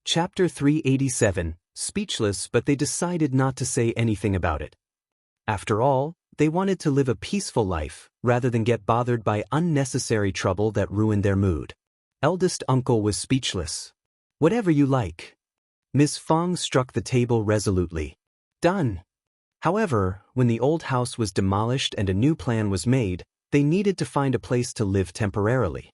Chapter 387, speechless, but they decided not to say anything about it. After all, they wanted to live a peaceful life, rather than get bothered by unnecessary trouble that ruined their mood. Eldest uncle was speechless. Whatever you like. Ms. Fong struck the table resolutely. Done. However, when the old house was demolished and a new plan was made, they needed to find a place to live temporarily.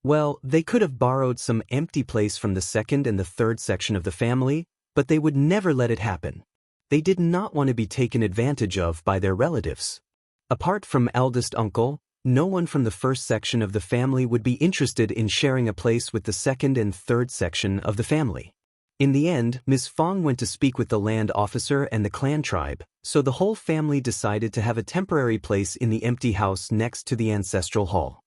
Well, they could have borrowed some empty place from the second and the third section of the family, but they would never let it happen. They did not want to be taken advantage of by their relatives. Apart from eldest uncle, no one from the first section of the family would be interested in sharing a place with the second and third section of the family. In the end, Ms. Fong went to speak with the land officer and the clan tribe, so the whole family decided to have a temporary place in the empty house next to the ancestral hall.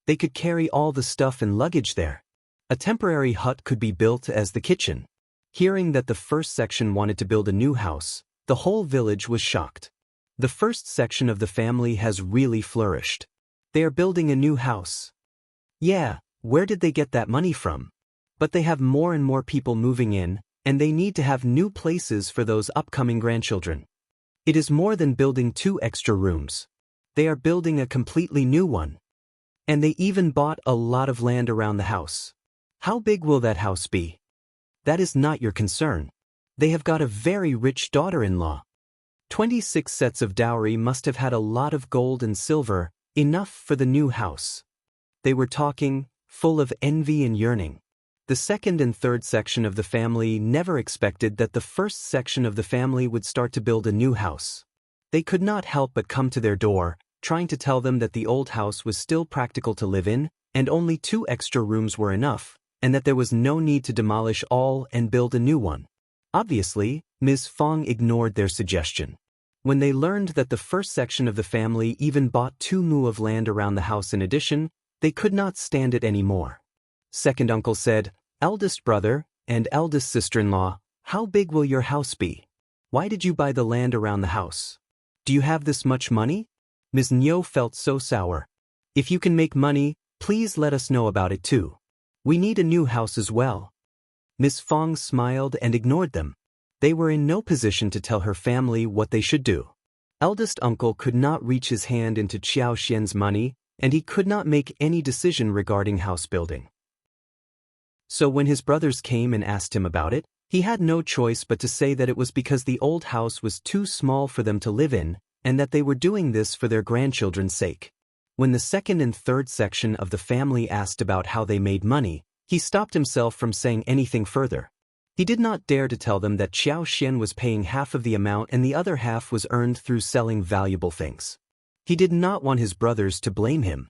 They could carry all the stuff and luggage there. A temporary hut could be built as the kitchen. Hearing that the first section wanted to build a new house, the whole village was shocked. The first section of the family has really flourished. They are building a new house. Yeah, where did they get that money from? But they have more and more people moving in, and they need to have new places for those upcoming grandchildren. It is more than building 2 extra rooms. They are building a completely new one. And they even bought a lot of land around the house. How big will that house be? That is not your concern. They have got a very rich daughter-in-law. 26 sets of dowry must have had a lot of gold and silver, enough for the new house. They were talking, full of envy and yearning. The second and third section of the family never expected that the first section of the family would start to build a new house. They could not help but come to their door, trying to tell them that the old house was still practical to live in, and only 2 extra rooms were enough, and that there was no need to demolish all and build a new one. Obviously, Ms. Fong ignored their suggestion. When they learned that the first section of the family even bought 2 mu of land around the house in addition, they could not stand it anymore. Second uncle said, "Eldest brother and eldest sister-in-law, how big will your house be? Why did you buy the land around the house? Do you have this much money?" Ms.Mi felt so sour. "If you can make money, please let us know about it too. We need a new house as well." Ms. Fong smiled and ignored them. They were in no position to tell her family what they should do. Eldest uncle could not reach his hand into Xiao Xian's money, and he could not make any decision regarding house building. So when his brothers came and asked him about it, he had no choice but to say that it was because the old house was too small for them to live in, and that they were doing this for their grandchildren's sake. When the second and third section of the family asked about how they made money, he stopped himself from saying anything further. He did not dare to tell them that Xiao Xian was paying half of the amount and the other half was earned through selling valuable things. He did not want his brothers to blame him.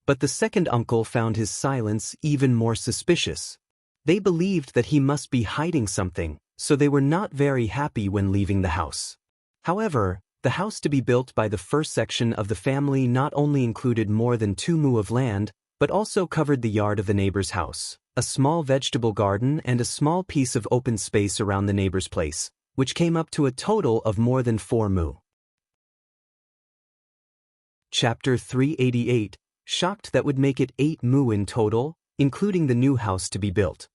But the second uncle found his silence even more suspicious. They believed that he must be hiding something, so they were not very happy when leaving the house. However, the house to be built by the first section of the family not only included more than 2 mu of land, but also covered the yard of the neighbor's house, a small vegetable garden and a small piece of open space around the neighbor's place, which came up to a total of more than 4 mu. Chapter 388, shocked that would make it 8 mu in total, including the new house to be built.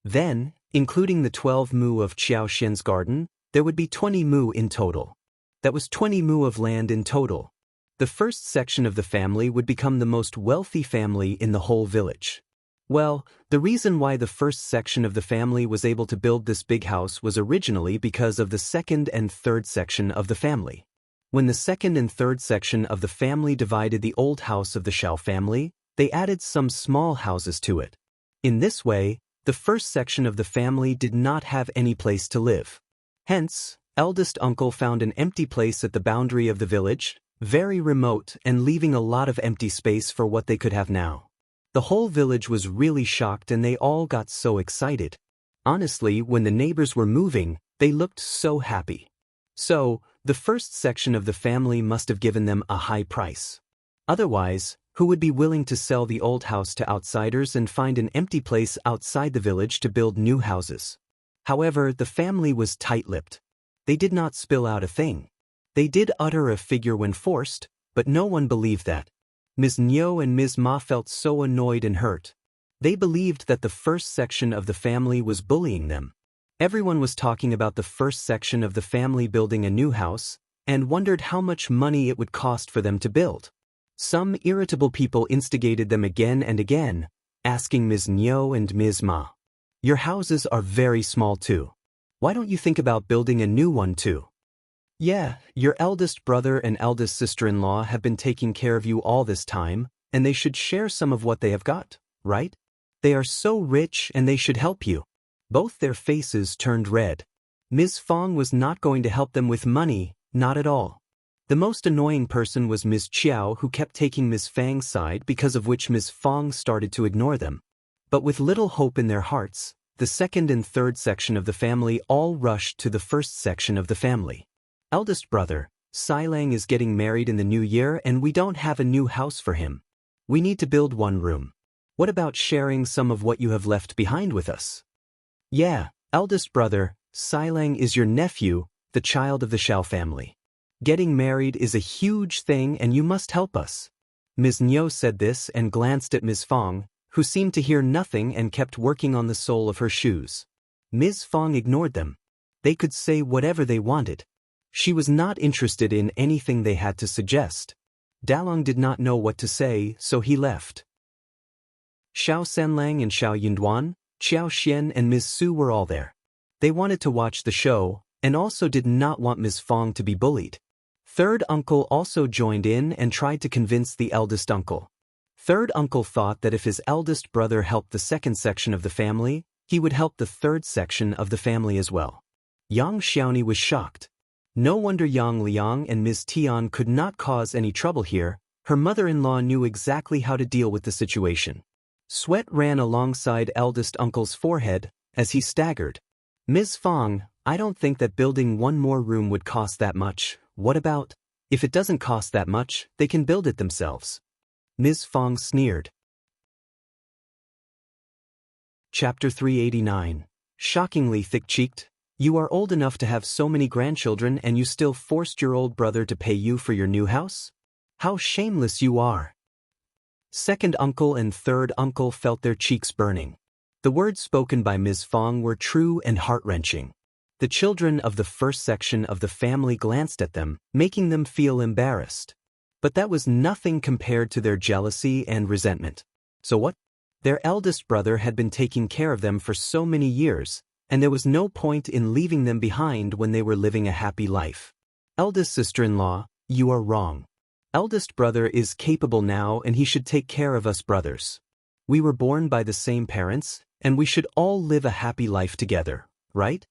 Then, including the 12 mu of Xiao Xian's garden, there would be 20 mu in total. That was 20 mu of land in total. The first section of the family would become the most wealthy family in the whole village. Well, the reason why the first section of the family was able to build this big house was originally because of the second and third section of the family. When the second and third section of the family divided the old house of the Shao family, they added some small houses to it. In this way, the first section of the family did not have any place to live. Hence, eldest uncle found an empty place at the boundary of the village, very remote and leaving a lot of empty space for what they could have now. The whole village was really shocked and they all got so excited. Honestly, when the neighbors were moving, they looked so happy. So, the first section of the family must have given them a high price. Otherwise, who would be willing to sell the old house to outsiders and find an empty place outside the village to build new houses? However, the family was tight-lipped. They did not spill out a thing. They did utter a figure when forced, but no one believed that. Ms.Mi and Ms.Ma felt so annoyed and hurt. They believed that the first section of the family was bullying them. Everyone was talking about the first section of the family building a new house, and wondered how much money it would cost for them to build. Some irritable people instigated them again and again, asking Ms.Mi and Ms.Mi, "Your houses are very small too. Why don't you think about building a new one too? Yeah, your eldest brother and eldest sister-in-law have been taking care of you all this time, and they should share some of what they have got, right? They are so rich and they should help you." Both their faces turned red. Ms. Fong was not going to help them with money, not at all. The most annoying person was Ms. Chiao, who kept taking Ms. Fang's side, because of which Ms. Fong started to ignore them. But with little hope in their hearts, the second and third section of the family all rushed to the first section of the family. "Eldest brother, Xilang is getting married in the new year and we don't have a new house for him. We need to build one room. What about sharing some of what you have left behind with us?" "Yeah, eldest brother, Xilang is your nephew, the child of the Xiao family. Getting married is a huge thing and you must help us." Ms. Nyo said this and glanced at Ms. Fong, who seemed to hear nothing and kept working on the sole of her shoes. Ms. Fong ignored them. They could say whatever they wanted. She was not interested in anything they had to suggest. Dalong did not know what to say, so he left. Xiao Senlang and Xiao Yinduan, Xiao Xian and Ms. Su were all there. They wanted to watch the show, and also did not want Ms. Fong to be bullied. Third uncle also joined in and tried to convince the eldest uncle. Third uncle thought that if his eldest brother helped the second section of the family, he would help the third section of the family as well. Yang Xiaoni was shocked. No wonder Yang Liang and Ms. Tian could not cause any trouble here. Her mother-in-law knew exactly how to deal with the situation. Sweat ran alongside eldest uncle's forehead as he staggered. "Ms. Fong, I don't think that building one more room would cost that much. What about, if it doesn't cost that much, they can build it themselves?" Ms. Fong sneered. Chapter 389. Shockingly thick-cheeked. "You are old enough to have so many grandchildren and you still forced your old brother to pay you for your new house? How shameless you are." Second uncle and third uncle felt their cheeks burning. The words spoken by Ms. Fong were true and heart-wrenching. The children of the first section of the family glanced at them, making them feel embarrassed. But that was nothing compared to their jealousy and resentment. So what? Their eldest brother had been taking care of them for so many years, and there was no point in leaving them behind when they were living a happy life. "Eldest sister-in-law, you are wrong. Eldest brother is capable now and he should take care of us brothers. We were born by the same parents, and we should all live a happy life together, right?"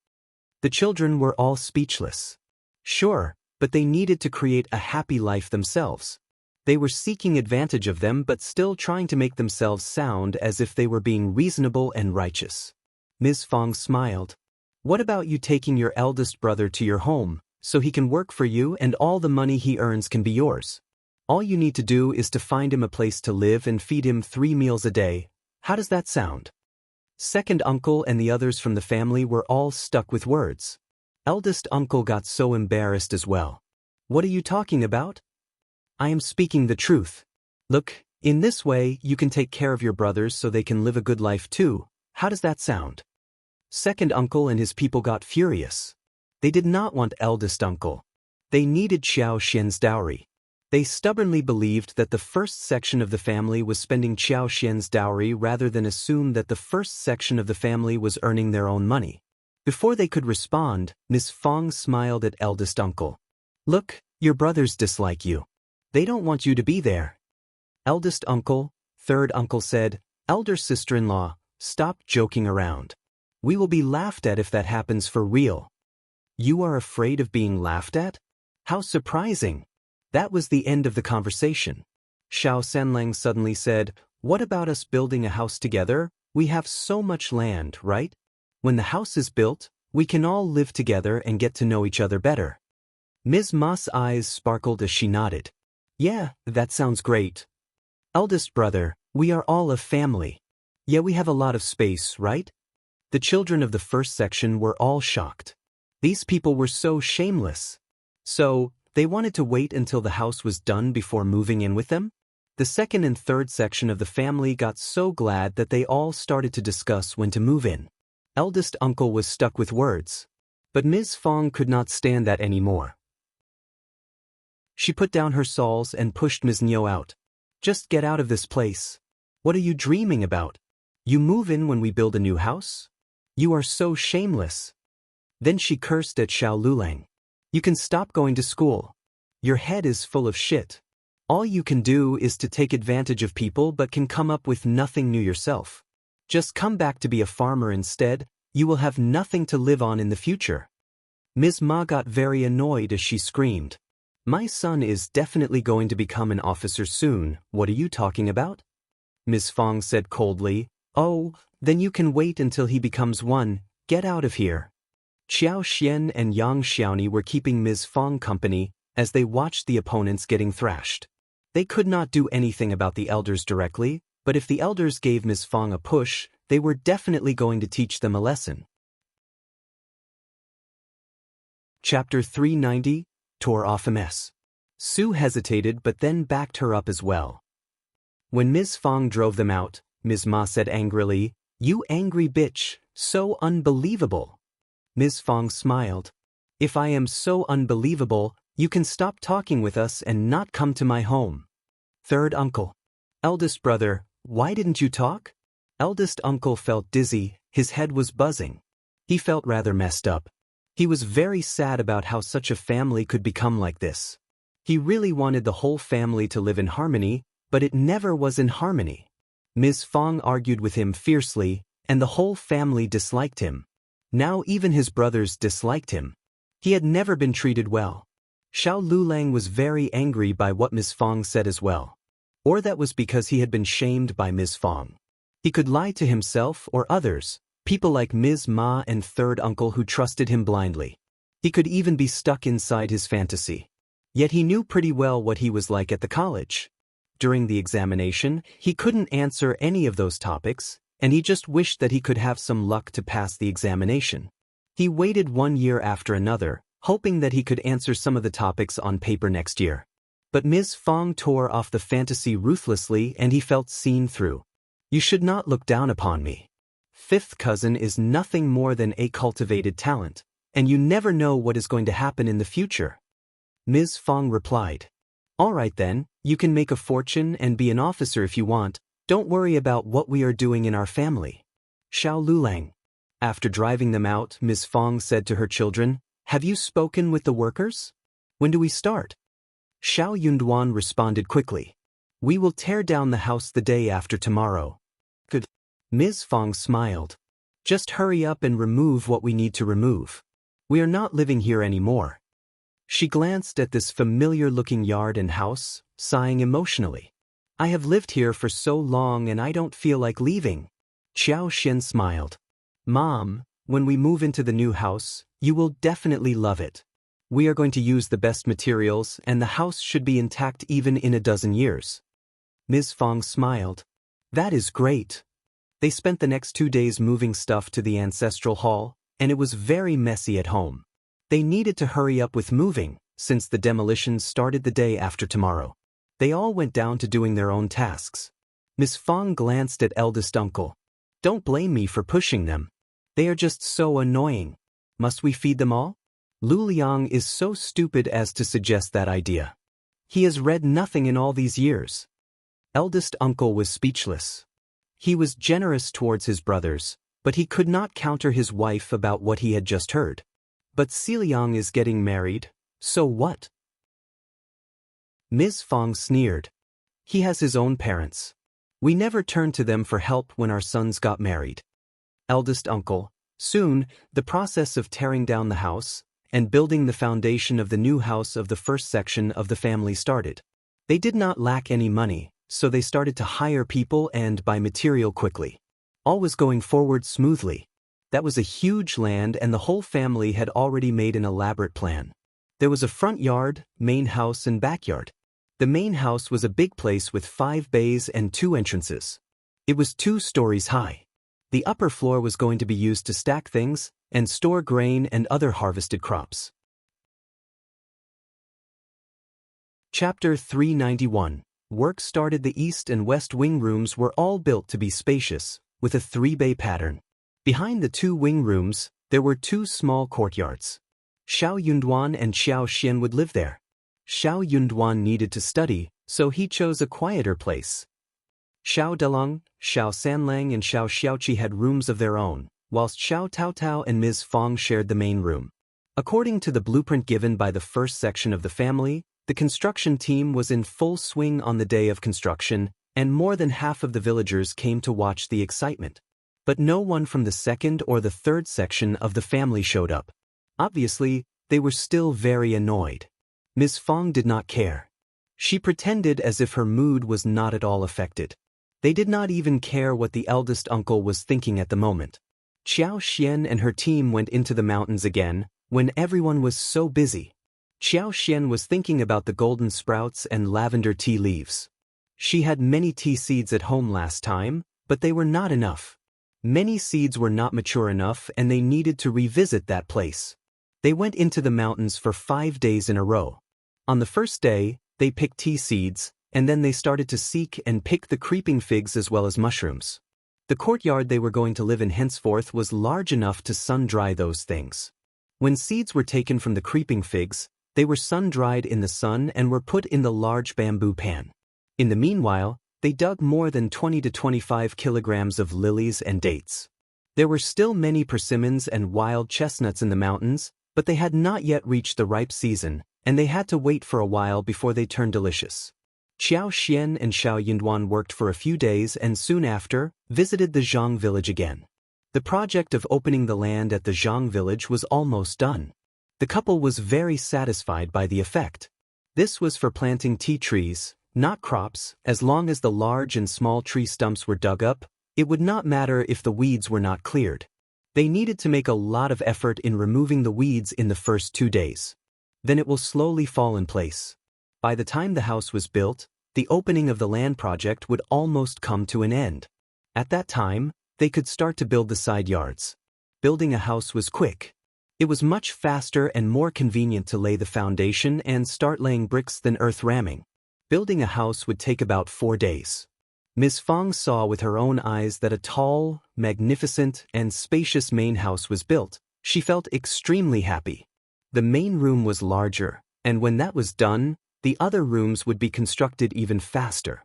The children were all speechless. Sure, but they needed to create a happy life themselves. They were seeking advantage of them but still trying to make themselves sound as if they were being reasonable and righteous. Ms. Fong smiled. "What about you taking your eldest brother to your home, so he can work for you and all the money he earns can be yours? All you need to do is to find him a place to live and feed him 3 meals a day. How does that sound?" Second uncle and the others from the family were all stuck with words. Eldest uncle got so embarrassed as well. "What are you talking about? I am speaking the truth. Look, in this way you can take care of your brothers so they can live a good life too. How does that sound?" Second uncle and his people got furious. They did not want eldest uncle. They needed Xiao Xian's dowry. They stubbornly believed that the first section of the family was spending Xiao Xian's dowry rather than assume that the first section of the family was earning their own money. Before they could respond, Ms. Fong smiled at eldest uncle. "Look, your brothers dislike you. They don't want you to be there." "Eldest uncle," third uncle said, "elder sister-in-law, stop joking around. We will be laughed at if that happens for real." "You are afraid of being laughed at? How surprising." That was the end of the conversation. Xiao Senlang suddenly said, "What about us building a house together? We have so much land, right? When the house is built, we can all live together and get to know each other better." Ms.Ma's eyes sparkled as she nodded. "Yeah, that sounds great. Eldest brother, we are all a family. Yeah, we have a lot of space, right?" The children of the first section were all shocked. These people were so shameless. So, they wanted to wait until the house was done before moving in with them? The second and third section of the family got so glad that they all started to discuss when to move in. Eldest uncle was stuck with words. But Ms. Fong could not stand that anymore. She put down her sawls and pushed Ms.Mi out. Just get out of this place. What are you dreaming about? You move in when we build a new house? You are so shameless. Then she cursed at Xiao Lulang. You can stop going to school. Your head is full of shit. All you can do is to take advantage of people but can come up with nothing new yourself. Just come back to be a farmer instead, you will have nothing to live on in the future. Ms.Mi got very annoyed as she screamed. My son is definitely going to become an officer soon, what are you talking about? Ms. Fong said coldly, oh, then you can wait until he becomes one, get out of here. Xiao Xian and Yang Xiaoni were keeping Ms. Fong company as they watched the opponents getting thrashed. They could not do anything about the elders directly, but if the elders gave Ms. Fong a push, they were definitely going to teach them a lesson. Chapter 390, Tore off a mess. Sue hesitated but then backed her up as well. When Ms. Fong drove them out, Ms.Mi said angrily, you angry bitch, so unbelievable. Ms. Fong smiled. If I am so unbelievable, you can stop talking with us and not come to my home. Third uncle. Eldest brother, why didn't you talk? Eldest uncle felt dizzy, his head was buzzing. He felt rather messed up. He was very sad about how such a family could become like this. He really wanted the whole family to live in harmony, but it never was in harmony. Ms. Fong argued with him fiercely, and the whole family disliked him. Now even his brothers disliked him. He had never been treated well. Xiao Lulang was very angry by what Ms. Fong said as well. Or that was because he had been shamed by Ms. Fong. He could lie to himself or others, people like Ms.Mi and third uncle who trusted him blindly. He could even be stuck inside his fantasy. Yet he knew pretty well what he was like at the college. During the examination, he couldn't answer any of those topics, and he just wished that he could have some luck to pass the examination. He waited 1 year after another, hoping that he could answer some of the topics on paper next year. But Ms. Fong tore off the fantasy ruthlessly and he felt seen through. You should not look down upon me. Fifth cousin is nothing more than a cultivated talent, and you never know what is going to happen in the future. Ms. Fong replied. All right then, you can make a fortune and be an officer if you want, don't worry about what we are doing in our family. Xiao Lulang. After driving them out, Ms. Fong said to her children, have you spoken with the workers? When do we start? Xiao Yunduan responded quickly. We will tear down the house the day after tomorrow. Good. Ms. Fong smiled. Just hurry up and remove what we need to remove. We are not living here anymore. She glanced at this familiar-looking yard and house, sighing emotionally. I have lived here for so long and I don't feel like leaving. Xiao Xin smiled. Mom, when we move into the new house, you will definitely love it. We are going to use the best materials and the house should be intact even in a dozen years. Ms. Fong smiled. That is great. They spent the next 2 days moving stuff to the ancestral hall, and it was very messy at home. They needed to hurry up with moving, since the demolitions started the day after tomorrow. They all went down to doing their own tasks. Ms. Fong glanced at eldest uncle. Don't blame me for pushing them. They are just so annoying. Must we feed them all? Lu Liang is so stupid as to suggest that idea. He has read nothing in all these years. Eldest uncle was speechless. He was generous towards his brothers, but he could not counter his wife about what he had just heard. But Xiliang is getting married, so what? Ms. Fong sneered. He has his own parents. We never turned to them for help when our sons got married. Eldest uncle. Soon, the process of tearing down the house and building the foundation of the new house of the first section of the family started. They did not lack any money, so they started to hire people and buy material quickly. All was going forward smoothly. That was a huge land and the whole family had already made an elaborate plan. There was a front yard, main house and backyard. The main house was a big place with 5 bays and 2 entrances. It was 2 stories high. The upper floor was going to be used to stack things and store grain and other harvested crops. Chapter 391. Work started. The east and west wing rooms were all built to be spacious, with a 3-bay pattern. Behind the 2 wing rooms, there were 2 small courtyards. Xiao Yunduan and Xiao Xian would live there. Xiao Yunduan needed to study, so he chose a quieter place. Xiao Delong, Xiao Sanlang and Xiao Xiaoqi had rooms of their own, whilst Xiao Taotao and Ms. Fong shared the main room. According to the blueprint given by the first section of the family, the construction team was in full swing on the day of construction, and more than half of the villagers came to watch the excitement. But no one from the second or the third section of the family showed up. Obviously, they were still very annoyed. Ms. Fong did not care. She pretended as if her mood was not at all affected. They did not even care what the eldest uncle was thinking at the moment. Xiao Xian and her team went into the mountains again, when everyone was so busy. Xiao Xian was thinking about the golden sprouts and lavender tea leaves. She had many tea seeds at home last time, but they were not enough. Many seeds were not mature enough and they needed to revisit that place. They went into the mountains for 5 days in a row. On the first day, they picked tea seeds, and then they started to seek and pick the creeping figs as well as mushrooms. The courtyard they were going to live in henceforth was large enough to sun-dry those things. When seeds were taken from the creeping figs, they were sun-dried in the sun and were put in the large bamboo pan. In the meanwhile, they dug more than 20 to 25 kilograms of lilies and dates. There were still many persimmons and wild chestnuts in the mountains, but they had not yet reached the ripe season, and they had to wait for a while before they turned delicious. Xiao Xian and Xiao Yunduan worked for a few days and soon after, visited the Zhang village again. The project of opening the land at the Zhang village was almost done. The couple was very satisfied by the effect. This was for planting tea trees, not crops. As long as the large and small tree stumps were dug up, it would not matter if the weeds were not cleared. They needed to make a lot of effort in removing the weeds in the first 2 days. Then it will slowly fall in place. By the time the house was built, the opening of the land project would almost come to an end. At that time, they could start to build the side yards. Building a house was quick. It was much faster and more convenient to lay the foundation and start laying bricks than earth ramming. Building a house would take about 4 days. Ms. Fong saw with her own eyes that a tall, magnificent, and spacious main house was built. She felt extremely happy. The main room was larger, and when that was done, the other rooms would be constructed even faster.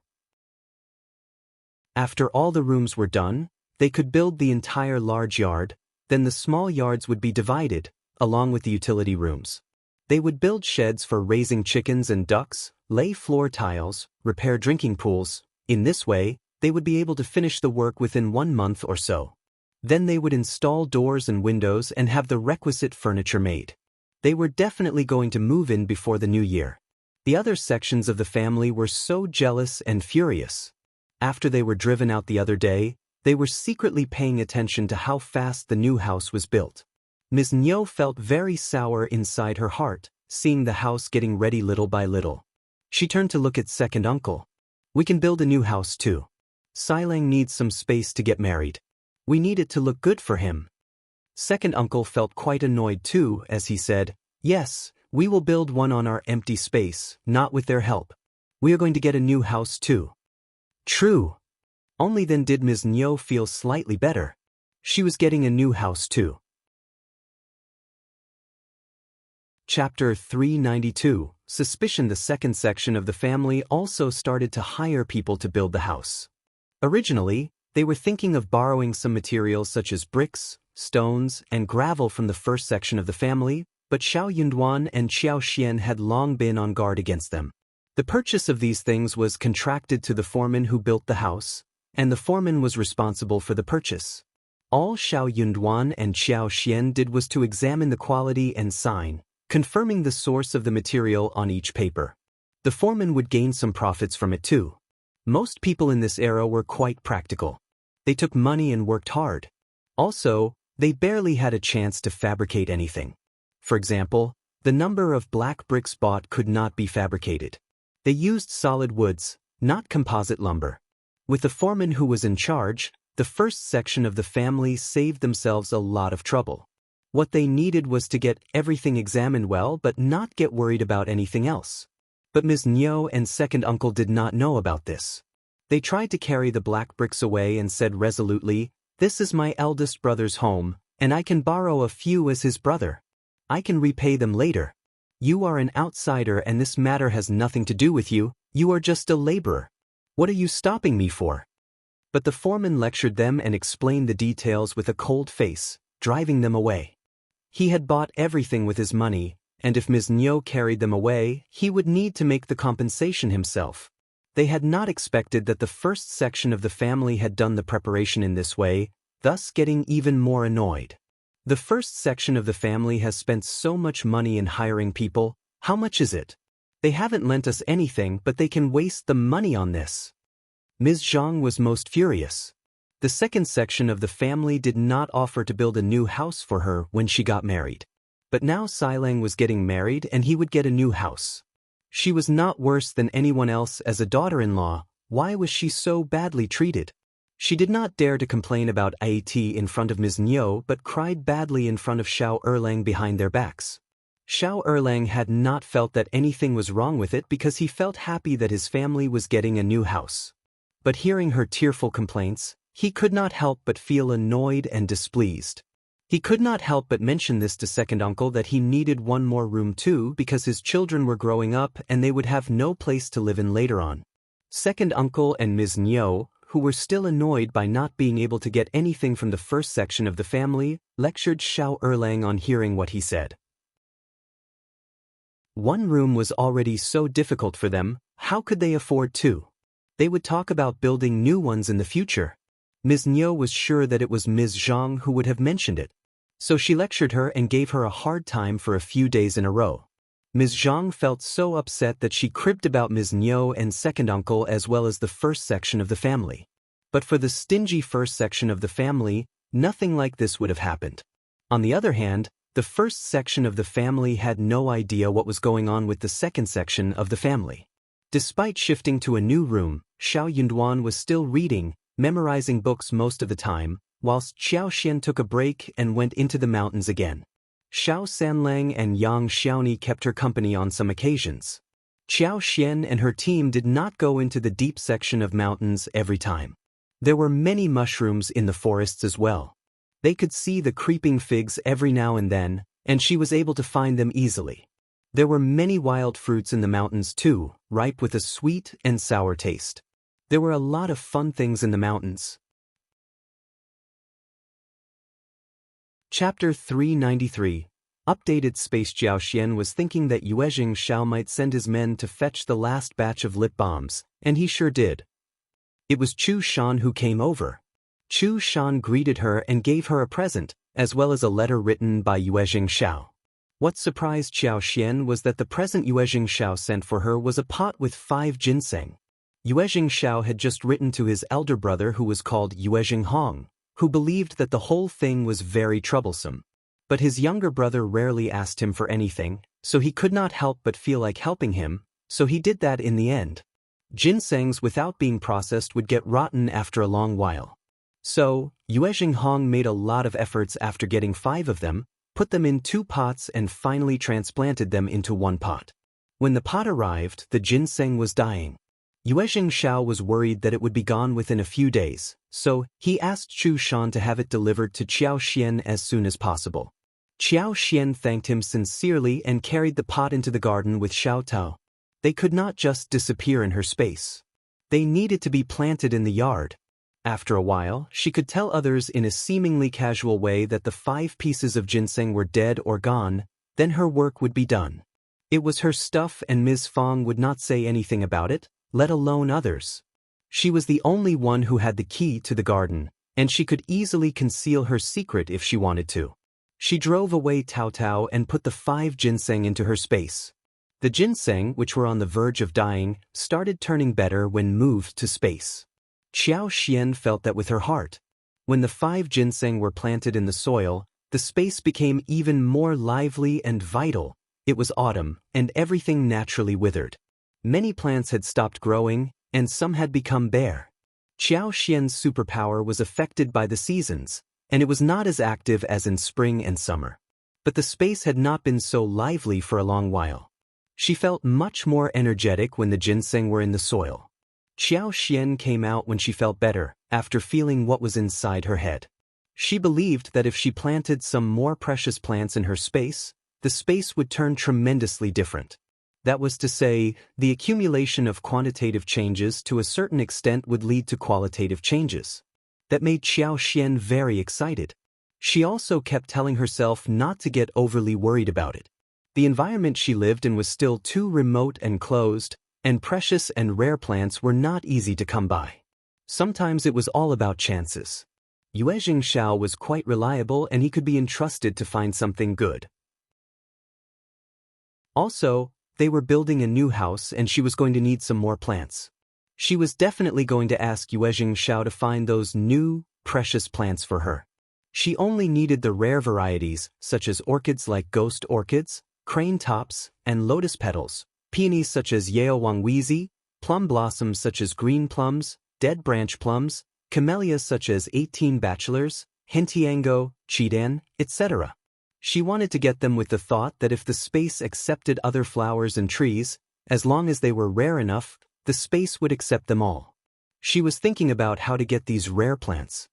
After all the rooms were done, they could build the entire large yard, then the small yards would be divided, along with the utility rooms. They would build sheds for raising chickens and ducks, lay floor tiles, repair drinking pools. In this way, they would be able to finish the work within 1 month or so. Then they would install doors and windows and have the requisite furniture made. They were definitely going to move in before the new year. The other sections of the family were so jealous and furious. After they were driven out the other day, they were secretly paying attention to how fast the new house was built. Ms.Mi felt very sour inside her heart, seeing the house getting ready little by little. She turned to look at second uncle. We can build a new house too. Silang needs some space to get married. We need it to look good for him. Second uncle felt quite annoyed too as he said, yes, we will build one on our empty space, not with their help. We are going to get a new house too. True. Only then did Ms.Mi feel slightly better. She was getting a new house too. Chapter 392, Suspicion. The second section of the family also started to hire people to build the house. Originally, they were thinking of borrowing some materials such as bricks, stones, and gravel from the first section of the family, but Xiao Yunduan and Xiao Xian had long been on guard against them. The purchase of these things was contracted to the foreman who built the house, and the foreman was responsible for the purchase. All Xiao Yunduan and Xiao Xian did was to examine the quality and sign, confirming the source of the material on each paper. The foreman would gain some profits from it too. Most people in this era were quite practical. They took money and worked hard. Also, they barely had a chance to fabricate anything. For example, the number of black bricks bought could not be fabricated. They used solid woods, not composite lumber. With the foreman who was in charge, the first section of the family saved themselves a lot of trouble. What they needed was to get everything examined well but not get worried about anything else. But Ms.Mi and second uncle did not know about this. They tried to carry the black bricks away and said resolutely, "This is my eldest brother's home, and I can borrow a few as his brother. I can repay them later. You are an outsider and this matter has nothing to do with you, you are just a laborer. What are you stopping me for?" But the foreman lectured them and explained the details with a cold face, driving them away. He had bought everything with his money, and if Ms.Mi carried them away, he would need to make the compensation himself. They had not expected that the first section of the family had done the preparation in this way, thus getting even more annoyed. The first section of the family has spent so much money in hiring people. How much is it? They haven't lent us anything, but they can waste the money on this. Ms. Zhang was most furious. The second section of the family did not offer to build a new house for her when she got married. But now Xilang was getting married and he would get a new house. She was not worse than anyone else as a daughter-in-law. Why was she so badly treated? She did not dare to complain about IET in front of Ms.Mi but cried badly in front of Xiao Erlang behind their backs. Xiao Erlang had not felt that anything was wrong with it because he felt happy that his family was getting a new house. But hearing her tearful complaints, he could not help but feel annoyed and displeased. He could not help but mention this to second uncle that he needed one more room too because his children were growing up and they would have no place to live in later on. Second uncle and Ms.Mi, who were still annoyed by not being able to get anything from the first section of the family, lectured Xiao Erlang on hearing what he said. One room was already so difficult for them, how could they afford two? They would talk about building new ones in the future. Ms.Mi was sure that it was Ms. Zhang who would have mentioned it. So she lectured her and gave her a hard time for a few days in a row. Ms. Zhang felt so upset that she cribbed about Ms.Mi and second uncle as well as the first section of the family. But for the stingy first section of the family, nothing like this would have happened. On the other hand, the first section of the family had no idea what was going on with the second section of the family. Despite shifting to a new room, Xiao Yunduan was still reading, memorizing books most of the time, whilst Xiao Xian took a break and went into the mountains again. Xiao Sanlang and Yang Xiaoni kept her company on some occasions. Xiao Xian and her team did not go into the deep section of mountains every time. There were many mushrooms in the forests as well. They could see the creeping figs every now and then, and she was able to find them easily. There were many wild fruits in the mountains too, ripe with a sweet and sour taste. There were a lot of fun things in the mountains. Chapter 393. Updated Space. Jiao Xian was thinking that Yuezheng Xiao might send his men to fetch the last batch of lip balms, and he sure did. It was Chu Shan who came over. Chu Shan greeted her and gave her a present, as well as a letter written by Yuezheng Xiao. What surprised Xiao Xian was that the present Yuezheng Xiao sent for her was a pot with 5 ginseng. Yuezheng Xiao had just written to his elder brother who was called Yuezheng Hong, who believed that the whole thing was very troublesome. But his younger brother rarely asked him for anything, so he could not help but feel like helping him, so he did that in the end. Ginsengs without being processed would get rotten after a long while. So, Yuezheng Hong made a lot of efforts after getting 5 of them, put them in 2 pots and finally transplanted them into 1 pot. When the pot arrived, the ginseng was dying. Yuezheng Xiao was worried that it would be gone within a few days, so he asked Chu Shan to have it delivered to Qiao Xian as soon as possible. Qiao Xian thanked him sincerely and carried the pot into the garden with Xiao Tao. They could not just disappear in her space. They needed to be planted in the yard. After a while, she could tell others in a seemingly casual way that the 5 pieces of ginseng were dead or gone, then her work would be done. It was her stuff and Ms. Fong would not say anything about it, let alone others. She was the only one who had the key to the garden, and she could easily conceal her secret if she wanted to. She drove away Tao Tao and put the 5 ginseng into her space. The ginseng, which were on the verge of dying, started turning better when moved to space. Qiao Xian felt that with her heart. When the 5 ginseng were planted in the soil, the space became even more lively and vital. It was autumn, and everything naturally withered. Many plants had stopped growing, and some had become bare. Qiao Xian's superpower was affected by the seasons, and it was not as active as in spring and summer. But the space had not been so lively for a long while. She felt much more energetic when the ginseng were in the soil. Xiao Xian came out when she felt better, after feeling what was inside her head. She believed that if she planted some more precious plants in her space, the space would turn tremendously different. That was to say, the accumulation of quantitative changes to a certain extent would lead to qualitative changes. That made Xiao Xian very excited. She also kept telling herself not to get overly worried about it. The environment she lived in was still too remote and closed, and precious and rare plants were not easy to come by. Sometimes it was all about chances. Yuezheng Xiao was quite reliable and he could be entrusted to find something good. Also, they were building a new house and she was going to need some more plants. She was definitely going to ask Yuezheng Xiao to find those new, precious plants for her. She only needed the rare varieties, such as orchids like ghost orchids, crane tops, and lotus petals, peonies such as Yaowangwizi, plum blossoms such as green plums, dead branch plums, camellias such as 18 bachelors, hentiango, chidan, etc. She wanted to get them with the thought that if the space accepted other flowers and trees, as long as they were rare enough, the space would accept them all. She was thinking about how to get these rare plants.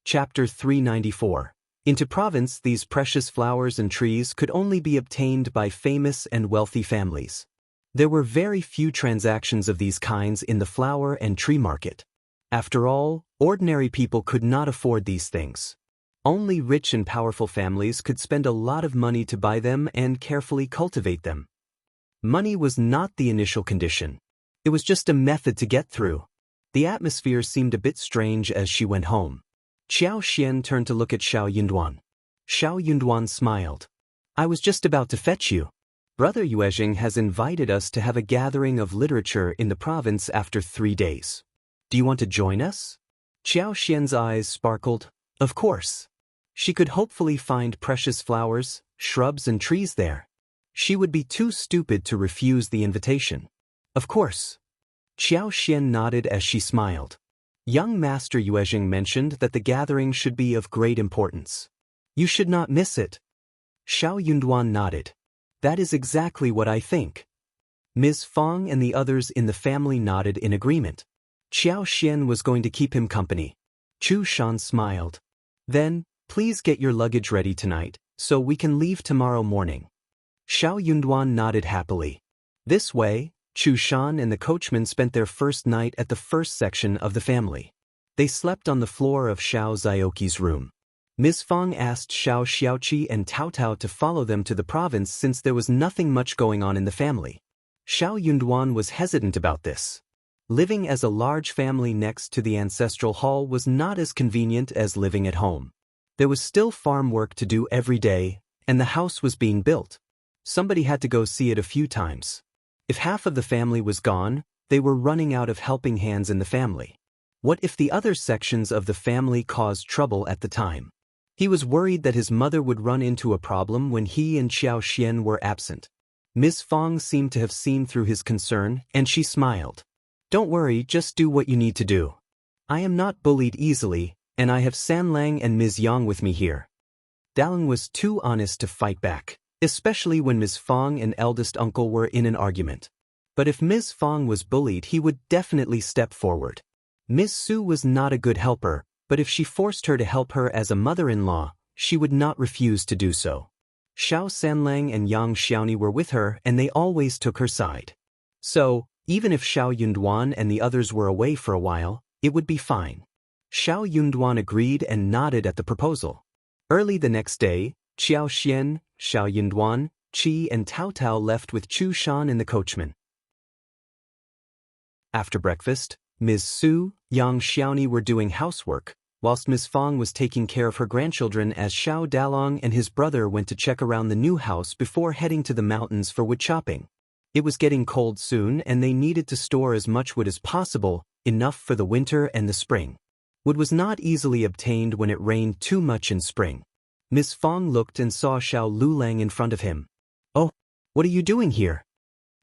Chapter 394. Into province, these precious flowers and trees could only be obtained by famous and wealthy families. There were very few transactions of these kinds in the flower and tree market. After all, ordinary people could not afford these things. Only rich and powerful families could spend a lot of money to buy them and carefully cultivate them. Money was not the initial condition. It was just a method to get through. The atmosphere seemed a bit strange as she went home. Xiao Xian turned to look at Xiao Yunduan. Xiao Yunduan smiled. I was just about to fetch you. Brother Yuezheng has invited us to have a gathering of literature in the province after 3 days. Do you want to join us? Xiao Xian's eyes sparkled. Of course. She could hopefully find precious flowers, shrubs and trees there. She would be too stupid to refuse the invitation. Of course. Xiao Xian nodded as she smiled. Young Master Yuezheng mentioned that the gathering should be of great importance. You should not miss it. Xiao Yunduan nodded. That is exactly what I think. Ms. Fong and the others in the family nodded in agreement. Xiao Xian was going to keep him company. Chu Shan smiled. Then, please get your luggage ready tonight, so we can leave tomorrow morning. Xiao Yunduan nodded happily. This way, Chu Shan and the coachman spent their first night at the first section of the family. They slept on the floor of Xiao Zioqi's room. Ms. Fong asked Xiao Xiaoqi and Tao Tao to follow them to the province since there was nothing much going on in the family. Xiao Yunduan was hesitant about this. Living as a large family next to the ancestral hall was not as convenient as living at home. There was still farm work to do every day, and the house was being built. Somebody had to go see it a few times. If half of the family was gone, they were running out of helping hands in the family. What if the other sections of the family caused trouble at the time? He was worried that his mother would run into a problem when he and Xiao Xian were absent. Ms. Fong seemed to have seen through his concern, and she smiled. Don't worry, just do what you need to do. I am not bullied easily, and I have Sanlang and Ms. Yang with me here. Dalong was too honest to fight back, especially when Ms. Fong and eldest uncle were in an argument. But if Ms. Fong was bullied, he would definitely step forward. Ms. Su was not a good helper, but if she forced her to help her as a mother-in-law, she would not refuse to do so. Xiao Sanlang and Yang Xiaoni were with her and they always took her side. So, even if Xiao Yunduan and the others were away for a while, it would be fine. Xiao Yunduan agreed and nodded at the proposal. Early the next day, Xiao Xian, Xiao Yunduan, Qi and Tao Tao left with Chu Shan and the coachman. After breakfast, Ms. Su, Yang Xiaoni were doing housework, whilst Ms. Fong was taking care of her grandchildren as Xiao Dalong and his brother went to check around the new house before heading to the mountains for wood chopping. It was getting cold soon and they needed to store as much wood as possible, enough for the winter and the spring. Wood was not easily obtained when it rained too much in spring. Ms. Fong looked and saw Xiao Lulang in front of him. Oh, what are you doing here?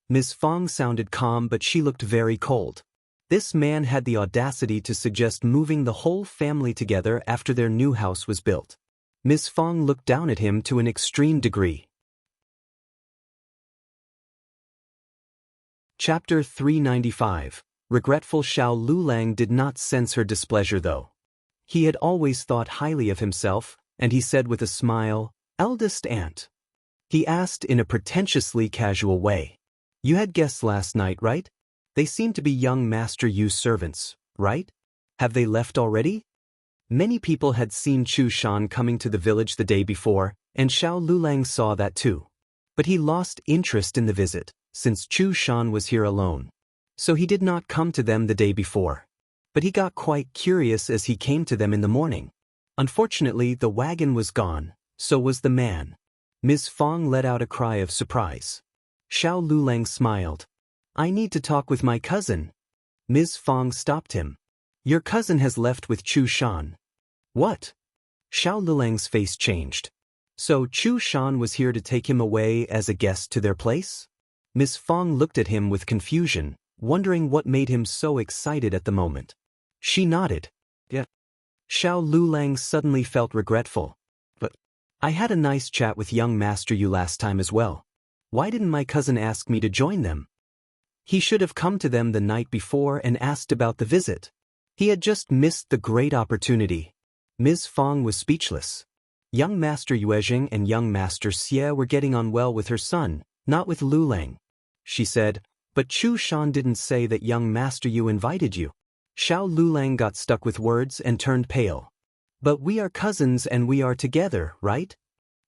Ms. Fong sounded calm but she looked very cold. This man had the audacity to suggest moving the whole family together after their new house was built. Ms. Fong looked down at him to an extreme degree. Chapter 395. Regretful. Xiao Lulang did not sense her displeasure though. He had always thought highly of himself, and he said with a smile, "Eldest aunt." He asked in a pretentiously casual way. "You had guests last night, right? They seem to be young Master Yu's servants, right? Have they left already?" Many people had seen Chu Shan coming to the village the day before, and Xiao Lulang saw that too. But he lost interest in the visit, since Chu Shan was here alone. So he did not come to them the day before. But he got quite curious as he came to them in the morning. Unfortunately, the wagon was gone, so was the man. Ms. Fong let out a cry of surprise. Xiao Lulang smiled. "I need to talk with my cousin." Ms. Fong stopped him. "Your cousin has left with Chu Shan." "What?" Xiao Lulang's face changed. "So Chu Shan was here to take him away as a guest to their place?" Ms. Fong looked at him with confusion, wondering what made him so excited at the moment. She nodded. "Yeah." Xiao Lulang suddenly felt regretful. "But I had a nice chat with young Master Yu last time as well. Why didn't my cousin ask me to join them? He should have come to them the night before and asked about the visit. He had just missed the great opportunity." Ms. Fong was speechless. Young Master Yuezheng and young Master Xie were getting on well with her son, not with Lulang. She said, "But Chu Shan didn't say that young Master Yu invited you." Xiao Lulang got stuck with words and turned pale. "But we are cousins and we are together, right?"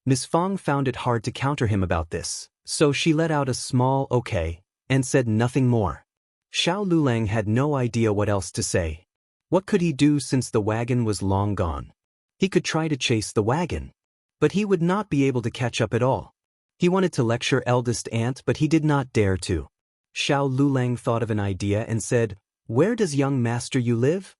Ms. Fong found it hard to counter him about this, so she let out a small "okay" and said nothing more. Xiao Lulang had no idea what else to say. What could he do since the wagon was long gone? He could try to chase the wagon, but he would not be able to catch up at all. He wanted to lecture eldest aunt, but he did not dare to. Xiao Lulang thought of an idea and said, "Where does young Master Yu live?"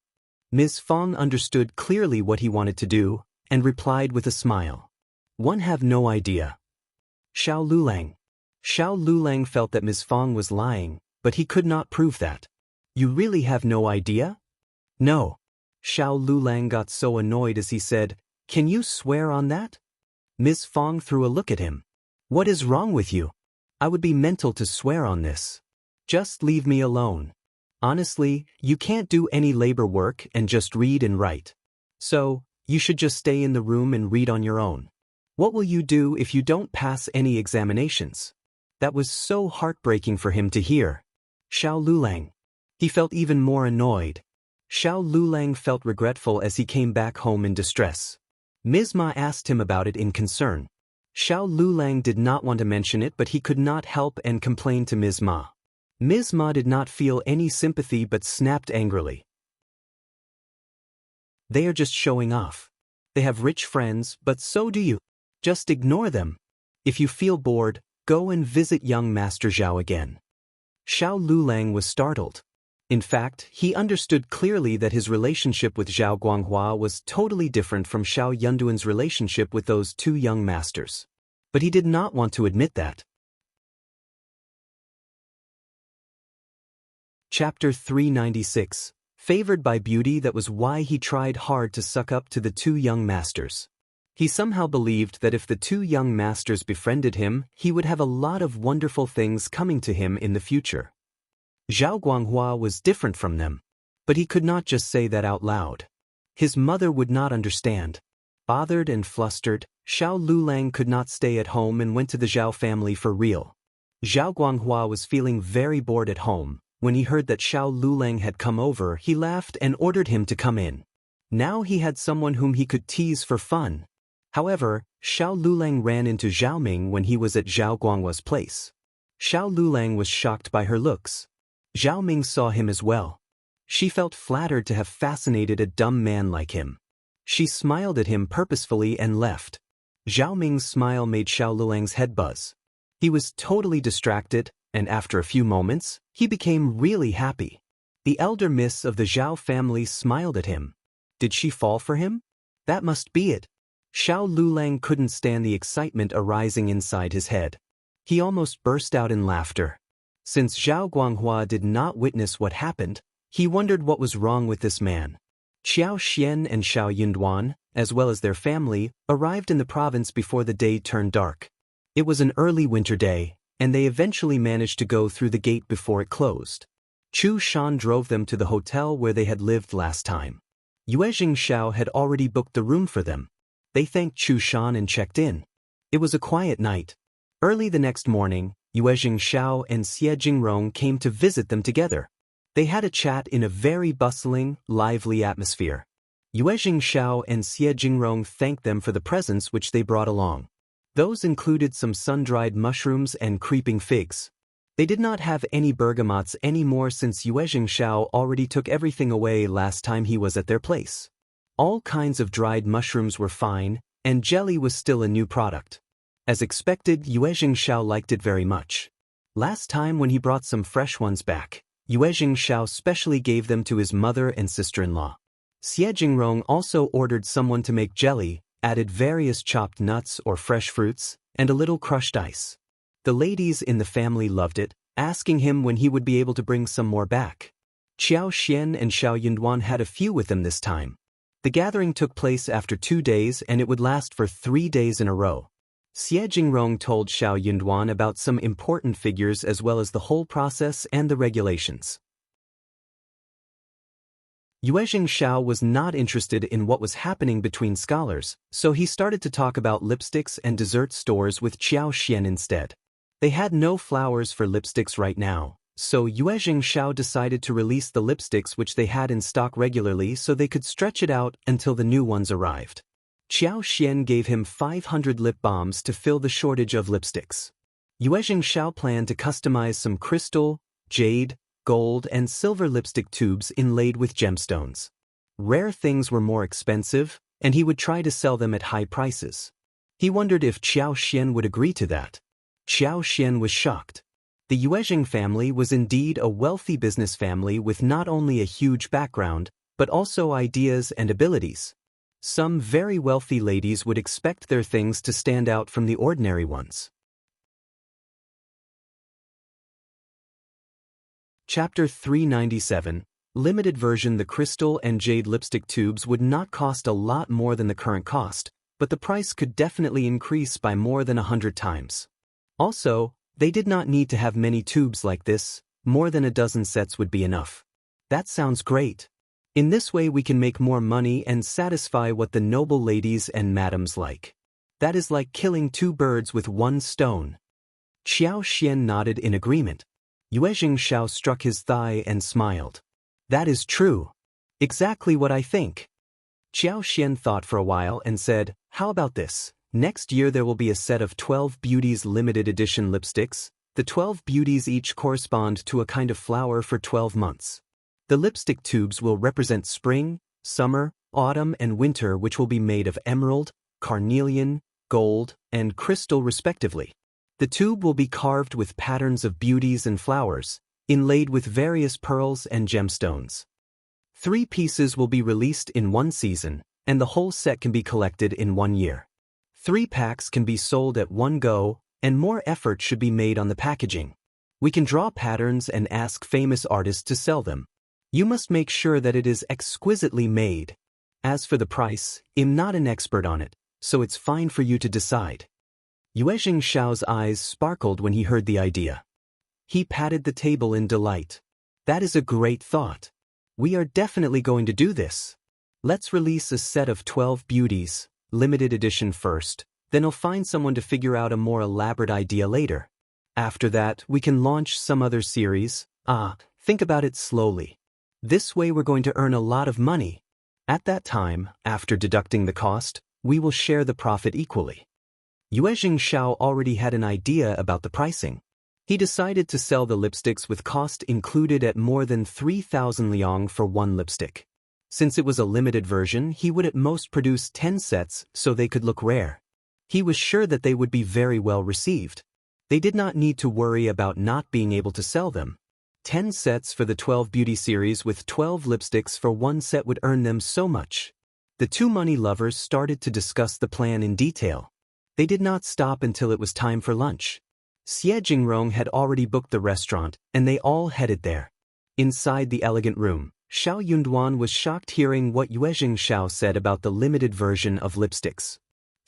Ms. Fong understood clearly what he wanted to do, and replied with a smile. "One have no idea." Xiao Lulang. Xiao Lulang felt that Ms. Fong was lying, but he could not prove that. "You really have no idea?" "No." Xiao Lulang got so annoyed as he said, "Can you swear on that?" Ms. Fong threw a look at him. "What is wrong with you? I would be mental to swear on this. Just leave me alone. Honestly, you can't do any labor work and just read and write. So, you should just stay in the room and read on your own. What will you do if you don't pass any examinations?" That was so heartbreaking for him to hear. Xiao Lulang. He felt even more annoyed. Xiao Lulang felt regretful as he came back home in distress. Ms.Mi asked him about it in concern. Xiao Lulang did not want to mention it, but he could not help and complained to Ms.Mi. Ms.Mi did not feel any sympathy but snapped angrily. "They are just showing off. They have rich friends, but so do you. Just ignore them. If you feel bored, go and visit young Master Zhao again." Xiao Lulang was startled. In fact, he understood clearly that his relationship with Zhao Guanghua was totally different from Xiao Yunduan's relationship with those two young masters. But he did not want to admit that. Chapter 396. Favored by beauty. That was why he tried hard to suck up to the two young masters. He somehow believed that if the two young masters befriended him, he would have a lot of wonderful things coming to him in the future. Zhao Guanghua was different from them, but he could not just say that out loud. His mother would not understand. Bothered and flustered, Xiao Lulang could not stay at home and went to the Zhao family for real. Zhao Guanghua was feeling very bored at home. When he heard that Xiao Lulang had come over, he laughed and ordered him to come in. Now he had someone whom he could tease for fun. However, Xiao Lulang ran into Zhao Ming when he was at Zhao Guanghua's place. Xiao Lulang was shocked by her looks. Zhao Ming saw him as well. She felt flattered to have fascinated a dumb man like him. She smiled at him purposefully and left. Zhao Ming's smile made Xiao Lulang's head buzz. He was totally distracted, and after a few moments, he became really happy. The elder miss of the Zhao family smiled at him. Did she fall for him? That must be it. Xiao Lulang couldn't stand the excitement arising inside his head. He almost burst out in laughter. Since Zhao Guanghua did not witness what happened, he wondered what was wrong with this man. Xiao Xian and Xiao Yunduan, as well as their family, arrived in the province before the day turned dark. It was an early winter day, and they eventually managed to go through the gate before it closed. Chu Shan drove them to the hotel where they had lived last time. Yuezheng Xiao had already booked the room for them. They thanked Chu Shan and checked in. It was a quiet night. Early the next morning, Yuezheng Xiao and Xie Jingrong came to visit them together. They had a chat in a very bustling, lively atmosphere. Yuezheng Xiao and Xie Jingrong thanked them for the presents which they brought along. Those included some sun-dried mushrooms and creeping figs. They did not have any bergamots anymore since Yuezheng Xiao already took everything away last time he was at their place. All kinds of dried mushrooms were fine, and jelly was still a new product. As expected, Yuezheng Xiao liked it very much. Last time when he brought some fresh ones back, Yuezheng Xiao specially gave them to his mother and sister-in-law. Xie Jingrong also ordered someone to make jelly, added various chopped nuts or fresh fruits, and a little crushed ice. The ladies in the family loved it, asking him when he would be able to bring some more back. Qiao Xian and Xiao Yunduan had a few with them this time. The gathering took place after 2 days and it would last for 3 days in a row. Xie Jingrong told Xiao Yunduan about some important figures as well as the whole process and the regulations. Yuezheng Xiao was not interested in what was happening between scholars, so he started to talk about lipsticks and dessert stores with Qiao Xian instead. They had no flowers for lipsticks right now, so Yuezheng Xiao decided to release the lipsticks which they had in stock regularly so they could stretch it out until the new ones arrived. Qiao Xian gave him 500 lip balms to fill the shortage of lipsticks. Yuezheng Xiao planned to customize some crystal, jade, gold and silver lipstick tubes inlaid with gemstones. Rare things were more expensive, and he would try to sell them at high prices. He wondered if Qiao Xian would agree to that. Qiao Xian was shocked. The Yuezheng family was indeed a wealthy business family with not only a huge background, but also ideas and abilities. Some very wealthy ladies would expect their things to stand out from the ordinary ones. Chapter 397, Limited version. The crystal and jade lipstick tubes would not cost a lot more than the current cost, but the price could definitely increase by more than 100 times. Also, they did not need to have many tubes like this, more than a dozen sets would be enough. That sounds great. In this way we can make more money and satisfy what the noble ladies and madams like. That is like killing 2 birds with 1 stone. Qiao Xian nodded in agreement. Yuezheng Xiao struck his thigh and smiled. That is true. Exactly what I think. Qiao Xian thought for a while and said, how about this? Next year there will be a set of 12 beauties limited edition lipsticks. The 12 beauties each correspond to a kind of flower for 12 months. The lipstick tubes will represent spring, summer, autumn and winter, which will be made of emerald, carnelian, gold, and crystal respectively. The tube will be carved with patterns of beauties and flowers, inlaid with various pearls and gemstones. 3 pieces will be released in 1 season, and the whole set can be collected in 1 year. 3 packs can be sold at one go, and more effort should be made on the packaging. We can draw patterns and ask famous artists to sell them. You must make sure that it is exquisitely made. As for the price, I'm not an expert on it, so it's fine for you to decide. Yuezheng Xiao's eyes sparkled when he heard the idea. He patted the table in delight. That is a great thought. We are definitely going to do this. Let's release a set of 12 beauties, limited edition first, then I'll find someone to figure out a more elaborate idea later. After that, we can launch some other series. Think about it slowly. This way we're going to earn a lot of money. At that time, after deducting the cost, we will share the profit equally. Yuezheng Xiao already had an idea about the pricing. He decided to sell the lipsticks with cost included at more than 3,000 liang for 1 lipstick. Since it was a limited version, he would at most produce 10 sets so they could look rare. He was sure that they would be very well received. They did not need to worry about not being able to sell them. 10 sets for the 12 beauty series with 12 lipsticks for 1 set would earn them so much. The 2 money lovers started to discuss the plan in detail. They did not stop until it was time for lunch. Xie Jingrong had already booked the restaurant, and they all headed there. Inside the elegant room, Xiao Yunduan was shocked hearing what Yuezheng Xiao said about the limited version of lipsticks.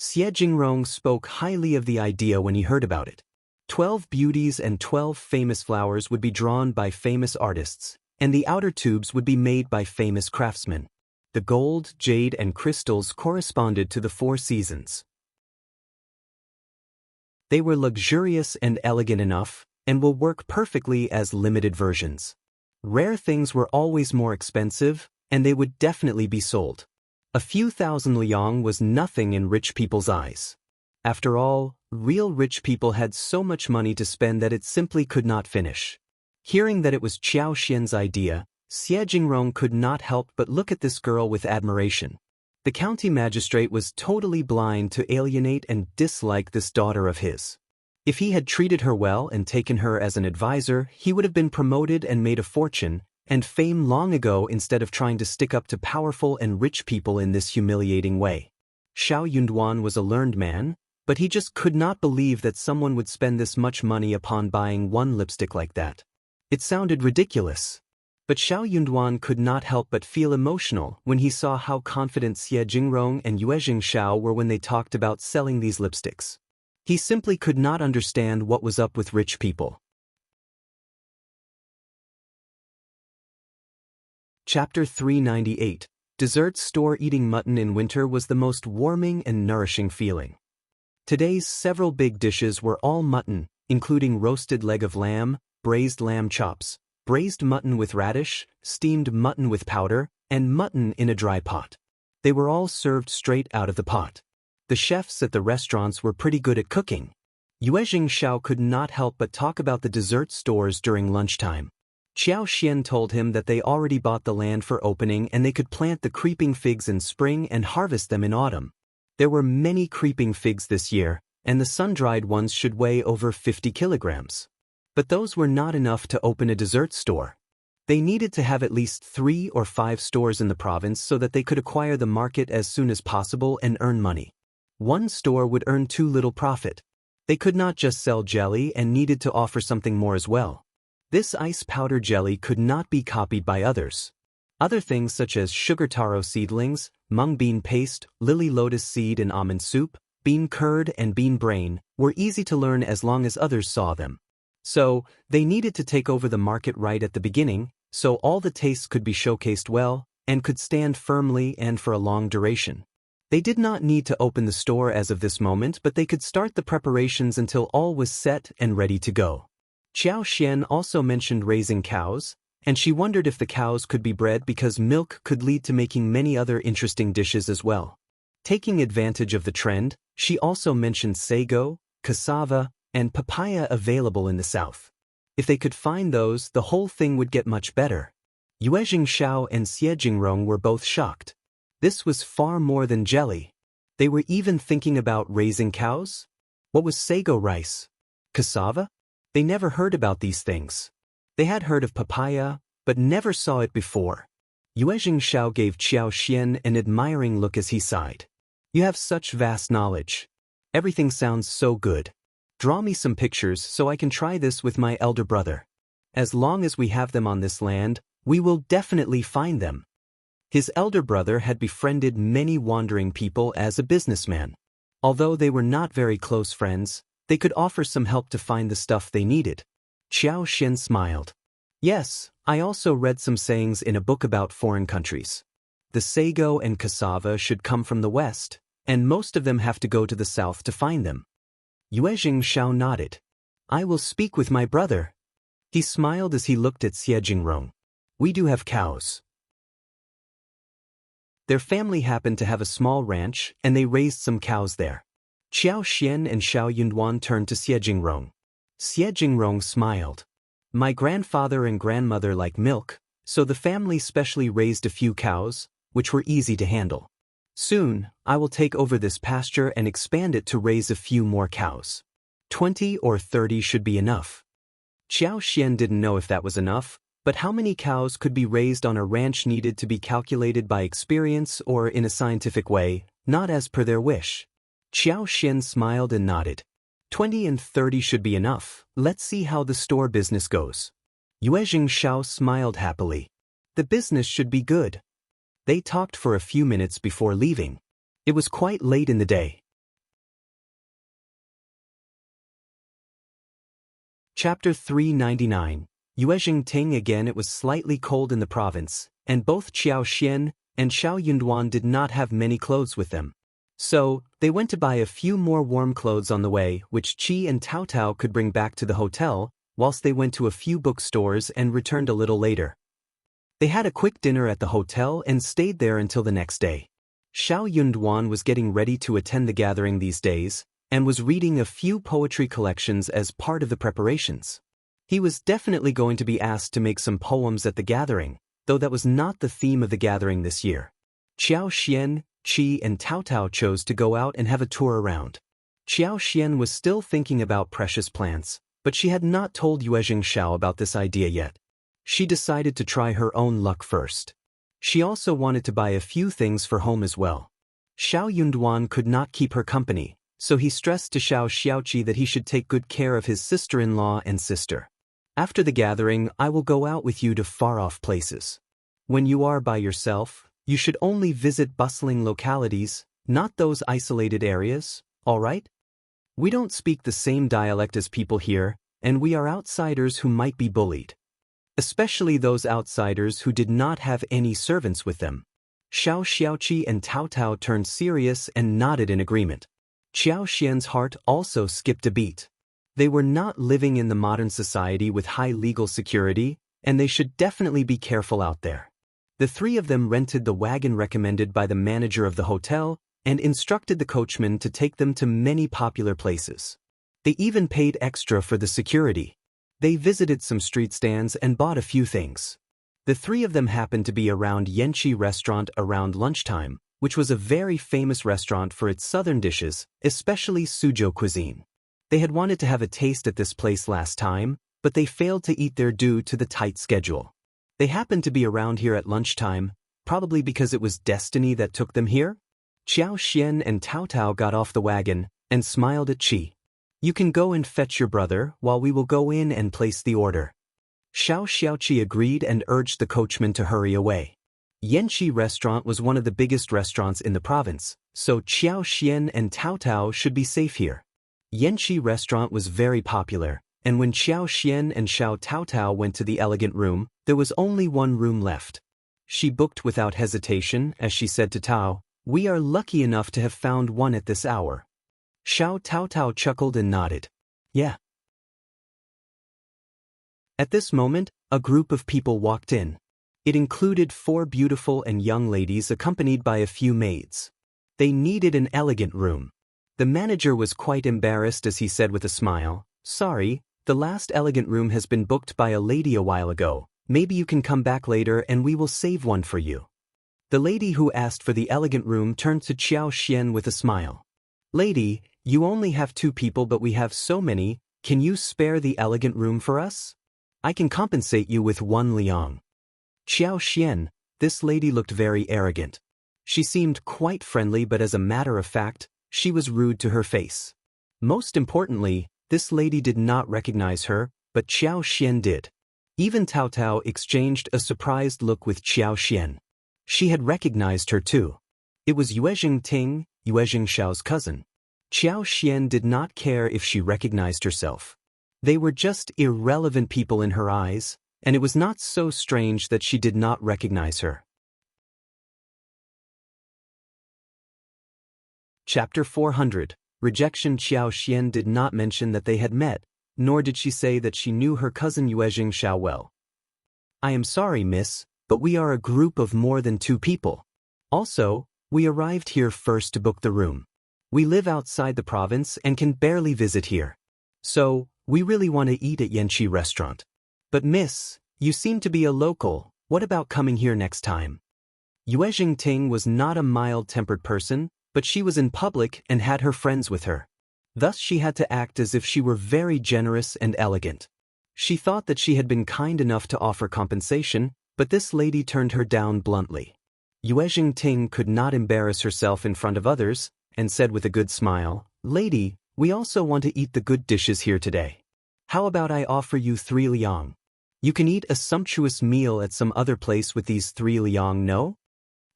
Xie Jingrong spoke highly of the idea when he heard about it. 12 beauties and 12 famous flowers would be drawn by famous artists, and the outer tubes would be made by famous craftsmen. The gold, jade, and crystals corresponded to the 4 seasons. They were luxurious and elegant enough, and will work perfectly as limited versions. Rare things were always more expensive, and they would definitely be sold. A few thousand liang was nothing in rich people's eyes. After all, real rich people had so much money to spend that it simply could not finish. Hearing that it was Qiao Xian's idea, Xie Jingrong could not help but look at this girl with admiration. The county magistrate was totally blind to alienate and dislike this daughter of his. If he had treated her well and taken her as an advisor, he would have been promoted and made a fortune and fame long ago instead of trying to stick up to powerful and rich people in this humiliating way. Xiao Yunduan was a learned man, but he just could not believe that someone would spend this much money upon buying one lipstick like that. It sounded ridiculous. But Xiao Yunduan could not help but feel emotional when he saw how confident Xie Jingrong and Yuezheng Xiao were when they talked about selling these lipsticks. He simply could not understand what was up with rich people. Chapter 398. Dessert store. Eating mutton in winter was the most warming and nourishing feeling. Today's several big dishes were all mutton, including roasted leg of lamb, braised lamb chops, braised mutton with radish, steamed mutton with powder, and mutton in a dry pot. They were all served straight out of the pot. The chefs at the restaurants were pretty good at cooking. Yuezheng Xiao could not help but talk about the dessert stores during lunchtime. Qiao Xian told him that they already bought the land for opening and they could plant the creeping figs in spring and harvest them in autumn. There were many creeping figs this year, and the sun-dried ones should weigh over 50 kilograms. But those were not enough to open a dessert store. They needed to have at least 3 or 5 stores in the province so that they could acquire the market as soon as possible and earn money. One store would earn too little profit. They could not just sell jelly and needed to offer something more as well. This ice powder jelly could not be copied by others. Other things such as sugar taro seedlings, mung bean paste, lily lotus seed and almond soup, bean curd and bean brain were easy to learn as long as others saw them. So, they needed to take over the market right at the beginning, so all the tastes could be showcased well and could stand firmly and for a long duration. They did not need to open the store as of this moment, but they could start the preparations until all was set and ready to go. Qiao Xian also mentioned raising cows, and she wondered if the cows could be bred because milk could lead to making many other interesting dishes as well. Taking advantage of the trend, she also mentioned sago, cassava, and papaya available in the south. If they could find those, the whole thing would get much better. Yuezheng Xiao and Xie Jingrong were both shocked. This was far more than jelly. They were even thinking about raising cows? What was sago rice? Cassava? They never heard about these things. They had heard of papaya, but never saw it before. Yuezheng Xiao gave Qiao Xian an admiring look as he sighed. You have such vast knowledge. Everything sounds so good. Draw me some pictures so I can try this with my elder brother. As long as we have them on this land, we will definitely find them. His elder brother had befriended many wandering people as a businessman. Although they were not very close friends, they could offer some help to find the stuff they needed. Qiao Xian smiled. Yes, I also read some sayings in a book about foreign countries. The sago and cassava should come from the west, and most of them have to go to the south to find them. Yuezheng Xiao nodded. I will speak with my brother. He smiled as he looked at Xie Jingrong. We do have cows. Their family happened to have a small ranch, and they raised some cows there. Qiao Xian and Xiao Yunduan turned to Xie Jingrong. Xie Jingrong smiled. My grandfather and grandmother like milk, so the family specially raised a few cows, which were easy to handle. Soon, I will take over this pasture and expand it to raise a few more cows. 20 or 30 should be enough. Qiao Xian didn't know if that was enough, but how many cows could be raised on a ranch needed to be calculated by experience or in a scientific way, not as per their wish. Qiao Xian smiled and nodded. 20 and 30 should be enough. Let's see how the store business goes. Yuezheng Xiao smiled happily. The business should be good. They talked for a few minutes before leaving. It was quite late in the day. Chapter 399. Yuezheng Ting again. It was slightly cold in the province, and both Qiao Xian and Xiao Yunduan did not have many clothes with them. So, they went to buy a few more warm clothes on the way, which Qi and Tao Tao could bring back to the hotel, whilst they went to a few bookstores and returned a little later. They had a quick dinner at the hotel and stayed there until the next day. Xiao Yunduan was getting ready to attend the gathering these days, and was reading a few poetry collections as part of the preparations. He was definitely going to be asked to make some poems at the gathering, though that was not the theme of the gathering this year. Qiao Xian, Qi and Tao Tao chose to go out and have a tour around. Qiao Xian was still thinking about precious plants, but she had not told Yuezheng Xiao about this idea yet. She decided to try her own luck first. She also wanted to buy a few things for home as well. Xiao Yunduan could not keep her company, so he stressed to Xiao Xiaoqi that he should take good care of his sister-in-law and sister. After the gathering, I will go out with you to far-off places. When you are by yourself, you should only visit bustling localities, not those isolated areas, all right? We don't speak the same dialect as people here, and we are outsiders who might be bullied. Especially those outsiders who did not have any servants with them. Xiao Xiaoqi and Tao Tao turned serious and nodded in agreement. Qiao Xian's heart also skipped a beat. They were not living in the modern society with high legal security, and they should definitely be careful out there. The three of them rented the wagon recommended by the manager of the hotel and instructed the coachman to take them to many popular places. They even paid extra for the security. They visited some street stands and bought a few things. The three of them happened to be around Yanqi restaurant around lunchtime, which was a very famous restaurant for its southern dishes, especially Suzhou cuisine. They had wanted to have a taste at this place last time, but they failed to eat there due to the tight schedule. They happened to be around here at lunchtime, probably because it was destiny that took them here. Qiao Xian and Tao Tao got off the wagon and smiled at Qi. You can go and fetch your brother while we will go in and place the order. Xiao Xiaoqi agreed and urged the coachman to hurry away. Yanqi restaurant was one of the biggest restaurants in the province, so Qiao Xian and Tao Tao should be safe here. Yanqi restaurant was very popular, and when Qiao Xian and Xiao Tao Tao went to the elegant room, there was only one room left. She booked without hesitation as she said to Tao, "We are lucky enough to have found one at this hour." Xiao Tao Tao chuckled and nodded. Yeah. At this moment, a group of people walked in. It included 4 beautiful and young ladies accompanied by a few maids. They needed an elegant room. The manager was quite embarrassed as he said with a smile, "Sorry, the last elegant room has been booked by a lady a while ago. Maybe you can come back later and we will save one for you." The lady who asked for the elegant room turned to Qiao Xian with a smile. "Lady, you only have 2 people but we have so many, can you spare the elegant room for us? I can compensate you with 1 liang." Qiao Xian, this lady looked very arrogant. She seemed quite friendly but as a matter of fact, she was rude to her face. Most importantly, this lady did not recognize her, but Qiao Xian did. Even Tao Tao exchanged a surprised look with Qiao Xian. She had recognized her too. It was Yuezheng Ting, Yuezheng Xiao's cousin. Qiao Xian did not care if she recognized herself. They were just irrelevant people in her eyes, and it was not so strange that she did not recognize her. Chapter 400. Rejection. Qiao Xian did not mention that they had met, nor did she say that she knew her cousin Yuezheng Xiao well. "I am sorry, miss, but we are a group of more than 2 people. Also, we arrived here first to book the room. We live outside the province and can barely visit here. So, we really want to eat at Yanqi restaurant. But miss, you seem to be a local, what about coming here next time?" Yuezheng Ting was not a mild-tempered person, but she was in public and had her friends with her. Thus she had to act as if she were very generous and elegant. She thought that she had been kind enough to offer compensation, but this lady turned her down bluntly. Yuezheng Ting could not embarrass herself in front of others, and said with a good smile, "Lady, we also want to eat the good dishes here today. How about I offer you 3 liang? You can eat a sumptuous meal at some other place with these 3 liang, no?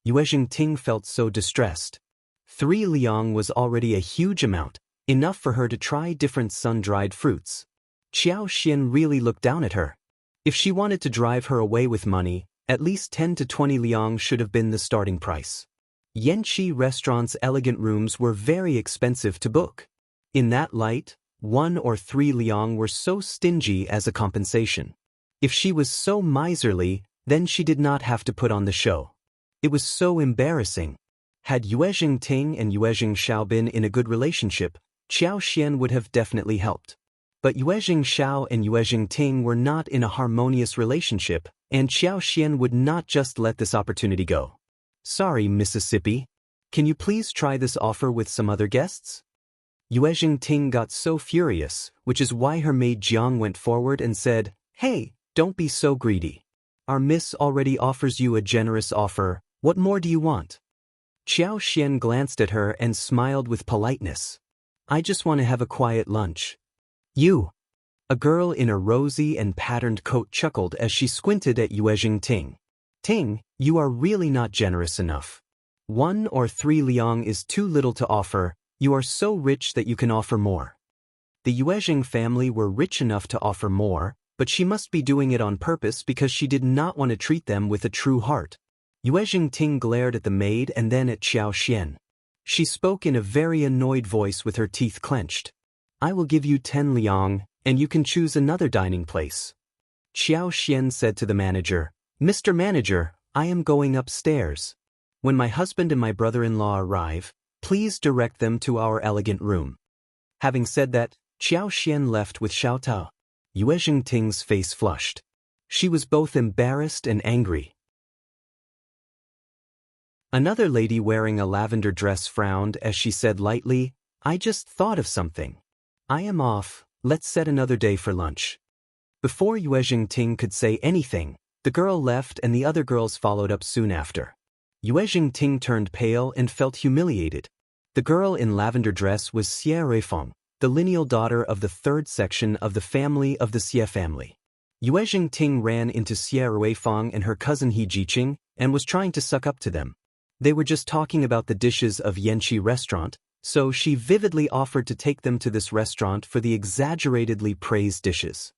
Yuezheng Ting felt so distressed. 3 liang was already a huge amount, enough for her to try different sun-dried fruits. Qiao Xian really looked down at her. If she wanted to drive her away with money, at least 10 to 20 liang should have been the starting price. Yanqi restaurant's elegant rooms were very expensive to book. In that light, 1 or 3 liang were so stingy as a compensation. If she was so miserly, then she did not have to put on the show. It was so embarrassing. Had Yuezheng Ting and Yuezheng Xiao been in a good relationship, Qiao Xian would have definitely helped. But Yuezheng Xiao and Yuezheng Ting were not in a harmonious relationship, and Qiao Xian would not just let this opportunity go. Sorry, Mississippi. Can you please try this offer with some other guests? Yuezheng Ting got so furious, which is why her maid Jiang went forward and said, "Hey, don't be so greedy. Our miss already offers you a generous offer, what more do you want?" Qiao Xian glanced at her and smiled with politeness. "I just want to have a quiet lunch." "You." A girl in a rosy and patterned coat chuckled as she squinted at Yuezheng Ting. "Ting, you are really not generous enough. 1 or 3 liang is too little to offer, you are so rich that you can offer more." The Yuezheng family were rich enough to offer more, but she must be doing it on purpose because she did not want to treat them with a true heart. Yuezheng Ting glared at the maid and then at Qiao Xian. She spoke in a very annoyed voice with her teeth clenched. "I will give you 10 liang, and you can choose another dining place." Qiao Xian said to the manager, "Mr. Manager, I am going upstairs. When my husband and my brother-in-law arrive, please direct them to our elegant room." Having said that, Qiao Xian left with Xiao Tao. Yuezheng Ting's face flushed. She was both embarrassed and angry. Another lady wearing a lavender dress frowned as she said lightly, "I just thought of something. I am off, let's set another day for lunch." Before Yuezheng Ting could say anything, the girl left and the other girls followed up soon after. Yuezheng Ting turned pale and felt humiliated. The girl in lavender dress was Xie Ruifeng, the lineal daughter of the 3rd section of the family of the Xie family. Yuezheng Ting ran into Xie Ruifeng and her cousin He Jiqing and was trying to suck up to them. They were just talking about the dishes of Yanqi restaurant, so she vividly offered to take them to this restaurant for the exaggeratedly praised dishes.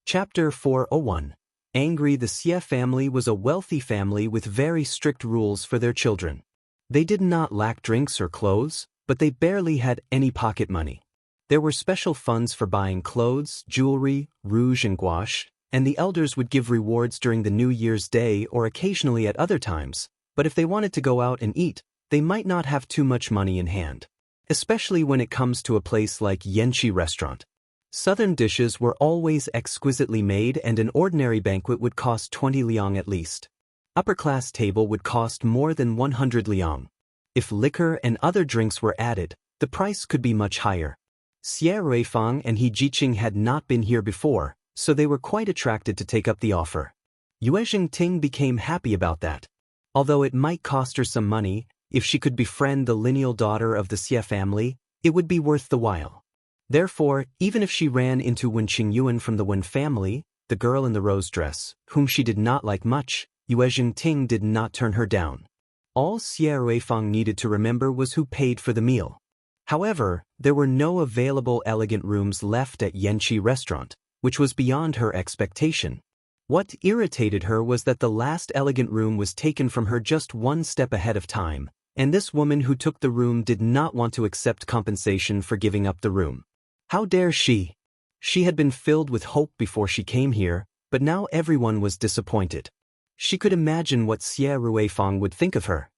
Chapter 401. Angry. The Xie family was a wealthy family with very strict rules for their children. They did not lack drinks or clothes, but they barely had any pocket money. There were special funds for buying clothes, jewelry, rouge and gouache, and the elders would give rewards during the New Year's Day or occasionally at other times, but if they wanted to go out and eat, they might not have too much money in hand. Especially when it comes to a place like Yanqi restaurant. Southern dishes were always exquisitely made and an ordinary banquet would cost 20 liang at least. Upper-class table would cost more than 100 liang. If liquor and other drinks were added, the price could be much higher. Xie Ruifeng and He Jiqing had not been here before, so they were quite attracted to take up the offer. Yuezheng Ting became happy about that. Although it might cost her some money, if she could befriend the lineal daughter of the Xie family, it would be worth the while. Therefore, even if she ran into Wen Qingyuan from the Wen family, the girl in the rose dress, whom she did not like much, Yuezheng Ting did not turn her down. All Xie Ruifeng needed to remember was who paid for the meal. However, there were no available elegant rooms left at Yanqi restaurant, which was beyond her expectation. What irritated her was that the last elegant room was taken from her just one step ahead of time, and this woman who took the room did not want to accept compensation for giving up the room. How dare she? She had been filled with hope before she came here, but now everyone was disappointed. She could imagine what Xie Ruifeng would think of her.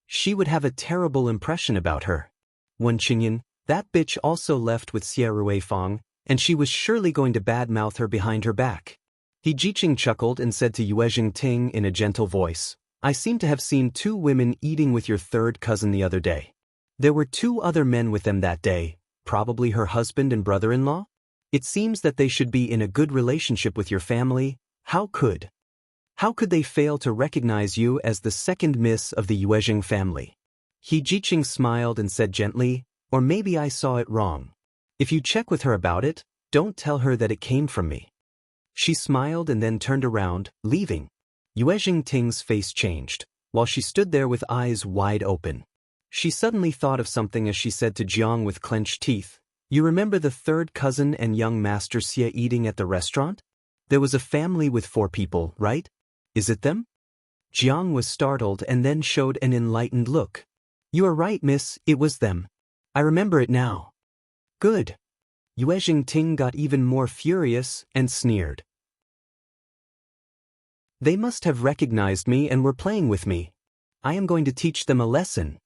She would have a terrible impression about her. Wen Qingyan, that bitch, also left with Xie Ruifeng, and she was surely going to badmouth her behind her back. He Jiqing chuckled and said to Yuezheng Ting in a gentle voice, "I seem to have seen 2 women eating with your 3rd cousin the other day. There were 2 other men with them that day, probably her husband and brother-in-law? It seems that they should be in a good relationship with your family. How could they fail to recognize you as the 2nd miss of the Yuezheng family?" He Jiqing smiled and said gently, "Or maybe I saw it wrong. If you check with her about it, don't tell her that it came from me. She smiled and then turned around, leaving. Yuezheng Ting's face changed, while she stood there with eyes wide open. She suddenly thought of something as she said to Jiang with clenched teeth, "You remember the third cousin and young Master Xie eating at the restaurant? There was a family with 4 people, right? Is it them?" Jiang was startled and then showed an enlightened look. "You are right, miss, it was them. I remember it now." "Good." Yuezheng Ting got even more furious and sneered. "They must have recognized me and were playing with me. I am going to teach them a lesson."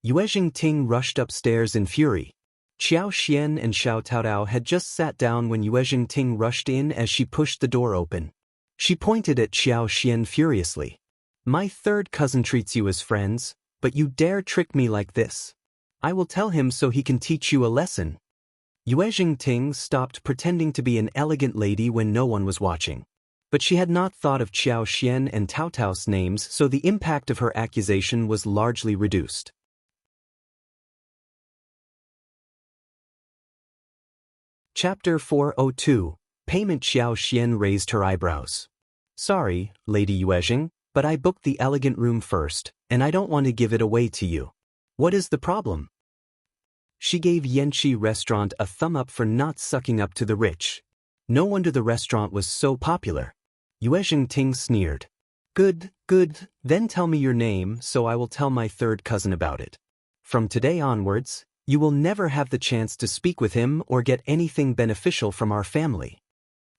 Yuezheng Ting rushed upstairs in fury. Xiao Xian and Xiao Taotao had just sat down when Yuezheng Ting rushed in as she pushed the door open. She pointed at Xiao Xian furiously. "My third cousin treats you as friends, but you dare trick me like this. I will tell him so he can teach you a lesson." Yuezheng Ting stopped pretending to be an elegant lady when no one was watching. But she had not thought of Xiao Xian and Tao Tao's names, so the impact of her accusation was largely reduced. Chapter 402. Payment. Xiao Xian raised her eyebrows. "Sorry, Lady Yuezheng, but I booked the elegant room first, and I don't want to give it away to you. What is the problem?" She gave Yanxi Restaurant a thumb up for not sucking up to the rich. No wonder the restaurant was so popular. Yuezheng Ting sneered. Good, then tell me your name so I will tell my third cousin about it. From today onwards, you will never have the chance to speak with him or get anything beneficial from our family."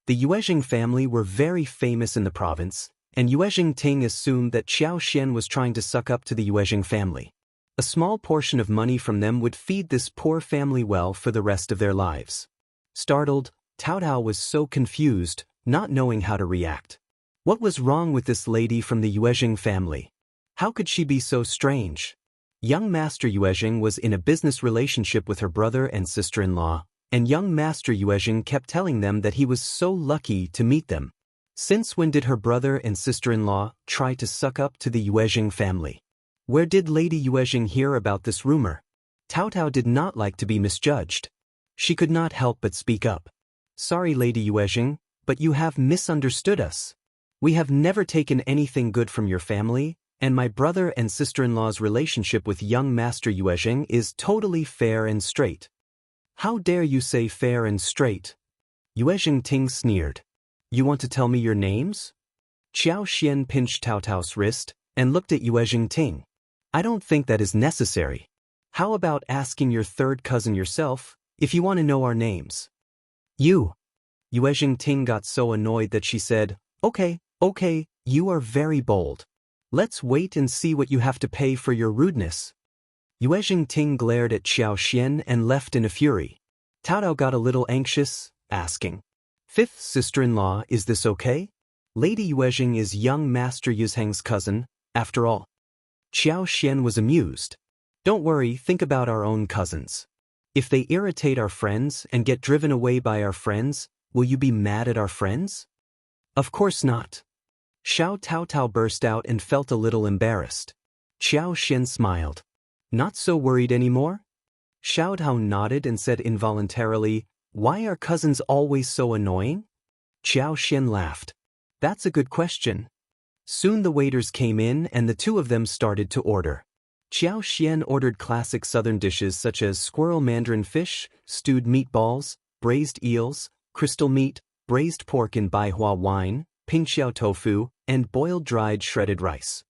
The Yuezheng family were very famous in the province, and Yuezheng Ting assumed that Xiao Xian was trying to suck up to the Yuezheng family. A small portion of money from them would feed this poor family well for the rest of their lives. Startled, Tao Tao was so confused, not knowing how to react. What was wrong with this lady from the Yuezheng family? How could she be so strange? Young Master Yuezheng was in a business relationship with her brother and sister-in-law, and young Master Yuezheng kept telling them that he was so lucky to meet them. Since when did her brother and sister-in-law try to suck up to the Yuezheng family? Where did Lady Yuezheng hear about this rumor? Tao Tao did not like to be misjudged. She could not help but speak up. "Sorry, Lady Yuezheng, but you have misunderstood us. We have never taken anything good from your family, and my brother and sister-in-law's relationship with young Master Yuezheng is totally fair and straight." "How dare you say fair and straight?" Yuezheng Ting sneered. "You want to tell me your names?" Xiao Xian pinched Tao Tao's wrist and looked at Yuezheng Ting. "I don't think that is necessary. How about asking your third cousin yourself, if you want to know our names?" Yuezheng Ting got so annoyed that she said, Okay, you are very bold. Let's wait and see what you have to pay for your rudeness." Yuezheng Ting glared at Xiao Xian and left in a fury. Tao Tao got a little anxious, asking, "Fifth sister-in-law, is this okay? Lady Yuezheng is young Master Yuezheng's cousin, after all." Xiao Xian was amused. "Don't worry, think about our own cousins. If they irritate our friends and get driven away by our friends, will you be mad at our friends?" "Of course not." Xiao Taotao burst out and felt a little embarrassed. Xiao Xian smiled. "Not so worried anymore?" Xiao Tao nodded and said involuntarily, "Why are cousins always so annoying?" Xiao Xian laughed. "That's a good question." Soon the waiters came in and the two of them started to order. Xiao Xian ordered classic southern dishes such as squirrel mandarin fish, stewed meatballs, braised eels, crystal meat, braised pork in Baihua wine, pingxiao tofu, and boiled dried shredded rice.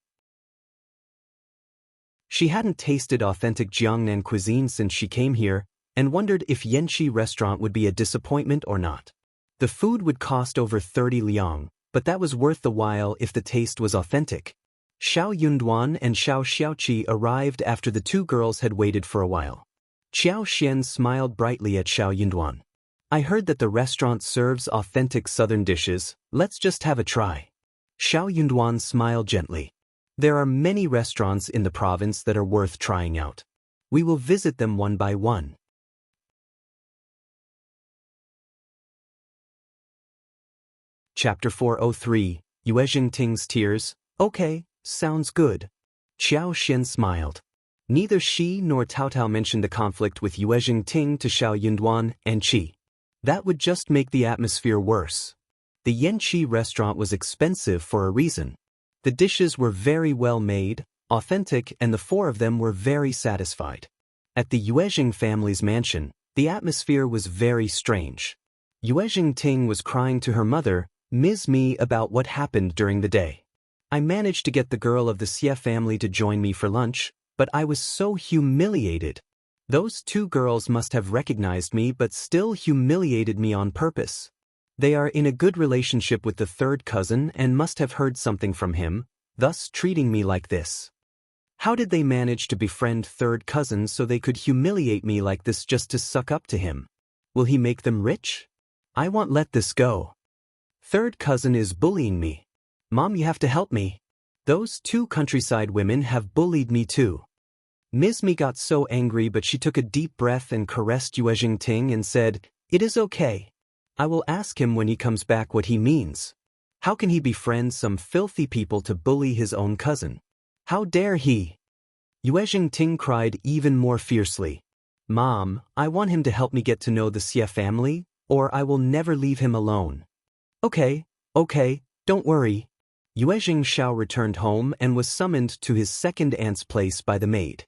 She hadn't tasted authentic Jiangnan cuisine since she came here, and wondered if Yanxi Restaurant would be a disappointment or not. The food would cost over 30 liang, but that was worth the while if the taste was authentic. Xiao Yunduan and Xiao Xiaoqi arrived after the two girls had waited for a while. Xiao Xian smiled brightly at Xiao Yunduan. "I heard that the restaurant serves authentic southern dishes, let's just have a try." Xiao Yunduan smiled gently. "There are many restaurants in the province that are worth trying out. We will visit them one by one." Chapter 403. Yuezheng Ting's Tears. "Okay, sounds good." Xiao Xian smiled. Neither she nor Taotao mentioned the conflict with Yuezheng Ting to Xiao Yunduan and Qi. That would just make the atmosphere worse. The Yanqi restaurant was expensive for a reason. The dishes were very well made, authentic, and the four of them were very satisfied. At the Yuezheng family's mansion, the atmosphere was very strange. Yuezheng Ting was crying to her mother, Ms.Mi, about what happened during the day. I managed to get the girl of the Xie family to join me for lunch, but I was so humiliated. Those two girls must have recognized me but still humiliated me on purpose. They are in a good relationship with the third cousin and must have heard something from him, thus treating me like this. How did they manage to befriend third cousins so they could humiliate me like this just to suck up to him? Will he make them rich? I won't let this go. Third cousin is bullying me. Mom, you have to help me. Those two countryside women have bullied me too. Ms.Mi got so angry, but she took a deep breath and caressed Yuezheng Ting and said, "It is okay. I will ask him when he comes back what he means. How can he befriend some filthy people to bully his own cousin? How dare he?" Yuezheng Ting cried even more fiercely. "Mom, I want him to help me get to know the Xie family, or I will never leave him alone." Okay, don't worry." Yuezheng Xiao returned home and was summoned to his second aunt's place by the maid.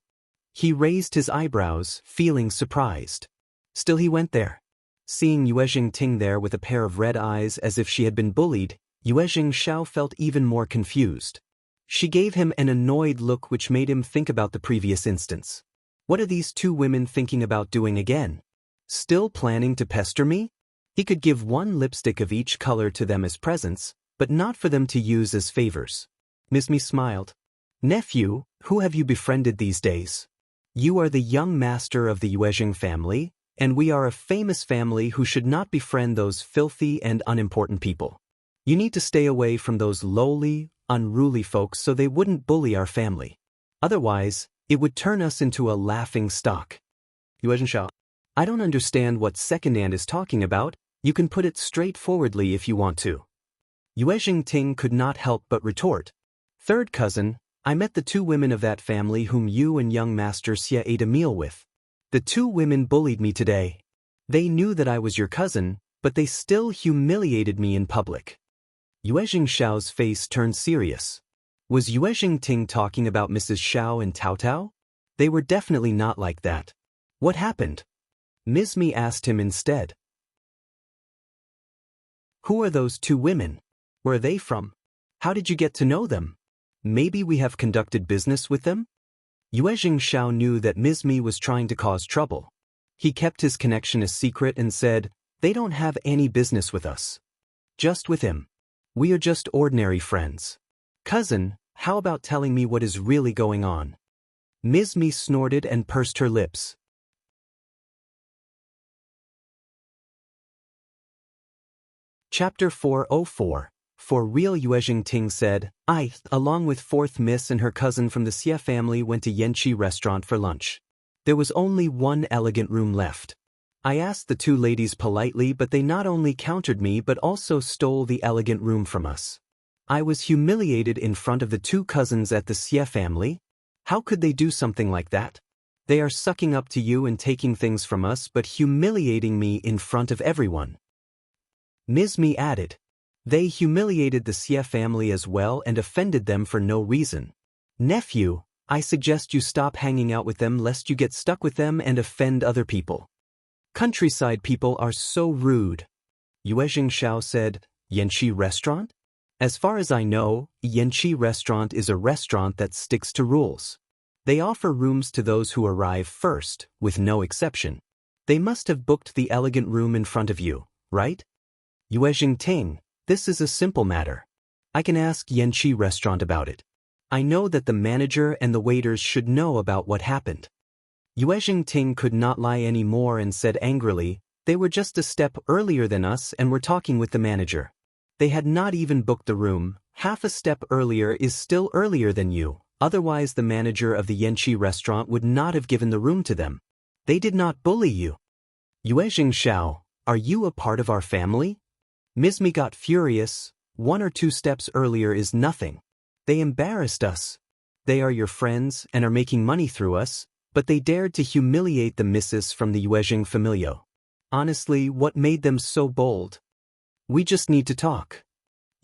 He raised his eyebrows, feeling surprised. Still he went there. Seeing Yuezheng Ting there with a pair of red eyes as if she had been bullied, Yuezheng Xiao felt even more confused. She gave him an annoyed look which made him think about the previous instance. What are these two women thinking about doing again? Still planning to pester me? He could give one lipstick of each color to them as presents, but not for them to use as favors. Ms.Mi smiled. "Nephew, who have you befriended these days? You are the young master of the Yuezheng family, and we are a famous family who should not befriend those filthy and unimportant people. You need to stay away from those lowly, unruly folks so they wouldn't bully our family. Otherwise, it would turn us into a laughing stock." Yuezheng Xiao, "I don't understand what second aunt is talking about. You can put it straightforwardly if you want to." Yuezheng Ting could not help but retort. "Third cousin, I met the two women of that family whom you and young Master Xie ate a meal with. The two women bullied me today. They knew that I was your cousin, but they still humiliated me in public." Yuezheng Xiao's face turned serious. Was Yuezheng Ting talking about Mrs. Xiao and Taotao? They were definitely not like that. What happened? Ms.Mi asked him instead. "Who are those two women? Where are they from? How did you get to know them? Maybe we have conducted business with them?" Yuezheng Xiao knew that Ms.Mi was trying to cause trouble. He kept his connection a secret and said, "They don't have any business with us. Just with him. We are just ordinary friends. Cousin, how about telling me what is really going on?" Ms.Mi snorted and pursed her lips. Chapter 404. For real. Yuezheng Ting said, "I, along with fourth miss and her cousin from the Xie family, went to Yanqi restaurant for lunch. There was only one elegant room left. I asked the two ladies politely, but they not only countered me but also stole the elegant room from us. I was humiliated in front of the two cousins at the Xie family. How could they do something like that? They are sucking up to you and taking things from us but humiliating me in front of everyone." Ms.Mi added, "They humiliated the Xie family as well and offended them for no reason. Nephew, I suggest you stop hanging out with them lest you get stuck with them and offend other people. Countryside people are so rude." Yuezheng Xiao said, "Yanqi restaurant? As far as I know, Yanqi restaurant is a restaurant that sticks to rules. They offer rooms to those who arrive first, with no exception. They must have booked the elegant room in front of you, right?" Yuezheng Ting, "This is a simple matter. I can ask Yanqi restaurant about it. I know that the manager and the waiters should know about what happened." Yuezheng Ting could not lie any more and said angrily, "They were just a step earlier than us and were talking with the manager. They had not even booked the room. Half a step earlier is still earlier than you, otherwise the manager of the Yanqi restaurant would not have given the room to them. They did not bully you." "Yuezheng Xiao, are you a part of our family?" Ms.Mi got furious. "1 or 2 steps earlier is nothing. They embarrassed us. They are your friends and are making money through us, but they dared to humiliate the missus from the Yuezheng familia. Honestly, what made them so bold? We just need to talk.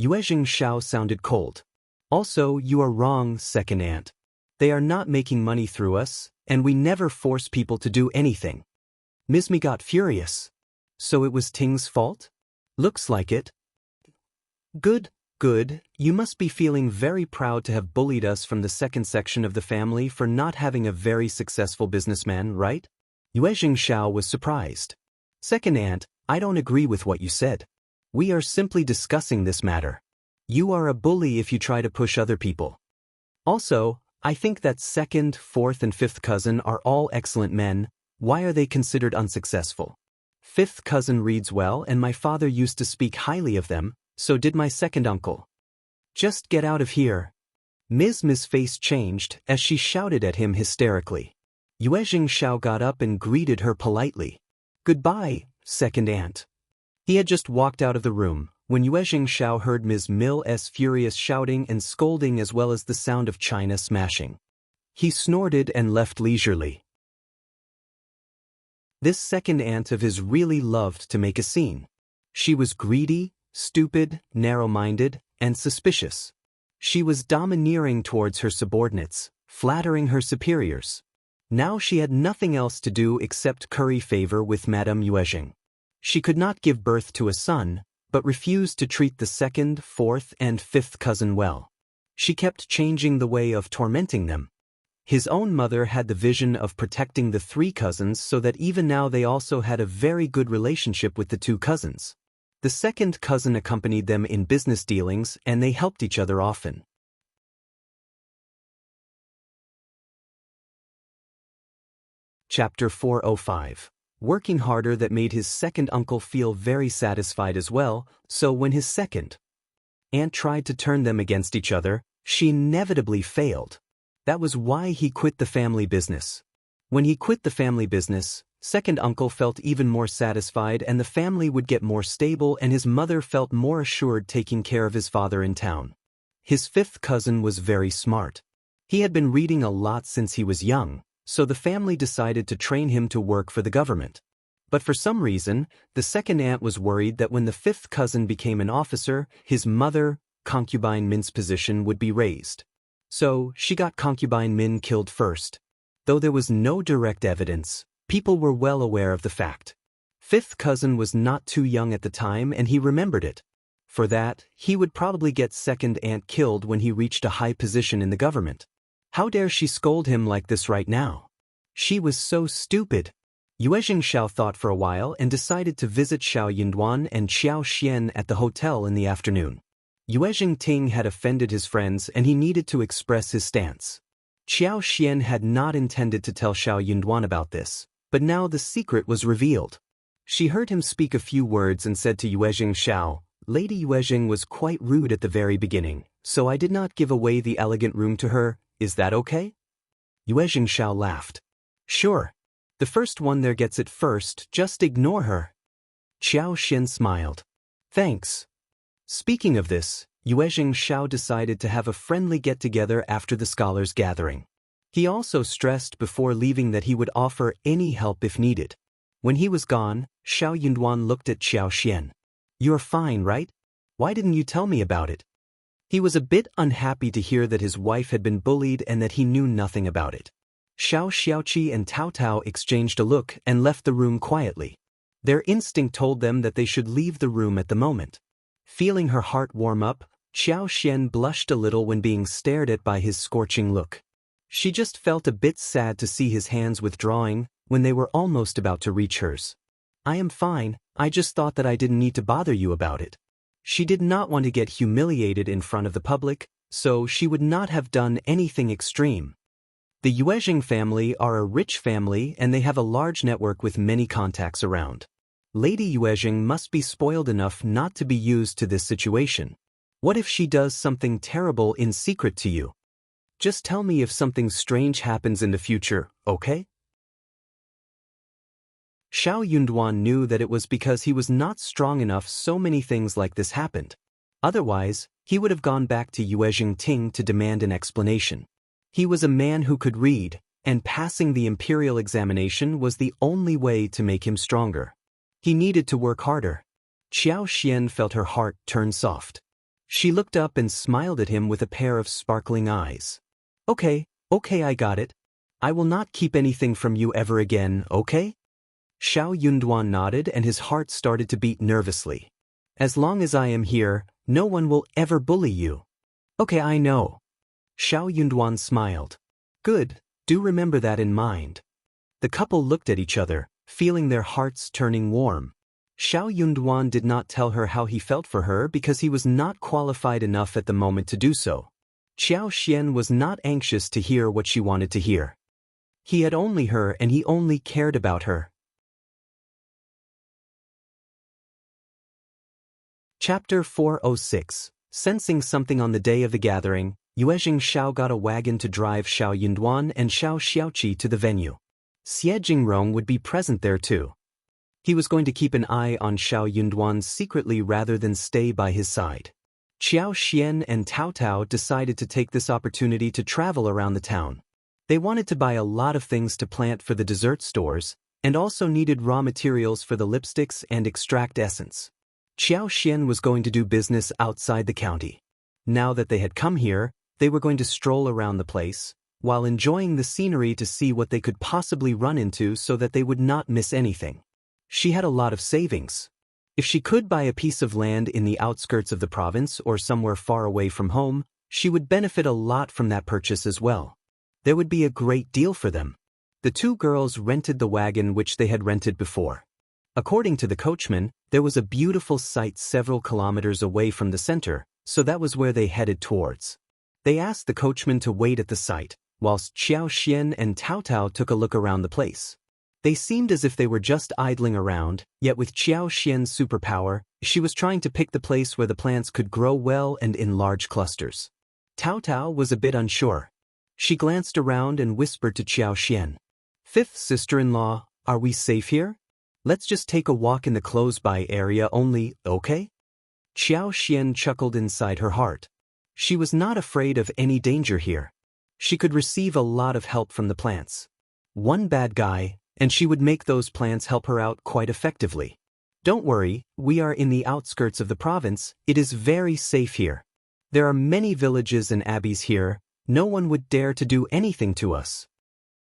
Yuezheng Xiao sounded cold. Also, you are wrong, second aunt. They are not making money through us, and we never force people to do anything. Ms.Mi got furious. So it was Ting's fault? Looks like it. Good. You must be feeling very proud to have bullied us from the second section of the family for not having a very successful businessman, right? Yuezheng Xiao was surprised. Second aunt, I don't agree with what you said. We are simply discussing this matter. You are a bully if you try to push other people. Also, I think that second, fourth, and fifth cousin are all excellent men. Why are they considered unsuccessful? Fifth cousin reads well and my father used to speak highly of them, so did my second uncle. Just get out of here. Ms.Mi's face changed as she shouted at him hysterically. Yuezheng Xiao got up and greeted her politely. Goodbye, second aunt. He had just walked out of the room when Yuezheng Xiao heard Ms.Mi's furious shouting and scolding as well as the sound of china smashing. He snorted and left leisurely. This second aunt of his really loved to make a scene. She was greedy, stupid, narrow-minded, and suspicious. She was domineering towards her subordinates, flattering her superiors. Now she had nothing else to do except curry favor with Madame Yuezheng. She could not give birth to a son, but refused to treat the second, fourth, and fifth cousin well. She kept changing the way of tormenting them. His own mother had the vision of protecting the three cousins so that even now they also had a very good relationship with the two cousins. The second cousin accompanied them in business dealings and they helped each other often. Chapter 405. Working harder that made his second uncle feel very satisfied as well, so when his second aunt tried to turn them against each other, she inevitably failed. That was why he quit the family business. When he quit the family business, second uncle felt even more satisfied and the family would get more stable and his mother felt more assured taking care of his father in town. His fifth cousin was very smart. He had been reading a lot since he was young, so the family decided to train him to work for the government. But for some reason, the second aunt was worried that when the fifth cousin became an officer, his mother, Concubine Min's position would be raised. So, she got Concubine Min killed first. Though there was no direct evidence, people were well aware of the fact. Fifth cousin was not too young at the time and he remembered it. For that, he would probably get second aunt killed when he reached a high position in the government. How dare she scold him like this right now? She was so stupid. Yuezheng Xiao thought for a while and decided to visit Xiao Yinduan and Xiao Xian at the hotel in the afternoon. Yuezheng Ting had offended his friends and he needed to express his stance. Xiao Xian had not intended to tell Xiao Yinduan about this, but now the secret was revealed. She heard him speak a few words and said to Yuezheng Xiao, Lady Yuezheng was quite rude at the very beginning, so I did not give away the elegant room to her, is that okay? Yuezheng Xiao laughed. Sure. The first one there gets it first, just ignore her. Xiao Xian smiled. Thanks. Speaking of this, Yuezheng Xiao decided to have a friendly get-together after the scholars' gathering. He also stressed before leaving that he would offer any help if needed. When he was gone, Xiao Yinduan looked at Xiao Xian. You're fine, right? Why didn't you tell me about it? He was a bit unhappy to hear that his wife had been bullied and that he knew nothing about it. Xiao Xiaoqi and Tao Tao exchanged a look and left the room quietly. Their instinct told them that they should leave the room at the moment. Feeling her heart warm up, Xiao Xian blushed a little when being stared at by his scorching look. She just felt a bit sad to see his hands withdrawing when they were almost about to reach hers. I am fine, I just thought that I didn't need to bother you about it. She did not want to get humiliated in front of the public, so she would not have done anything extreme. The Yuezheng family are a rich family and they have a large network with many contacts around. Lady Yuezheng must be spoiled enough not to be used to this situation. What if she does something terrible in secret to you? Just tell me if something strange happens in the future, okay? Xiao Yunduan knew that it was because he was not strong enough so many things like this happened. Otherwise, he would have gone back to Yuezheng Ting to demand an explanation. He was a man who could read, and passing the imperial examination was the only way to make him stronger. He needed to work harder. Qiao Xian felt her heart turn soft. She looked up and smiled at him with a pair of sparkling eyes. Okay, I got it. I will not keep anything from you ever again, okay? Xiao Yunduan nodded and his heart started to beat nervously. As long as I am here, no one will ever bully you. Okay, I know. Xiao Yunduan smiled. Good, do remember that in mind. The couple looked at each other, feeling their hearts turning warm. Xiao Yunduan did not tell her how he felt for her because he was not qualified enough at the moment to do so. Qiao Xian was not anxious to hear what she wanted to hear. He had only her and he only cared about her. Chapter 406. Sensing something on the day of the gathering, Yuezheng Xiao got a wagon to drive Xiao Yunduan and Xiao Xiaoqi to the venue. Xie Jingrong would be present there too. He was going to keep an eye on Xiao Yunduan secretly rather than stay by his side. Qiao Xian and Tao Tao decided to take this opportunity to travel around the town. They wanted to buy a lot of things to plant for the dessert stores, and also needed raw materials for the lipsticks and extract essence. Qiao Xian was going to do business outside the county. Now that they had come here, they were going to stroll around the place, while enjoying the scenery to see what they could possibly run into so that they would not miss anything. She had a lot of savings. If she could buy a piece of land in the outskirts of the province or somewhere far away from home, she would benefit a lot from that purchase as well. There would be a great deal for them. The two girls rented the wagon which they had rented before. According to the coachman, there was a beautiful site several kilometers away from the center, so that was where they headed towards. They asked the coachman to wait at the site, whilst Qiao Xian and Tao Tao took a look around the place. They seemed as if they were just idling around, yet with Qiao Xian's superpower, she was trying to pick the place where the plants could grow well and in large clusters. Tao Tao was a bit unsure. She glanced around and whispered to Qiao Xian. Fifth sister-in-law, are we safe here? Let's just take a walk in the close-by area only, okay? Qiao Xian chuckled inside her heart. She was not afraid of any danger here. She could receive a lot of help from the plants. One bad guy, and she would make those plants help her out quite effectively. Don't worry, we are in the outskirts of the province, it is very safe here. There are many villages and abbeys here, no one would dare to do anything to us.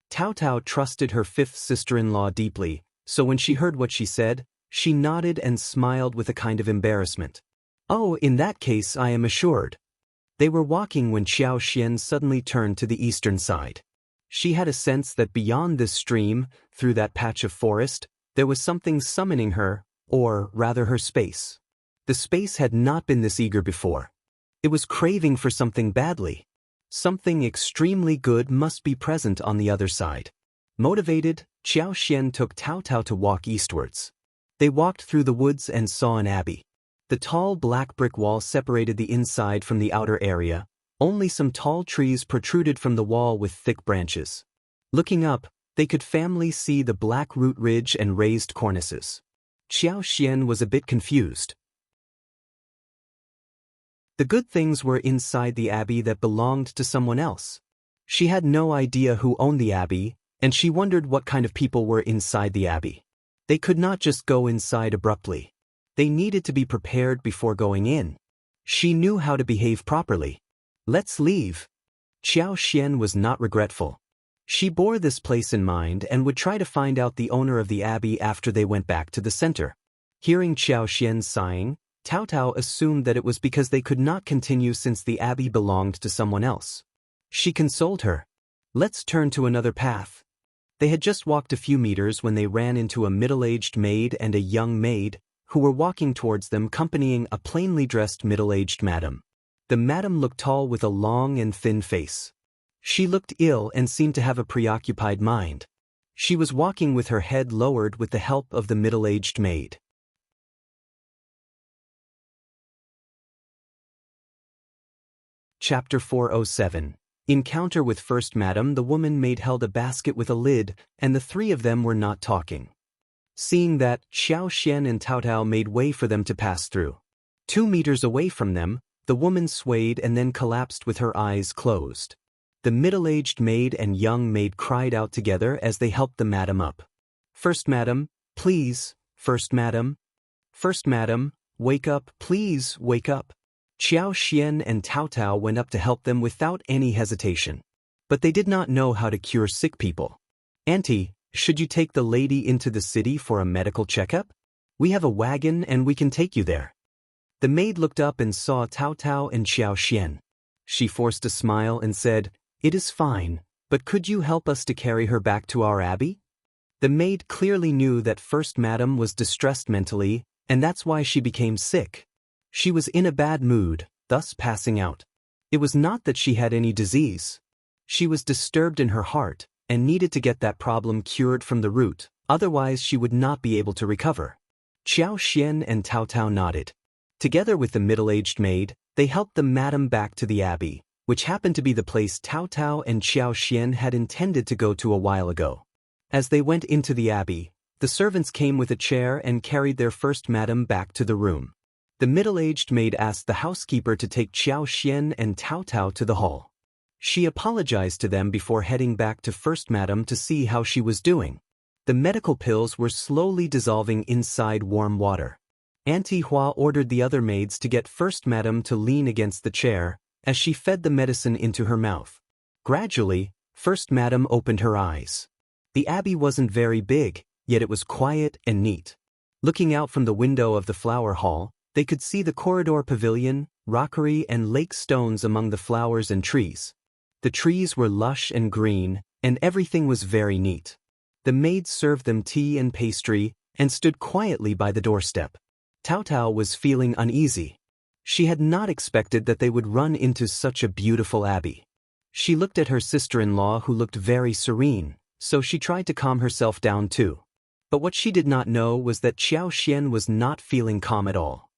Tao Tao trusted her fifth sister-in-law deeply, so when she heard what she said, she nodded and smiled with a kind of embarrassment. Oh, in that case I am assured. They were walking when Qiao Xian suddenly turned to the eastern side. She had a sense that beyond this stream, through that patch of forest, there was something summoning her, or rather her space. The space had not been this eager before. It was craving for something badly. Something extremely good must be present on the other side. Motivated, Qiao Xian took Tao Tao to walk eastwards. They walked through the woods and saw an abbey. The tall black brick wall separated the inside from the outer area. Only some tall trees protruded from the wall with thick branches. Looking up, they could faintly see the black root ridge and raised cornices. Qiao Xian was a bit confused. The good things were inside the abbey that belonged to someone else. She had no idea who owned the abbey, and she wondered what kind of people were inside the abbey. They could not just go inside abruptly. They needed to be prepared before going in. She knew how to behave properly. Let's leave. Qiao Xian was not regretful. She bore this place in mind and would try to find out the owner of the abbey after they went back to the center. Hearing Qiao Xian sighing, Tao Tao assumed that it was because they could not continue since the abbey belonged to someone else. She consoled her. Let's turn to another path. They had just walked a few meters when they ran into a middle-aged maid and a young maid, who were walking towards them accompanying a plainly dressed middle-aged madam. The madam looked tall with a long and thin face. She looked ill and seemed to have a preoccupied mind. She was walking with her head lowered with the help of the middle-aged maid. Chapter 407. Encounter with First Madam. The woman maid held a basket with a lid, and the three of them were not talking. Seeing that, Qiao Xian and Tao Tao made way for them to pass through. 2 meters away from them, the woman swayed and then collapsed with her eyes closed. The middle-aged maid and young maid cried out together as they helped the madam up. "First madam, please, first madam. First madam, wake up, please, wake up." Qiao Xian and Tao Tao went up to help them without any hesitation. But they did not know how to cure sick people. "Auntie, should you take the lady into the city for a medical checkup? We have a wagon and we can take you there." The maid looked up and saw Tao Tao and Qiao Xian. She forced a smile and said, "It is fine, but could you help us to carry her back to our abbey?" The maid clearly knew that First Madam was distressed mentally, and that's why she became sick. She was in a bad mood, thus passing out. It was not that she had any disease. She was disturbed in her heart, and needed to get that problem cured from the root, otherwise she would not be able to recover. Qiao Xian and Tao Tao nodded. Together with the middle-aged maid, they helped the madam back to the abbey, which happened to be the place Tao Tao and Qiao Xian had intended to go to a while ago. As they went into the abbey, the servants came with a chair and carried their first madam back to the room. The middle-aged maid asked the housekeeper to take Qiao Xian and Tao Tao to the hall. She apologized to them before heading back to First Madam to see how she was doing. The medical pills were slowly dissolving inside warm water. Auntie Hua ordered the other maids to get First Madam to lean against the chair as she fed the medicine into her mouth. Gradually, First Madam opened her eyes. The abbey wasn't very big, yet it was quiet and neat. Looking out from the window of the flower hall, they could see the corridor pavilion, rockery and lake stones among the flowers and trees. The trees were lush and green, and everything was very neat. The maids served them tea and pastry, and stood quietly by the doorstep. Tao Tao was feeling uneasy. She had not expected that they would run into such a beautiful abbey. She looked at her sister-in-law who looked very serene, so she tried to calm herself down too. But what she did not know was that Qiao Xian was not feeling calm at all.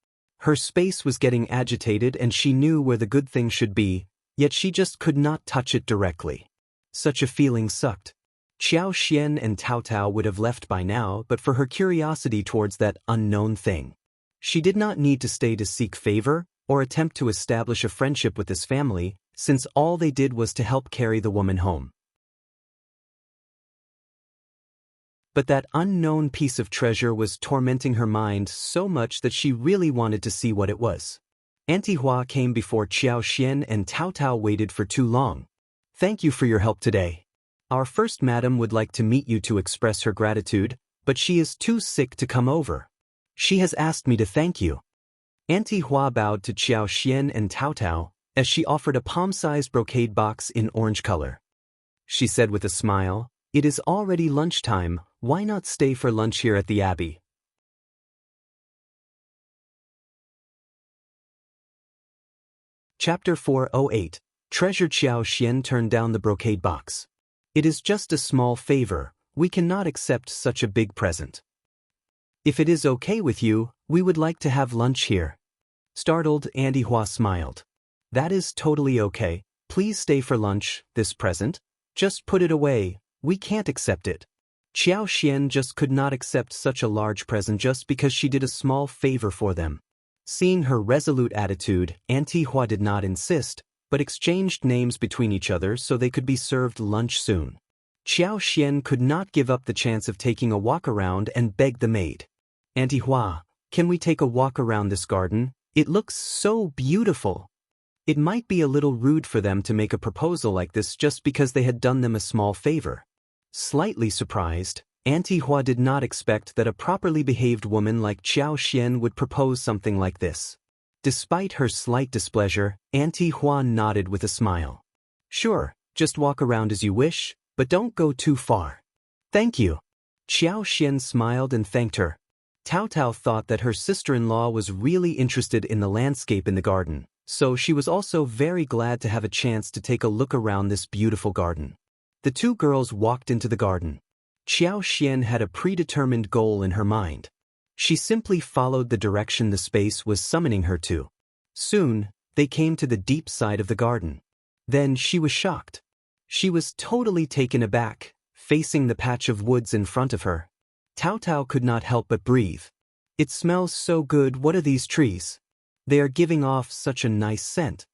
Her space was getting agitated and she knew where the good thing should be, yet she just could not touch it directly. Such a feeling sucked. Qiao Xian and Tao Tao would have left by now but for her curiosity towards that unknown thing. She did not need to stay to seek favor or attempt to establish a friendship with this family, since all they did was to help carry the woman home. But that unknown piece of treasure was tormenting her mind so much that she really wanted to see what it was. Auntie Hua came before Qiao Xian and Tao Tao waited for too long. "Thank you for your help today. Our first madam would like to meet you to express her gratitude, but she is too sick to come over. She has asked me to thank you." Auntie Hua bowed to Qiao Xian and Tao Tao as she offered a palm-sized brocade box in orange color. She said with a smile, "It is already lunchtime, why not stay for lunch here at the abbey?" Chapter 408. Treasure. Qiao Xian turned down the brocade box. "It is just a small favor, we cannot accept such a big present. If it is okay with you, we would like to have lunch here." Startled, Auntie Hua smiled. "That is totally okay, please stay for lunch. This present? Just put it away, we can't accept it." Qiao Xian just could not accept such a large present just because she did a small favor for them. Seeing her resolute attitude, Auntie Hua did not insist, but exchanged names between each other so they could be served lunch soon. Qiao Xian could not give up the chance of taking a walk around and begged the maid, "Auntie Hua, can we take a walk around this garden? It looks so beautiful." It might be a little rude for them to make a proposal like this just because they had done them a small favor. Slightly surprised, Auntie Hua did not expect that a properly behaved woman like Qiao Xian would propose something like this. Despite her slight displeasure, Auntie Hua nodded with a smile. "Sure, just walk around as you wish, but don't go too far." "Thank you." Qiao Xian smiled and thanked her. Tao Tao thought that her sister-in-law was really interested in the landscape in the garden, so she was also very glad to have a chance to take a look around this beautiful garden. The two girls walked into the garden. Qiao Xian had a predetermined goal in her mind. She simply followed the direction the space was summoning her to. Soon, they came to the deep side of the garden. Then she was shocked. She was totally taken aback, facing the patch of woods in front of her. Tao Tao could not help but breathe. "It smells so good. What are these trees? They are giving off such a nice scent."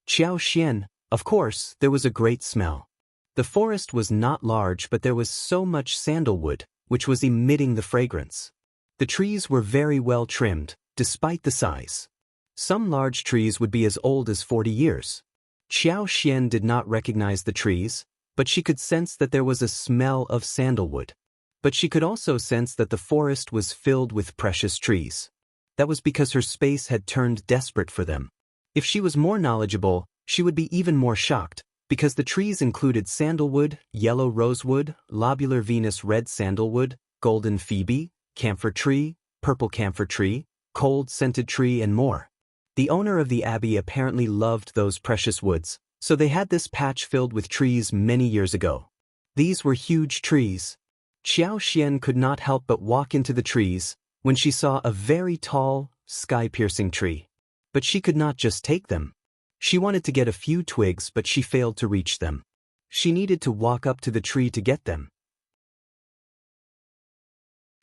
"Qiao Xian, Of course, there was a great smell. The forest was not large, but there was so much sandalwood, which was emitting the fragrance. The trees were very well trimmed, despite the size. Some large trees would be as old as 40 years. Xiao Xian did not recognize the trees, but she could sense that there was a smell of sandalwood. But she could also sense that the forest was filled with precious trees. That was because her space had turned desperate for them. If she was more knowledgeable, she would be even more shocked, because the trees included sandalwood, yellow rosewood, lobular Venus red sandalwood, golden phoebe, camphor tree, purple camphor tree, cold scented tree, and more. The owner of the abbey apparently loved those precious woods, so they had this patch filled with trees many years ago. These were huge trees. Xiao Xian could not help but walk into the trees when she saw a very tall, sky-piercing tree. But she could not just take them. She wanted to get a few twigs, but she failed to reach them. She needed to walk up to the tree to get them.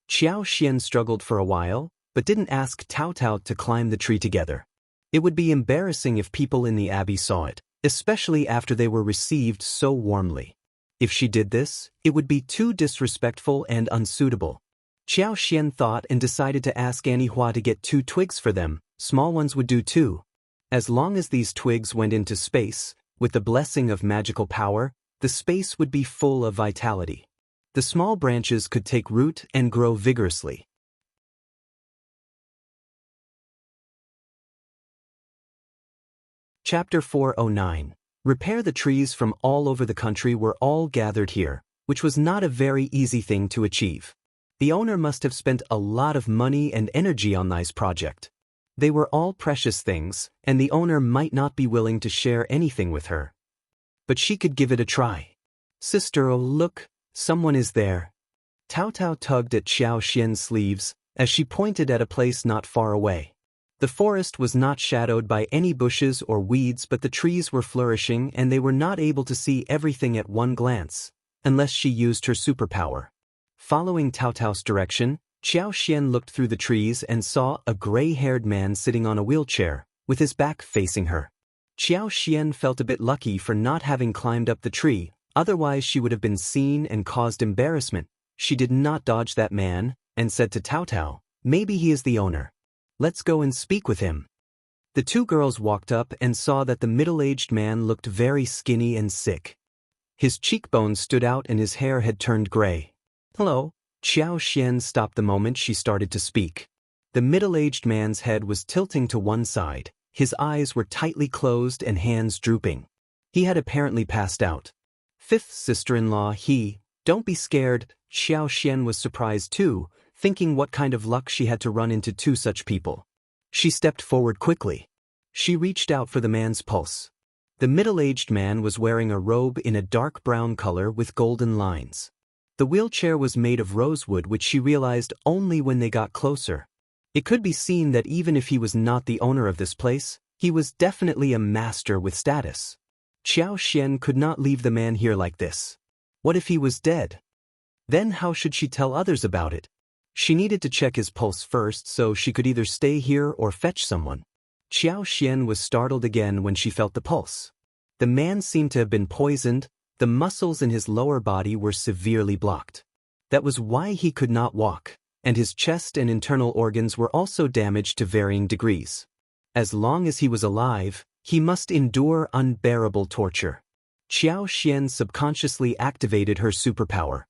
Xiao Xian struggled for a while, but didn't ask Tryout to climb the tree together. It would be embarrassing if people in the abbey saw it, especially after they were received so warmly. If she did this, it would be too disrespectful and unsuitable. Xiao Xian thought and decided to ask Annie Hua to get 2 twigs for them. Small ones would do too. As long as these twigs went into space, with the blessing of magical power, the space would be full of vitality. The small branches could take root and grow vigorously. Chapter 409. Repair. The trees from all over the country were all gathered here, which was not a very easy thing to achieve. The owner must have spent a lot of money and energy on this project. They were all precious things, and the owner might not be willing to share anything with her. But she could give it a try. Sister, oh look, someone is there. Tryout tugged at Xiao Xian's sleeves as she pointed at a place not far away. The forest was not shadowed by any bushes or weeds, but the trees were flourishing and they were not able to see everything at one glance, unless she used her superpower. Following Tryout's direction, Xiao Xian looked through the trees and saw a gray-haired man sitting on a wheelchair, with his back facing her. Xiao Xian felt a bit lucky for not having climbed up the tree, otherwise she would have been seen and caused embarrassment. She did not dodge that man, and said to Tryout, maybe he is the owner. Let's go and speak with him. The 2 girls walked up and saw that the middle-aged man looked very skinny and sick. His cheekbones stood out and his hair had turned gray. Hello. Xiao Xian stopped the moment she started to speak. The middle-aged man's head was tilting to one side, his eyes were tightly closed and hands drooping. He had apparently passed out. 5th sister-in-law, don't be scared. Xiao Xian was surprised too, thinking what kind of luck she had to run into 2 such people. She stepped forward quickly. She reached out for the man's pulse. The middle-aged man was wearing a robe in a dark brown color with golden lines. The wheelchair was made of rosewood, which she realized only when they got closer. It could be seen that even if he was not the owner of this place, he was definitely a master with status. Xiao Xian could not leave the man here like this. What if he was dead? Then how should she tell others about it? She needed to check his pulse first so she could either stay here or fetch someone. Xiao Xian was startled again when she felt the pulse. The man seemed to have been poisoned. The muscles in his lower body were severely blocked. That was why he could not walk, and his chest and internal organs were also damaged to varying degrees. As long as he was alive, he must endure unbearable torture. Xiao Xian subconsciously activated her superpower.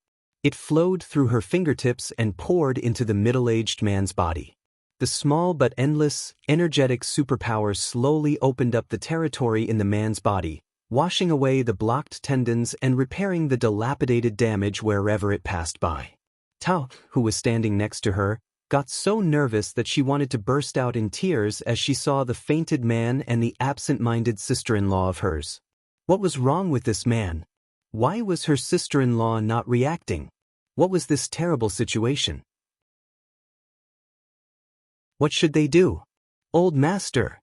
It flowed through her fingertips and poured into the middle-aged man's body. The small but endless, energetic superpower slowly opened up the territory in the man's body, washing away the blocked tendons and repairing the dilapidated damage wherever it passed by. Tao, who was standing next to her, got so nervous that she wanted to burst out in tears as she saw the fainted man and the absent-minded sister-in-law of hers. What was wrong with this man? Why was her sister-in-law not reacting? What was this terrible situation? What should they do? Old master.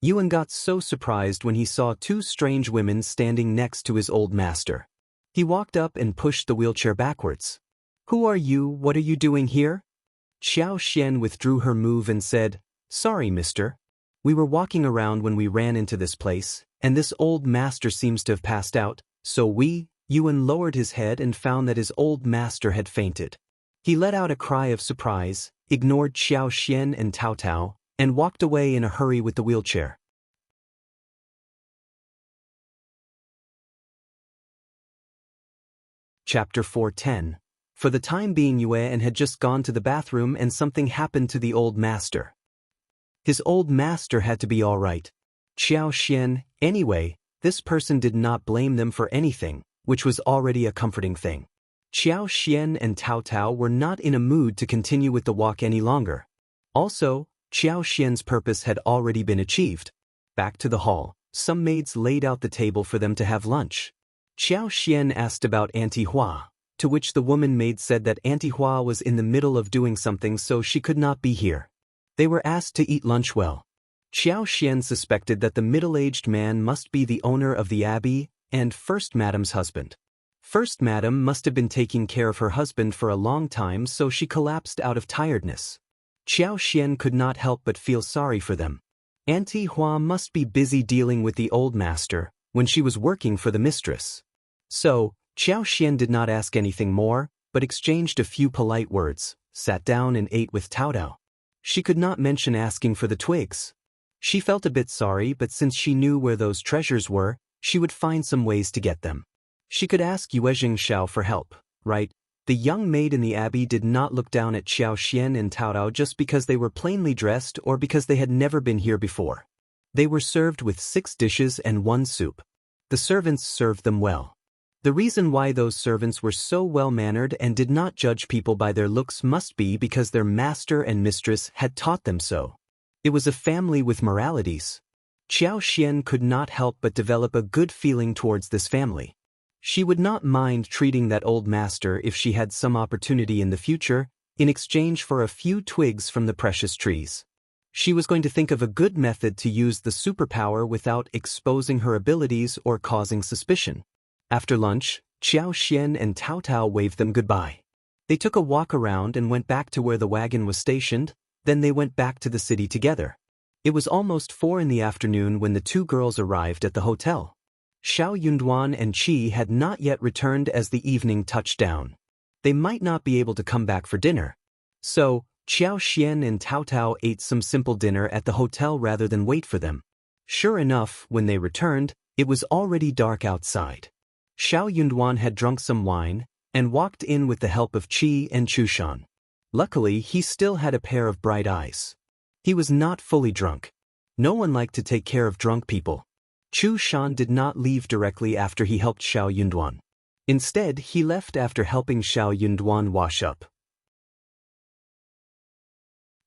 Yuan got so surprised when he saw 2 strange women standing next to his old master. He walked up and pushed the wheelchair backwards. Who are you? What are you doing here? Xiao Xian withdrew her move and said, Sorry, mister. We were walking around when we ran into this place, and this old master seems to have passed out, so Yuan lowered his head and found that his old master had fainted. He let out a cry of surprise, ignored Xiao Xian and Tao Tao, and walked away in a hurry with the wheelchair. Chapter 4:10. For the time being, Yuezheng had just gone to the bathroom and something happened to the old master. His old master had to be all right. Xiao Xian, anyway, this person did not blame them for anything, which was already a comforting thing. Xiao Xian and Tao Tao were not in a mood to continue with the walk any longer. Also, Xiao Xian's purpose had already been achieved. Back to the hall, some maids laid out the table for them to have lunch. Xiao Xian asked about Auntie Hua, to which the woman maid said that Auntie Hua was in the middle of doing something so she could not be here. They were asked to eat lunch well. Xiao Xian suspected that the middle-aged man must be the owner of the abbey and First Madam's husband. First Madam must have been taking care of her husband for a long time, so she collapsed out of tiredness. Xiao Xian could not help but feel sorry for them. Auntie Hua must be busy dealing with the old master when she was working for the mistress. So, Xiao Xian did not ask anything more, but exchanged a few polite words, sat down and ate with Tao Tao. She could not mention asking for the twigs. She felt a bit sorry, but since she knew where those treasures were, she would find some ways to get them. She could ask Yuezheng Xiao for help, right? The young maid in the abbey did not look down at Xiao Xian and Tao Tao just because they were plainly dressed or because they had never been here before. They were served with 6 dishes and 1 soup. The servants served them well. The reason why those servants were so well-mannered and did not judge people by their looks must be because their master and mistress had taught them so. It was a family with moralities. Xiao Xian could not help but develop a good feeling towards this family. She would not mind treating that old master if she had some opportunity in the future, in exchange for a few twigs from the precious trees. She was going to think of a good method to use the superpower without exposing her abilities or causing suspicion. After lunch, Xiao Xian and Tao Tao waved them goodbye. They took a walk around and went back to where the wagon was stationed, then they went back to the city together. It was almost 4 in the afternoon when the 2 girls arrived at the hotel. Xiao Yunduan and Qi had not yet returned as the evening touched down. They might not be able to come back for dinner. So, Xiao Xian and Tao Tao ate some simple dinner at the hotel rather than wait for them. Sure enough, when they returned, it was already dark outside. Xiao Yunduan had drunk some wine and walked in with the help of Qi and Chushan. Luckily, he still had a pair of bright eyes. He was not fully drunk. No one liked to take care of drunk people. Chushan did not leave directly after he helped Xiao Yunduan. Instead, he left after helping Xiao Yunduan wash up.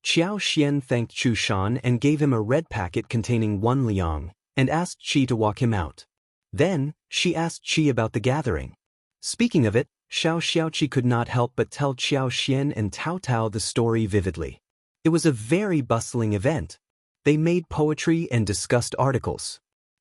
Xiao Xian thanked Chushan and gave him a red packet containing 1 liang, and asked Qi to walk him out. Then, she asked Qi about the gathering. Speaking of it, Xiao Xiaoqi could not help but tell Xiao Xian and Tao Tao the story vividly. It was a very bustling event. They made poetry and discussed articles.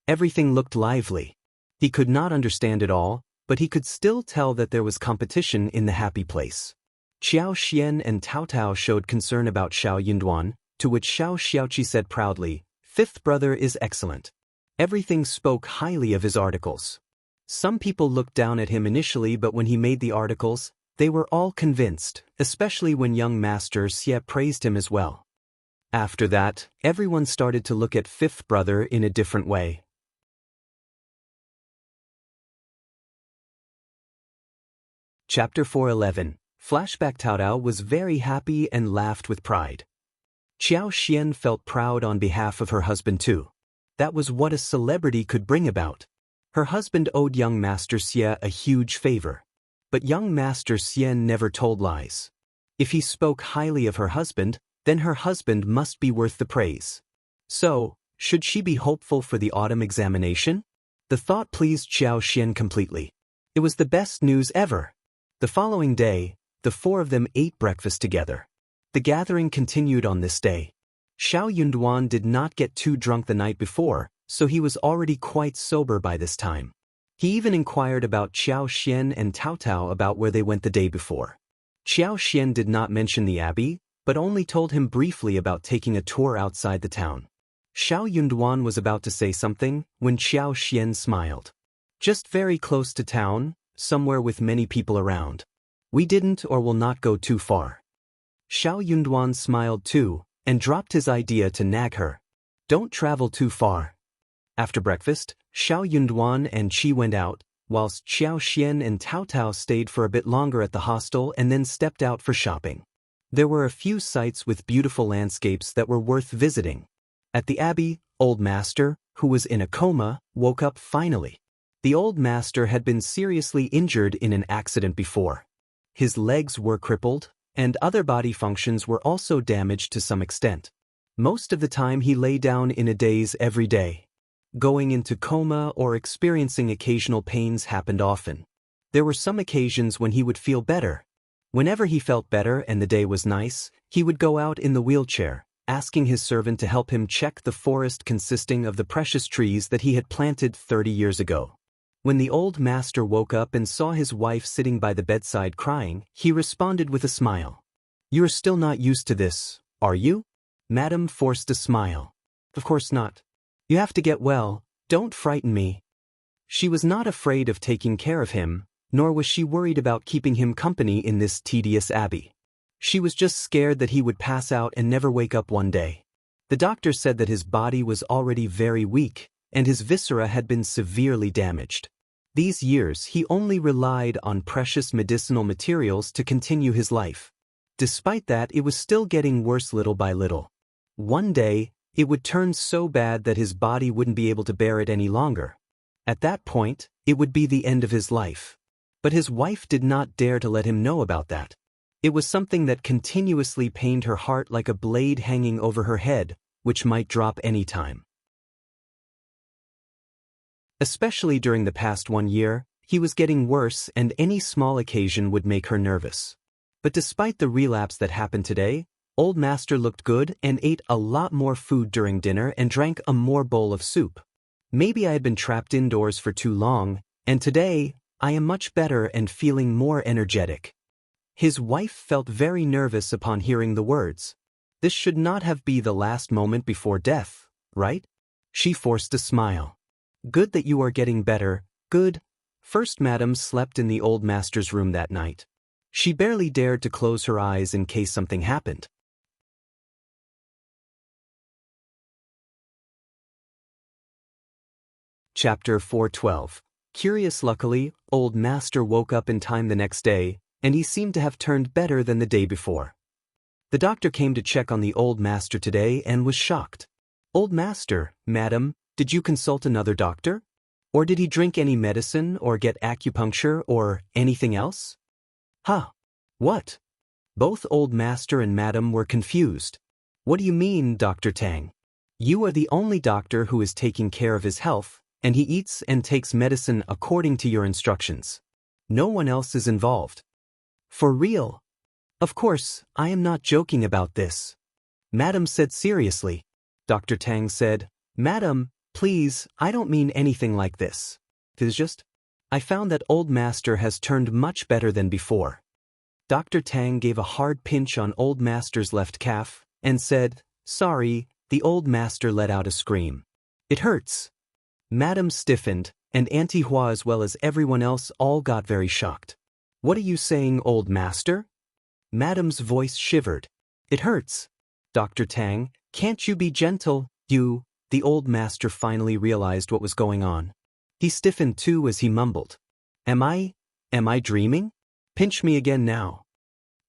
Everything looked lively. He could not understand it all, but he could still tell that there was competition in the happy place. Xiao Xian and Tao Tao showed concern about Xiao Yunduan, to which Xiao Xiaoqi said proudly, "Fifth brother is excellent." Everything spoke highly of his articles. Some people looked down at him initially, but when he made the articles, they were all convinced, especially when young Master Xie praised him as well. After that, everyone started to look at Fifth brother in a different way. Chapter 4:11. Flashback. Tao Tao was very happy and laughed with pride. Xiao Xian felt proud on behalf of her husband too. That was what a celebrity could bring about. Her husband owed young Master Xie a huge favor. But young Master Xie never told lies. If he spoke highly of her husband, then her husband must be worth the praise. So, should she be hopeful for the autumn examination? The thought pleased Xiao Xian completely. It was the best news ever. The following day, the 4 of them ate breakfast together. The gathering continued on this day. Xiao Yunduan did not get too drunk the night before, so he was already quite sober by this time. He even inquired about Xiao Xian and Tao Tao about where they went the day before. Xiao Xian did not mention the abbey, but only told him briefly about taking a tour outside the town. Xiao Yunduan was about to say something when Xiao Xian smiled. Just very close to town, somewhere with many people around. We didn't or will not go too far. Xiao Yunduan smiled too, and dropped his idea to nag her. Don't travel too far. After breakfast, Xiao Yunduan and Qi went out, whilst Xiao Xian and Tao Tao stayed for a bit longer at the hostel and then stepped out for shopping. There were a few sites with beautiful landscapes that were worth visiting. At the abbey, Old Master, who was in a coma, woke up finally. The Old Master had been seriously injured in an accident before. His legs were crippled, and other body functions were also damaged to some extent. Most of the time he lay down in a daze every day. Going into coma or experiencing occasional pains happened often. There were some occasions when he would feel better. Whenever he felt better and the day was nice, he would go out in the wheelchair, asking his servant to help him check the forest consisting of the precious trees that he had planted 30 years ago. When the Old Master woke up and saw his wife sitting by the bedside crying, he responded with a smile. "You are still not used to this, are you?" Madam forced a smile. "Of course not. You have to get well, don't frighten me." She was not afraid of taking care of him, nor was she worried about keeping him company in this tedious abbey. She was just scared that he would pass out and never wake up one day. The doctor said that his body was already very weak, and his viscera had been severely damaged. These years he only relied on precious medicinal materials to continue his life. Despite that, it was still getting worse little by little. One day, it would turn so bad that his body wouldn't be able to bear it any longer. At that point, it would be the end of his life. But his wife did not dare to let him know about that. It was something that continuously pained her heart like a blade hanging over her head, which might drop any time. Especially during the past 1 year, he was getting worse and any small occasion would make her nervous. But despite the relapse that happened today, Old Master looked good and ate a lot more food during dinner and drank a more bowl of soup. Maybe I had been trapped indoors for too long, and today, I am much better and feeling more energetic. His wife felt very nervous upon hearing the words. This should not have been the last moment before death, right? She forced a smile. Good that you are getting better, good. First Madam slept in the Old Master's room that night. She barely dared to close her eyes in case something happened. Chapter 412. Curious. Luckily, Old Master woke up in time the next day, and he seemed to have turned better than the day before. The doctor came to check on the Old Master today and was shocked. "Old Master, Madam, did you consult another doctor? Or did he drink any medicine or get acupuncture or anything else?" "Huh? What?" Both Old Master and Madam were confused. "What do you mean, Dr. Tang? You are the only doctor who is taking care of his health, and he eats and takes medicine according to your instructions. No one else is involved." "For real?" "Of course, I am not joking about this," Madam said seriously. Dr. Tang said, "Madam, please, I don't mean anything like this. It's just, I found that Old Master has turned much better than before." Dr. Tang gave a hard pinch on Old Master's left calf and said, "Sorry." The Old Master let out a scream. "It hurts." Madam stiffened, and Auntie Hua as well as everyone else all got very shocked. "What are you saying, Old Master?" Madam's voice shivered. "It hurts. Dr. Tang, can't you be gentle, you?" The Old Master finally realized what was going on. He stiffened too as he mumbled, Am I dreaming? Pinch me again now."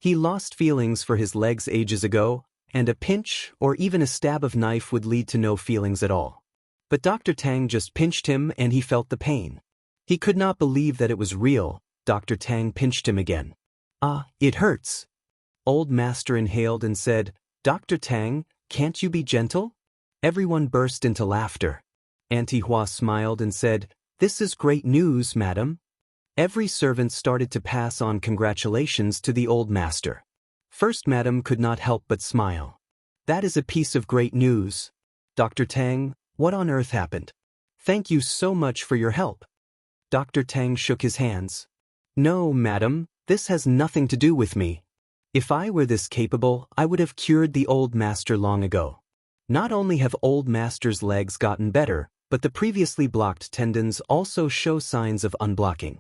He lost feelings for his legs ages ago, and a pinch or even a stab of knife would lead to no feelings at all. But Dr. Tang just pinched him and he felt the pain. He could not believe that it was real. Dr. Tang pinched him again. It hurts." Old Master inhaled and said, "Dr. Tang, can't you be gentle?" Everyone burst into laughter. Auntie Hua smiled and said, "This is great news, Madam." Every servant started to pass on congratulations to the Old Master. First Madam could not help but smile. "That is a piece of great news. Dr. Tang, what on earth happened? Thank you so much for your help." Dr. Tang shook his hands. "No, Madam, this has nothing to do with me. If I were this capable, I would have cured the Old Master long ago. Not only have old master's legs gotten better, but the previously blocked tendons also show signs of unblocking.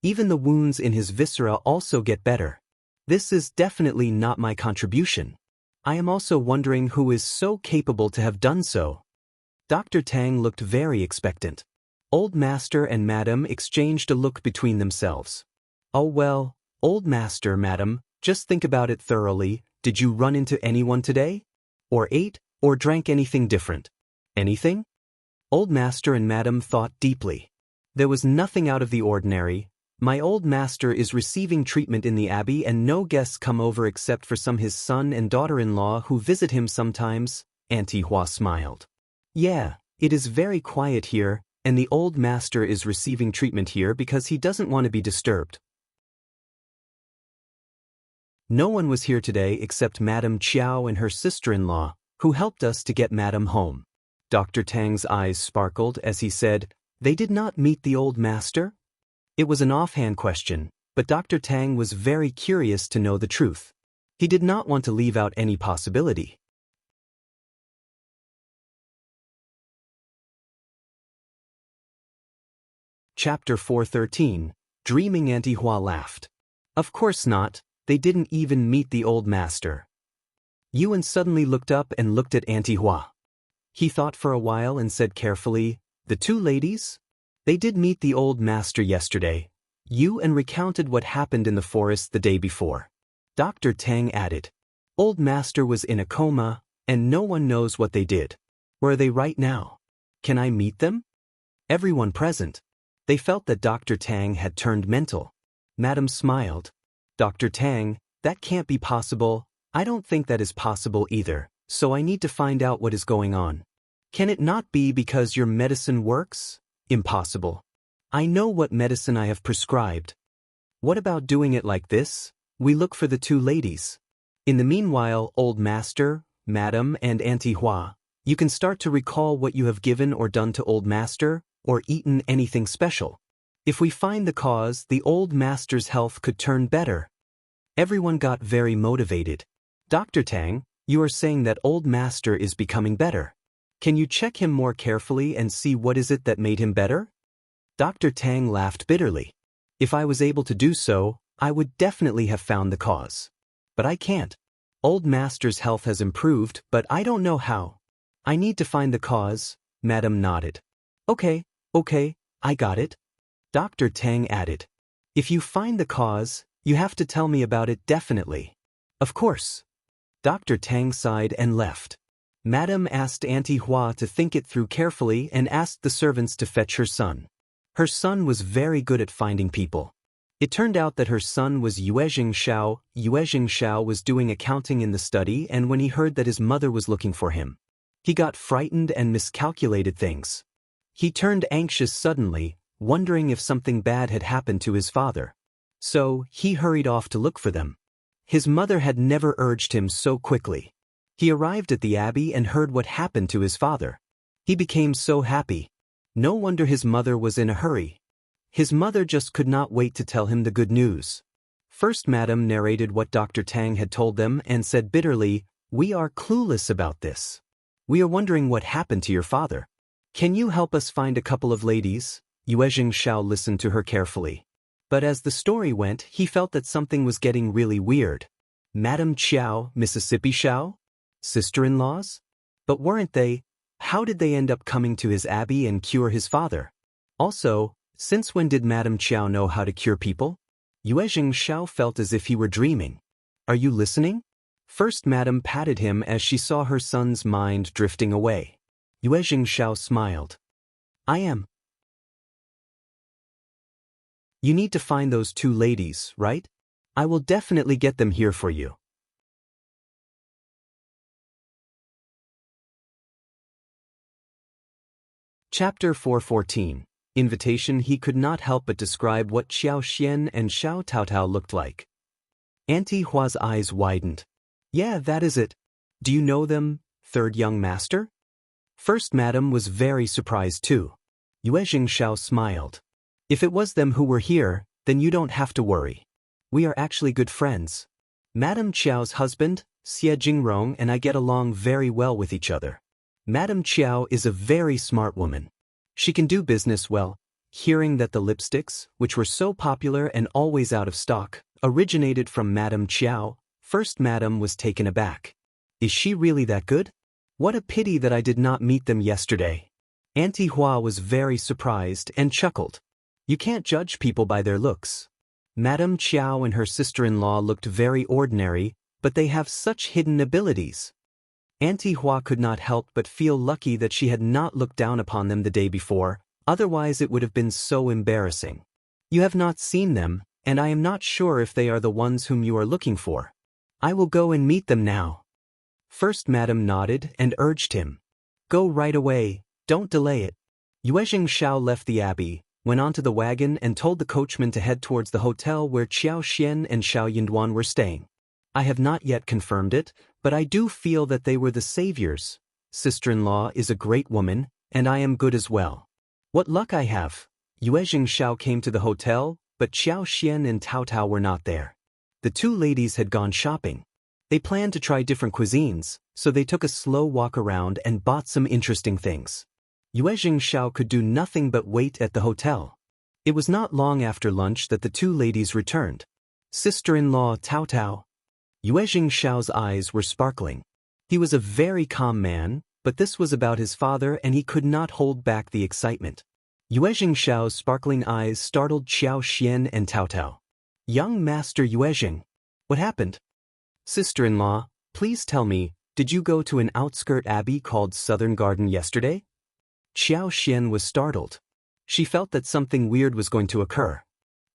Even the wounds in his viscera also get better. This is definitely not my contribution. I am also wondering who is so capable to have done so. Dr. Tang looked very expectant. Old master and madam exchanged a look between themselves. Oh well, old master, madam, just think about it thoroughly. Did you run into anyone today? Or ate, or drank anything different? Anything? Old master and madam thought deeply. There was nothing out of the ordinary. My old master is receiving treatment in the abbey and no guests come over except for his son and daughter-in-law who visit him sometimes. Auntie Hua smiled. Yeah, it is very quiet here, and the old master is receiving treatment here because he doesn't want to be disturbed. No one was here today except Madame Chiao and her sister-in-law, who helped us to get Madame home. Dr. Tang's eyes sparkled as he said, They did not meet the old master? It was an offhand question, but Dr. Tang was very curious to know the truth. He did not want to leave out any possibility. Chapter 413, Dreaming. Auntie Hua laughed. Of course not. They didn't even meet the old master. Yuan suddenly looked up and looked at Auntie Hua. He thought for a while and said carefully, The two ladies? They did meet the old master yesterday. Yuan recounted what happened in the forest the day before. Dr. Tang added, Old master was in a coma, and no one knows what they did. Where are they right now? Can I meet them? Everyone present. They felt that Dr. Tang had turned mental. Madam smiled. Dr. Tang, that can't be possible. I don't think that is possible either, so I need to find out what is going on. Can it not be because your medicine works? Impossible. I know what medicine I have prescribed. What about doing it like this? We look for the two ladies. In the meanwhile, old master, madam, and Auntie Hua, you can start to recall what you have given or done to old master, or eaten anything special. If we find the cause, the old master's health could turn better. Everyone got very motivated. Dr. Tang, you are saying that old master is becoming better. Can you check him more carefully and see what is it that made him better? Dr. Tang laughed bitterly. If I was able to do so, I would definitely have found the cause. But I can't. Old master's health has improved, but I don't know how. I need to find the cause. Madam nodded. Okay, I got it. Dr. Tang added. If you find the cause, you have to tell me about it definitely. Of course. Dr. Tang sighed and left. Madam asked Auntie Hua to think it through carefully and asked the servants to fetch her son. Her son was very good at finding people. It turned out that her son was Yuezheng Shao. Yuezheng Shao was doing accounting in the study, and when he heard that his mother was looking for him, he got frightened and miscalculated things. He turned anxious suddenly, wondering if something bad had happened to his father. So, he hurried off to look for them. His mother had never urged him so quickly. He arrived at the abbey and heard what happened to his father. He became so happy. No wonder his mother was in a hurry. His mother just could not wait to tell him the good news. First, Madam narrated what Dr. Tang had told them and said bitterly, We are clueless about this. We are wondering what happened to your father. Can you help us find a couple of ladies? Yuezheng Shao listened to her carefully. But as the story went, he felt that something was getting really weird. Madam Chiao, Mississippi Shao? Sister-in-laws? But weren't they? How did they end up coming to his abbey and cure his father? Also, since when did Madam Chiao know how to cure people? Yuezheng Shao felt as if he were dreaming. Are you listening? First, Madam patted him as she saw her son's mind drifting away. Yuezheng Shao smiled. I am. You need to find those two ladies, right? I will definitely get them here for you. Chapter 414, Invitation. He could not help but describe what Xiao Xian and Xiao Taotao looked like. Auntie Hua's eyes widened. Yeah, that is it. Do you know them, third young master? First, Madam was very surprised too. Yuezheng Shao smiled. If it was them who were here, then you don't have to worry. We are actually good friends. Madam Chiao's husband, Xie Jingrong, and I get along very well with each other. Madame Chiao is a very smart woman. She can do business well. Hearing that the lipsticks, which were so popular and always out of stock, originated from Madame Chiao, First Madam was taken aback. Is she really that good? What a pity that I did not meet them yesterday. Auntie Hua was very surprised and chuckled. You can't judge people by their looks. Madame Chiao and her sister-in-law looked very ordinary, but they have such hidden abilities. Auntie Hua could not help but feel lucky that she had not looked down upon them the day before, otherwise it would have been so embarrassing. You have not seen them, and I am not sure if they are the ones whom you are looking for. I will go and meet them now. First Madam nodded and urged him. Go right away, don't delay it. Yuezheng Shao left the abbey, went onto the wagon and told the coachman to head towards the hotel where Qiao Xian and Xiao Yinduan were staying. I have not yet confirmed it, but I do feel that they were the saviors. Sister-in-law is a great woman, and I am good as well. What luck I have. Yuezheng Shao came to the hotel, but Qiao Xian and Tao Tao were not there. The two ladies had gone shopping. They planned to try different cuisines, so they took a slow walk around and bought some interesting things. Yuezheng Shao could do nothing but wait at the hotel. It was not long after lunch that the two ladies returned. Sister-in-law Tao Tao. Yuezheng Shao's eyes were sparkling. He was a very calm man, but this was about his father and he could not hold back the excitement. Yuezheng Shao's sparkling eyes startled Qiao Xian and Tao Tao. Young Master Yuezheng. What happened? Sister-in-law, please tell me, did you go to an outskirt abbey called Southern Garden yesterday? Qiao Xian was startled. She felt that something weird was going to occur.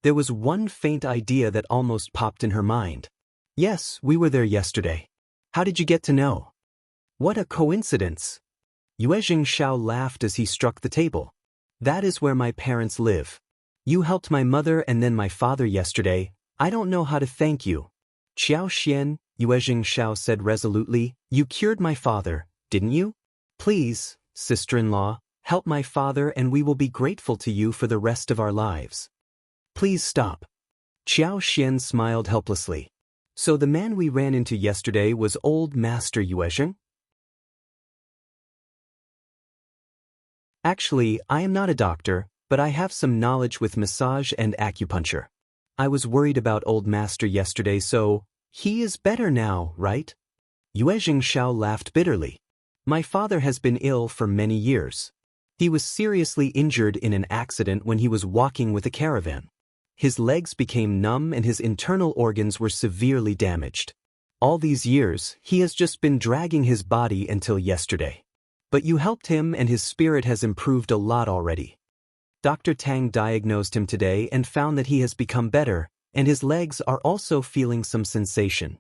There was one faint idea that almost popped in her mind. Yes, we were there yesterday. How did you get to know? What a coincidence. Yuezheng Shao laughed as he struck the table. That is where my parents live. You helped my mother and then my father yesterday. I don't know how to thank you. Qiao Xian, Yuezheng Shao said resolutely, you cured my father, didn't you? Please, sister-in-law, help my father and we will be grateful to you for the rest of our lives. Please stop. Qiao Xian smiled helplessly. So the man we ran into yesterday was old Master Yuezheng? Actually, I am not a doctor, but I have some knowledge with massage and acupuncture. I was worried about old Master yesterday, so he is better now, right? Yuezheng Shao laughed bitterly. My father has been ill for many years. He was seriously injured in an accident when he was walking with a caravan. His legs became numb and his internal organs were severely damaged. All these years, he has just been dragging his body until yesterday. But you helped him and his spirit has improved a lot already. Dr. Tang diagnosed him today and found that he has become better, and his legs are also feeling some sensation.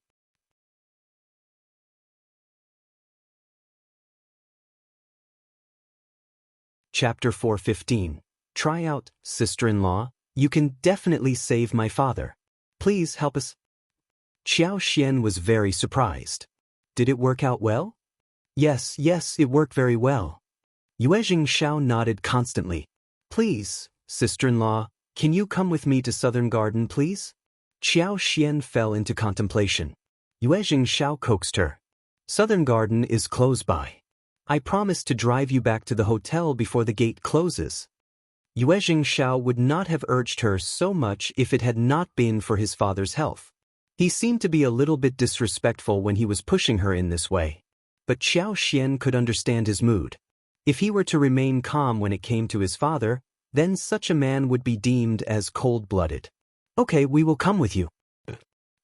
Chapter 4:15. Tryout, sister-in-law, you can definitely save my father. Please help us. Qiao Xian was very surprised. Did it work out well? Yes, it worked very well. Yuezheng Shao nodded constantly. Please, sister-in-law, can you come with me to Southern Garden, please? Qiao Xian fell into contemplation. Yuezheng Shao coaxed her. Southern Garden is close by. I promise to drive you back to the hotel before the gate closes. Yuezheng Shao would not have urged her so much if it had not been for his father's health. He seemed to be a little bit disrespectful when he was pushing her in this way. But Qiao Xian could understand his mood. If he were to remain calm when it came to his father, then such a man would be deemed as cold-blooded. Okay, we will come with you.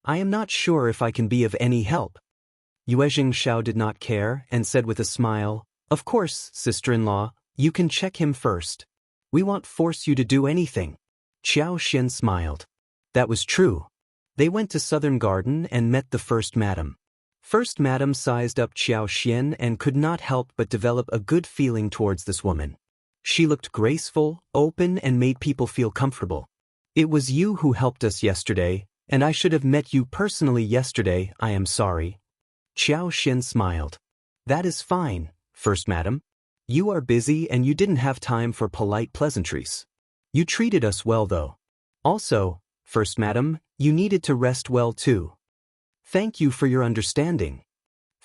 I am not sure if I can be of any help. Yuezheng Shao did not care and said with a smile, of course, sister-in-law, you can check him first. We won't force you to do anything. Qiao Xian smiled. That was true. They went to Southern Garden and met the First Madam. First Madam sized up Qiao Xian and could not help but develop a good feeling towards this woman. She looked graceful, open, and made people feel comfortable. It was you who helped us yesterday, and I should have met you personally yesterday, I am sorry. Qiao Xian smiled. That is fine, First Madam. You are busy and you didn't have time for polite pleasantries. You treated us well though. Also, First Madam, you needed to rest well too. Thank you for your understanding.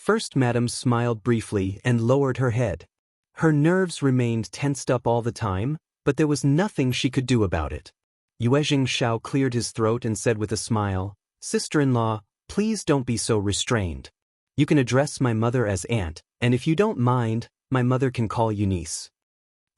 First Madam smiled briefly and lowered her head. Her nerves remained tensed up all the time, but there was nothing she could do about it. Yuezheng Shao cleared his throat and said with a smile, "Sister-in-law, please don't be so restrained. You can address my mother as aunt, and if you don't mind, my mother can call you niece."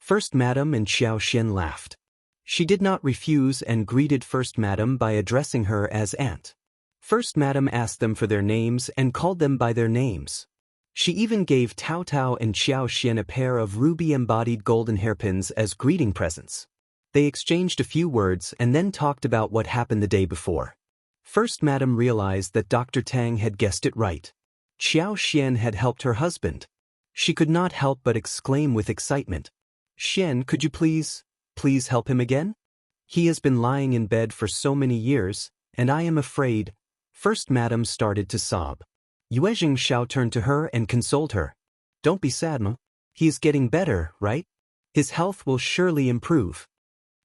First Madam and Xiao Xian laughed. She did not refuse and greeted First Madam by addressing her as aunt. First Madam asked them for their names and called them by their names. She even gave Tao Tao and Xiao Xian a pair of ruby-embodied golden hairpins as greeting presents. They exchanged a few words and then talked about what happened the day before. First Madam realized that Dr. Tang had guessed it right. Xiao Xian had helped her husband. She could not help but exclaim with excitement, "Xian, could you please help him again? He has been lying in bed for so many years, and I am afraid." First Madam started to sob. Yuezheng Shao turned to her and consoled her. "Don't be sad, Ma. He is getting better, right? His health will surely improve."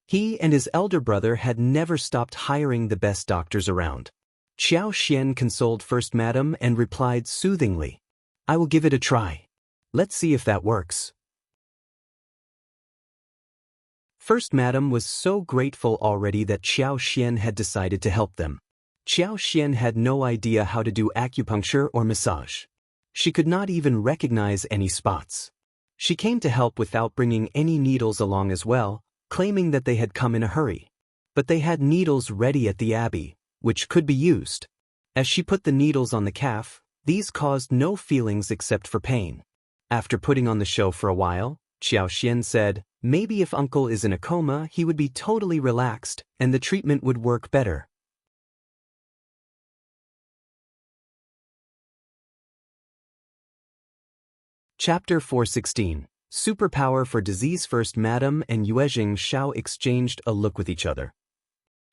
He and his elder brother had never stopped hiring the best doctors around. Xiao Xian consoled First Madam and replied soothingly, "I will give it a try. Let's see if that works." First Madam was so grateful already that Xiao Xian had decided to help them. Xiao Xian had no idea how to do acupuncture or massage. She could not even recognize any spots. She came to help without bringing any needles along as well, claiming that they had come in a hurry. But they had needles ready at the abbey, which could be used. As she put the needles on the calf, these caused no feelings except for pain. After putting on the show for a while, Xiao Xian said, maybe if uncle is in a coma he would be totally relaxed and the treatment would work better. Chapter 416. Superpower for Disease. First Madam and Yuezheng Shao exchanged a look with each other.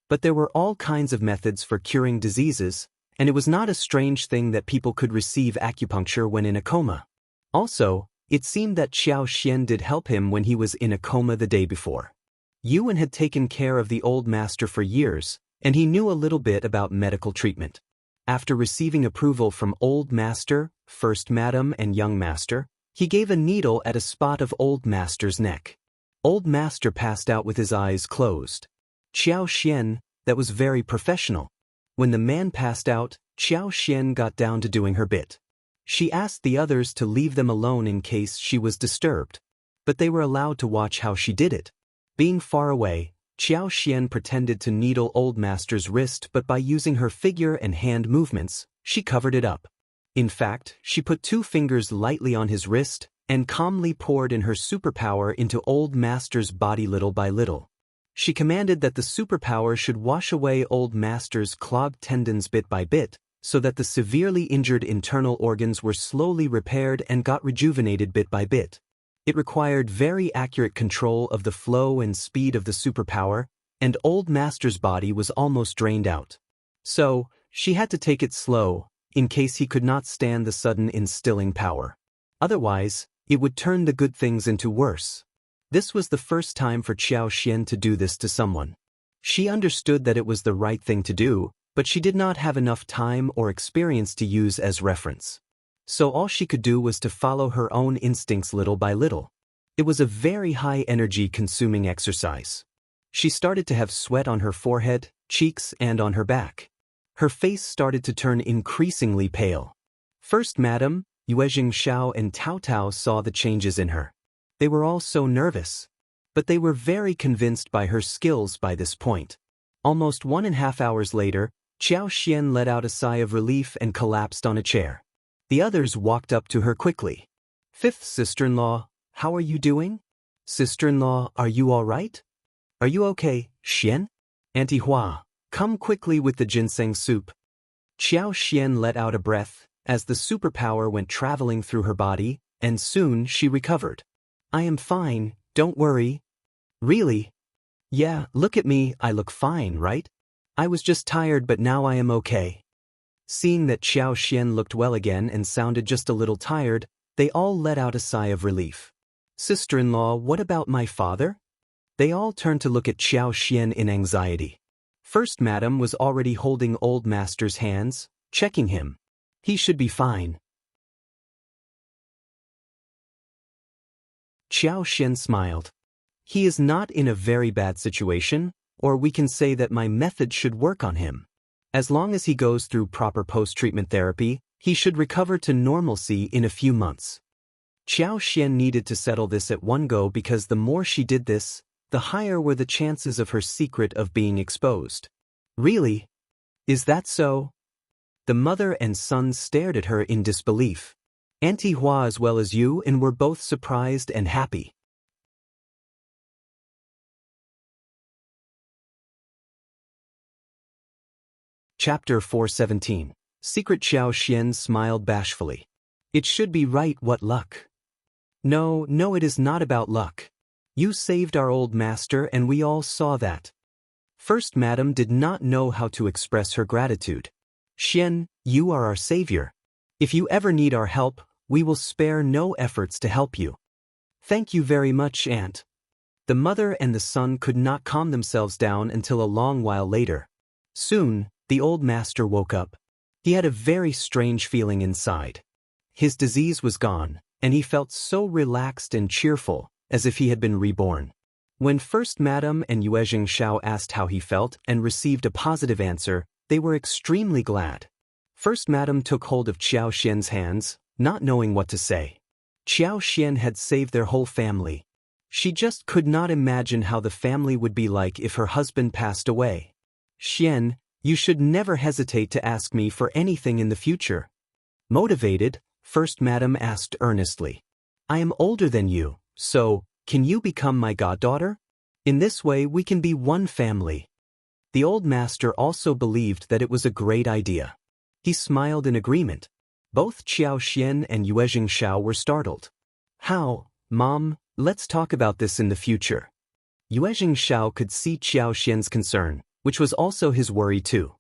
But there were all kinds of methods for curing diseases, and it was not a strange thing that people could receive acupuncture when in a coma. Also, it seemed that Xiao Xian did help him when he was in a coma the day before. Yuan had taken care of the old master for years, and he knew a little bit about medical treatment. After receiving approval from Old Master, First Madam and Young Master, he gave a needle at a spot of Old Master's neck. Old Master passed out with his eyes closed. Xiao Xian, that was very professional. When the man passed out, Xiao Xian got down to doing her bit. She asked the others to leave them alone in case she was disturbed. But they were allowed to watch how she did it. Being far away, Xiao Xian pretended to needle Old Master's wrist, but by using her figure and hand movements, she covered it up. In fact, she put 2 fingers lightly on his wrist and calmly poured in her superpower into Old Master's body little by little. She commanded that the superpower should wash away Old Master's clogged tendons bit by bit, so that the severely injured internal organs were slowly repaired and got rejuvenated bit by bit. It required very accurate control of the flow and speed of the superpower, and Old Master's body was almost drained out. So, she had to take it slow, in case he could not stand the sudden instilling power. Otherwise, it would turn the good things into worse. This was the first time for Xiao Xian to do this to someone. She understood that it was the right thing to do, but she did not have enough time or experience to use as reference. So all she could do was to follow her own instincts little by little. It was a very high energy consuming exercise. She started to have sweat on her forehead, cheeks and on her back. Her face started to turn increasingly pale. First Madam, Yuezheng Shao and Tao Tao saw the changes in her. They were all so nervous. But they were very convinced by her skills by this point. Almost 1.5 hours later, Xiao Xian let out a sigh of relief and collapsed on a chair. The others walked up to her quickly. Fifth sister-in-law, how are you doing? Sister-in-law, are you all right? Are you okay, Xian? Auntie Hua, come quickly with the ginseng soup. Xiao Xian let out a breath as the superpower went traveling through her body, and soon she recovered. I am fine, don't worry. Really? Yeah, look at me, I look fine, right? I was just tired but now I am okay. Seeing that Xiao Xian looked well again and sounded just a little tired, they all let out a sigh of relief. Sister-in-law, what about my father? They all turned to look at Xiao Xian in anxiety. First Madam was already holding Old Master's hands, checking him. He should be fine. Qiao Xian smiled. He is not in a very bad situation, or we can say that my method should work on him. As long as he goes through proper post-treatment therapy, he should recover to normalcy in a few months. Qiao Xian needed to settle this at one go because the more she did this, the higher were the chances of her secret of being exposed. Really? Is that so? The mother and son stared at her in disbelief. Auntie Hua as well as you and were both surprised and happy. Chapter 417. Secret. Qiao Xian smiled bashfully. It should be right. What luck? No, it is not about luck. You saved our old master and we all saw that. First Madam did not know how to express her gratitude. Xian, you are our savior. If you ever need our help, we will spare no efforts to help you. Thank you very much, Aunt. The mother and the son could not calm themselves down until a long while later. Soon, the old master woke up. He had a very strange feeling inside. His disease was gone, and he felt so relaxed and cheerful, as if he had been reborn. When First Madam and Yuezheng Shao asked how he felt and received a positive answer, they were extremely glad. First Madam took hold of Qiao Xian's hands, not knowing what to say. Qiao Xian had saved their whole family. She just could not imagine how the family would be like if her husband passed away. Xian, you should never hesitate to ask me for anything in the future. Motivated, First Madam asked earnestly. I am older than you, so, can you become my goddaughter? In this way we can be one family. The old master also believed that it was a great idea. He smiled in agreement. Both Qiao Xian and Yuezheng Shao were startled. How, Mom, let's talk about this in the future. Yuezheng Shao could see Qiao Xian's concern, which was also his worry too.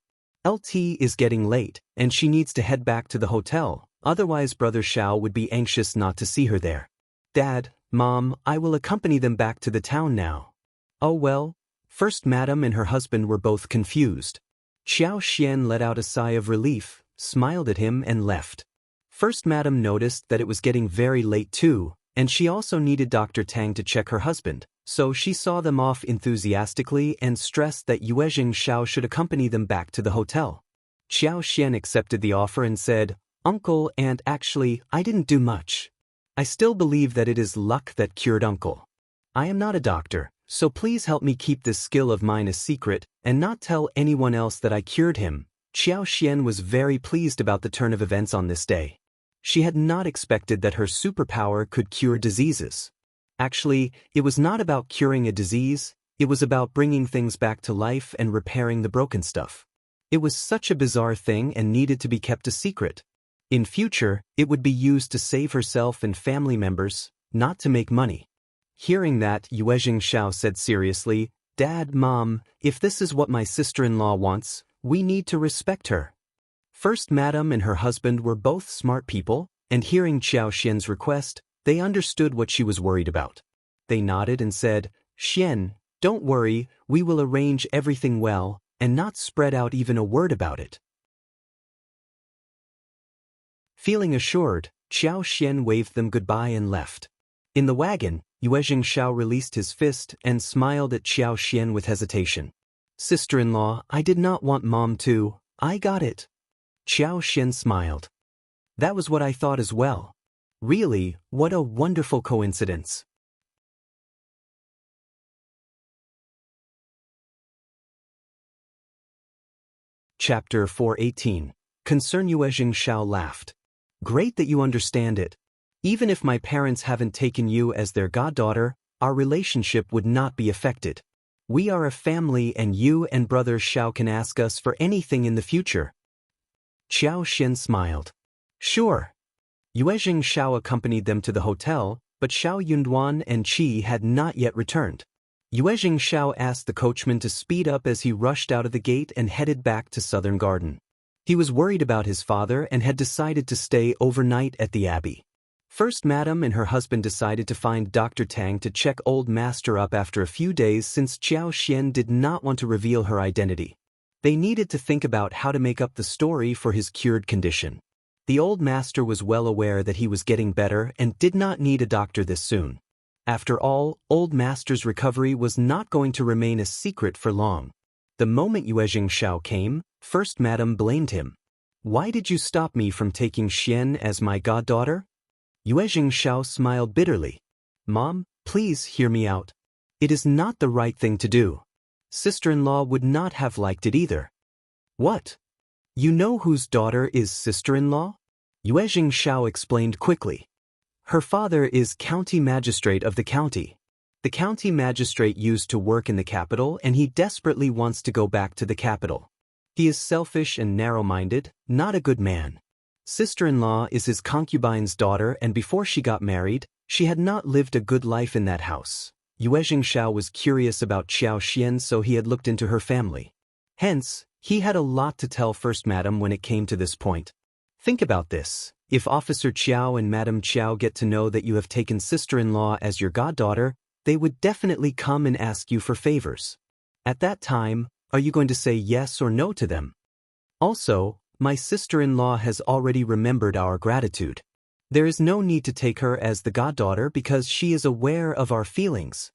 LT is getting late, and she needs to head back to the hotel, otherwise Brother Shao would be anxious not to see her there. Dad, Mom, I will accompany them back to the town now. Oh well. First Madam and her husband were both confused. Qiao Xian let out a sigh of relief, smiled at him and left. First Madam noticed that it was getting very late too, and she also needed Dr. Tang to check her husband, so she saw them off enthusiastically and stressed that Yuezheng Shao should accompany them back to the hotel. Qiao Xian accepted the offer and said, Uncle, Aunt, actually, I didn't do much. I still believe that it is luck that cured Uncle. I am not a doctor, so please help me keep this skill of mine a secret and not tell anyone else that I cured him. Qiao Xian was very pleased about the turn of events on this day. She had not expected that her superpower could cure diseases. Actually, it was not about curing a disease, it was about bringing things back to life and repairing the broken stuff. It was such a bizarre thing and needed to be kept a secret. In future, it would be used to save herself and family members, not to make money. Hearing that, Yuezheng Shao said seriously, Dad, Mom, if this is what my sister-in-law wants, we need to respect her. First Madam and her husband were both smart people, and hearing Qiao Xian's request, they understood what she was worried about. They nodded and said, Xian, don't worry, we will arrange everything well, and not spread out even a word about it. Feeling assured, Qiao Xian waved them goodbye and left. In the wagon, Yuezheng Shao released his fist and smiled at Qiao Xian with hesitation. Sister-in-law, I did not want Mom to. I got it. Qiao Xian smiled. That was what I thought as well. Really, what a wonderful coincidence. Chapter 418. Concern. Yuezheng Shao laughed. Great that you understand it. Even if my parents haven't taken you as their goddaughter, our relationship would not be affected. We are a family and you and Brother Shao can ask us for anything in the future. Qiao Xian smiled. Sure. Yuezheng Shao accompanied them to the hotel, but Shao Yunduan and Qi had not yet returned. Yuezheng Shao asked the coachman to speed up as he rushed out of the gate and headed back to Southern Garden. He was worried about his father and had decided to stay overnight at the abbey. First Madam and her husband decided to find Dr. Tang to check old master up after a few days since Qiao Xian did not want to reveal her identity. They needed to think about how to make up the story for his cured condition. The old master was well aware that he was getting better and did not need a doctor this soon. After all, Old Master's recovery was not going to remain a secret for long. The moment Yuezheng Xiao came, First Madam blamed him. Why did you stop me from taking Xian as my goddaughter? Yuezheng Xiao smiled bitterly. Mom, please hear me out. It is not the right thing to do. Sister-in-law would not have liked it either. What? You know whose daughter is sister-in-law? Yuezheng Xiao explained quickly. Her father is county magistrate of the county. The county magistrate used to work in the capital and he desperately wants to go back to the capital. He is selfish and narrow-minded, not a good man. Sister-in-law is his concubine's daughter and before she got married, she had not lived a good life in that house. Yuezheng Xiao was curious about Xiao Xian so he had looked into her family. Hence, he had a lot to tell First Madam when it came to this point. Think about this. If Officer Qiao and Madam Qiao get to know that you have taken sister-in-law as your goddaughter, they would definitely come and ask you for favors. At that time, are you going to say yes or no to them? Also, my sister-in-law has already remembered our gratitude. There is no need to take her as the goddaughter because she is aware of our feelings.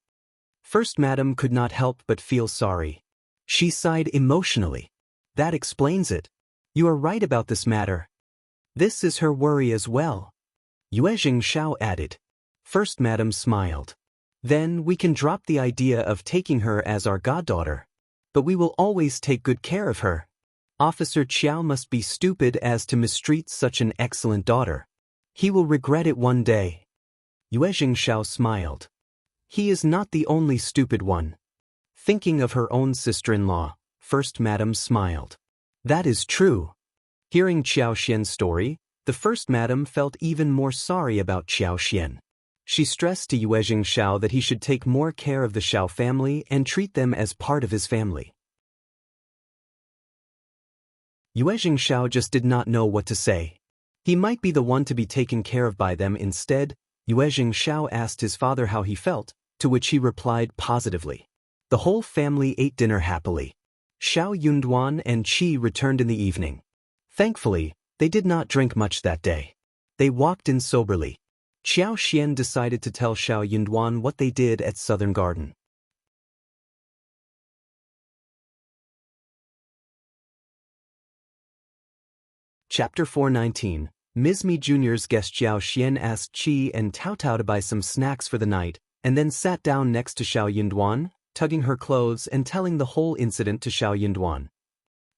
First Madam could not help but feel sorry. She sighed emotionally. That explains it. You are right about this matter. This is her worry as well. Yuezheng Xiao added. First Madam smiled. Then we can drop the idea of taking her as our goddaughter. But we will always take good care of her. Officer Qiao must be stupid as to mistreat such an excellent daughter. He will regret it one day. Yuezheng Xiao smiled. He is not the only stupid one. Thinking of her own sister-in-law, First Madam smiled. That is true. Hearing Xiao Xian's story, the First Madam felt even more sorry about Xiao Xian. She stressed to Yuezheng Xiao that he should take more care of the Xiao family and treat them as part of his family. Yuezheng Xiao just did not know what to say. He might be the one to be taken care of by them instead. Yuezheng Xiao asked his father how he felt, to which he replied positively. The whole family ate dinner happily. Xiao Yunduan and Qi returned in the evening. Thankfully, they did not drink much that day. They walked in soberly. Xiao Xian decided to tell Xiao Yunduan what they did at Southern Garden. Chapter 419. Ms.Mi Jr.'s guest Xiao Xian asked Qi and Tao Tao to buy some snacks for the night, and then sat down next to Xiao Yunduan, tugging her clothes and telling the whole incident to Xiao Yunduan.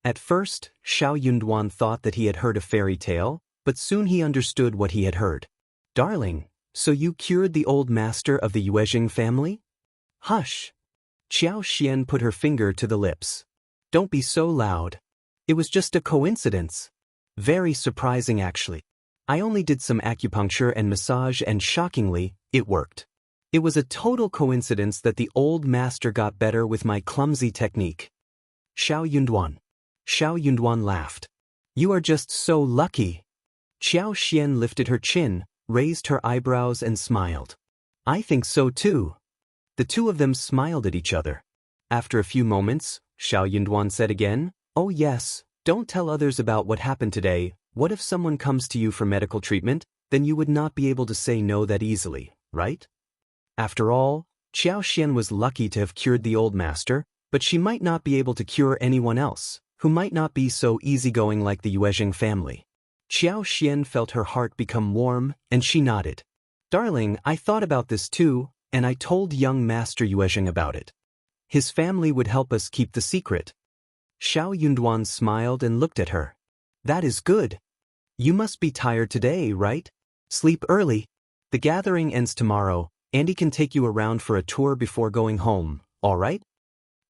At first, Xiao Yunduan thought that he had heard a fairy tale, but soon he understood what he had heard. Darling, so you cured the old master of the Yuezheng family? Hush! Xiao Xian put her finger to the lips. Don't be so loud. It was just a coincidence. Very surprising actually. I only did some acupuncture and massage and shockingly, it worked. It was a total coincidence that the old master got better with my clumsy technique. Xiao Yunduan laughed. You are just so lucky. Xiao Xian lifted her chin, raised her eyebrows and smiled. I think so too. The two of them smiled at each other. After a few moments, Xiao Yunduan said again, Oh yes, don't tell others about what happened today. What if someone comes to you for medical treatment? Then you would not be able to say no that easily, right? After all, Xiao Xian was lucky to have cured the old master, but she might not be able to cure anyone else, who might not be so easygoing like the Yuezheng family. Xiao Xian felt her heart become warm, and she nodded. Darling, I thought about this too, and I told young Master Yuezheng about it. His family would help us keep the secret. Xiao Yunduan smiled and looked at her. That is good. You must be tired today, right? Sleep early. The gathering ends tomorrow. Andy can take you around for a tour before going home, all right?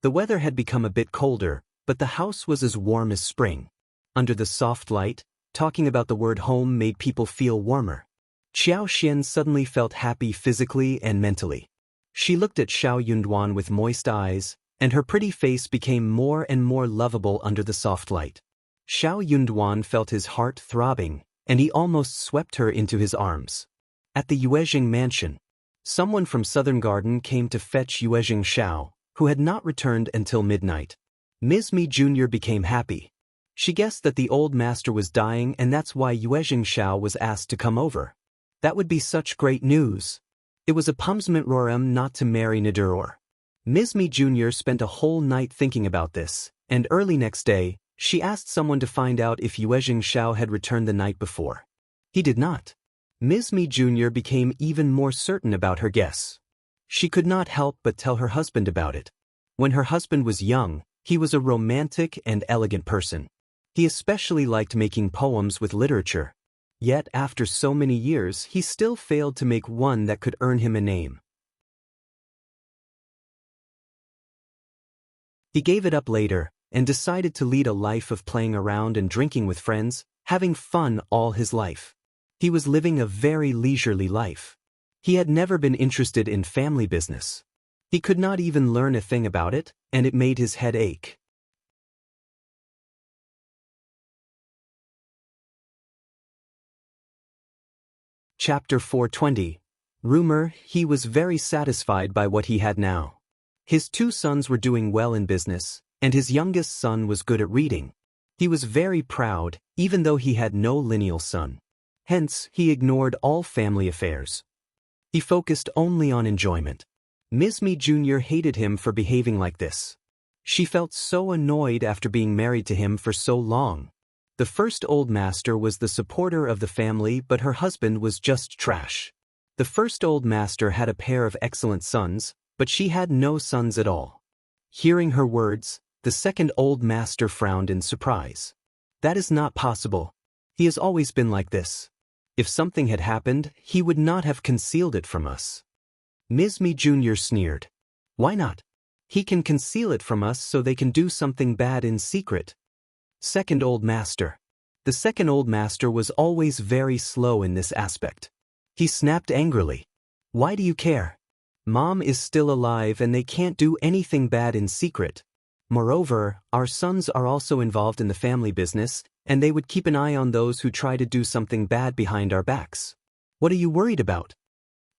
The weather had become a bit colder, but the house was as warm as spring. Under the soft light, talking about the word home made people feel warmer. Xiao Xian suddenly felt happy physically and mentally. She looked at Xiao Yunduan with moist eyes, and her pretty face became more and more lovable under the soft light. Xiao Yunduan felt his heart throbbing, and he almost swept her into his arms. At the Yuezheng mansion, someone from Southern Garden came to fetch Yuezheng Xiao, who had not returned until midnight. Ms.Mi Jr. became happy. She guessed that the old master was dying and that's why Yuezheng Xiao was asked to come over. That would be such great news. It was a punishment Roram not to marry Naduror. Ms.Mi Jr. spent a whole night thinking about this, and early next day, she asked someone to find out if Yuezheng Xiao had returned the night before. He did not. Ms.Mi Jr. became even more certain about her guess. She could not help but tell her husband about it. When her husband was young, he was a romantic and elegant person. He especially liked making poems with literature. Yet after so many years, he still failed to make one that could earn him a name. He gave it up later, and decided to lead a life of playing around and drinking with friends, having fun all his life. He was living a very leisurely life. He had never been interested in family business. He could not even learn a thing about it, and it made his head ache. Chapter 420. Rumor. He was very satisfied by what he had now. His 2 sons were doing well in business, and his youngest son was good at reading. He was very proud, even though he had no lineal son. Hence, he ignored all family affairs. He focused only on enjoyment. Ms.Mi Jr. hated him for behaving like this. She felt so annoyed after being married to him for so long. The first old master was the supporter of the family, but her husband was just trash. The first old master had a pair of excellent sons, but she had no sons at all. Hearing her words, the second old master frowned in surprise. That is not possible. He has always been like this. If something had happened, he would not have concealed it from us. Ms.Mi Jr. sneered. Why not? He can conceal it from us so they can do something bad in secret. Second old master. The second old master was always very slow in this aspect. He snapped angrily. Why do you care? Mom is still alive and they can't do anything bad in secret. Moreover, our sons are also involved in the family business, and they would keep an eye on those who try to do something bad behind our backs. What are you worried about?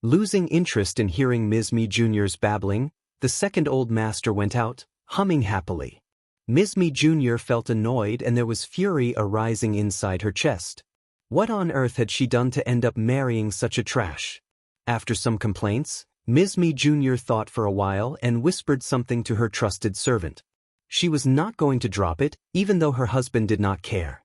Losing interest in hearing Ms.Mi Jr.'s babbling, the second old master went out, humming happily. Ms.Mi Jr. felt annoyed and there was fury arising inside her chest. What on earth had she done to end up marrying such a trash? After some complaints, Ms.Mi Jr. thought for a while and whispered something to her trusted servant. She was not going to drop it, even though her husband did not care.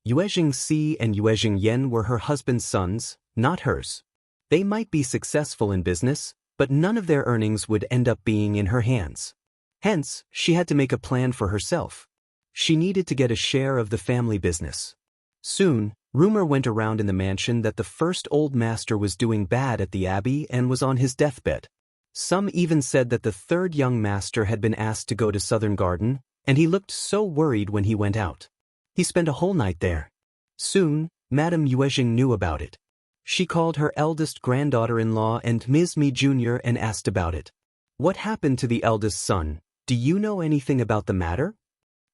Yuezheng Si and Yuezheng Yen were her husband's sons, not hers. They might be successful in business, but none of their earnings would end up being in her hands. Hence, she had to make a plan for herself. She needed to get a share of the family business. Soon, rumor went around in the mansion that the first old master was doing bad at the abbey and was on his deathbed. Some even said that the third young master had been asked to go to Southern Garden, and he looked so worried when he went out. He spent a whole night there. Soon, Madame Yuezheng knew about it. She called her eldest granddaughter-in-law and Ms.Mi Jr. and asked about it. What happened to the eldest son? Do you know anything about the matter?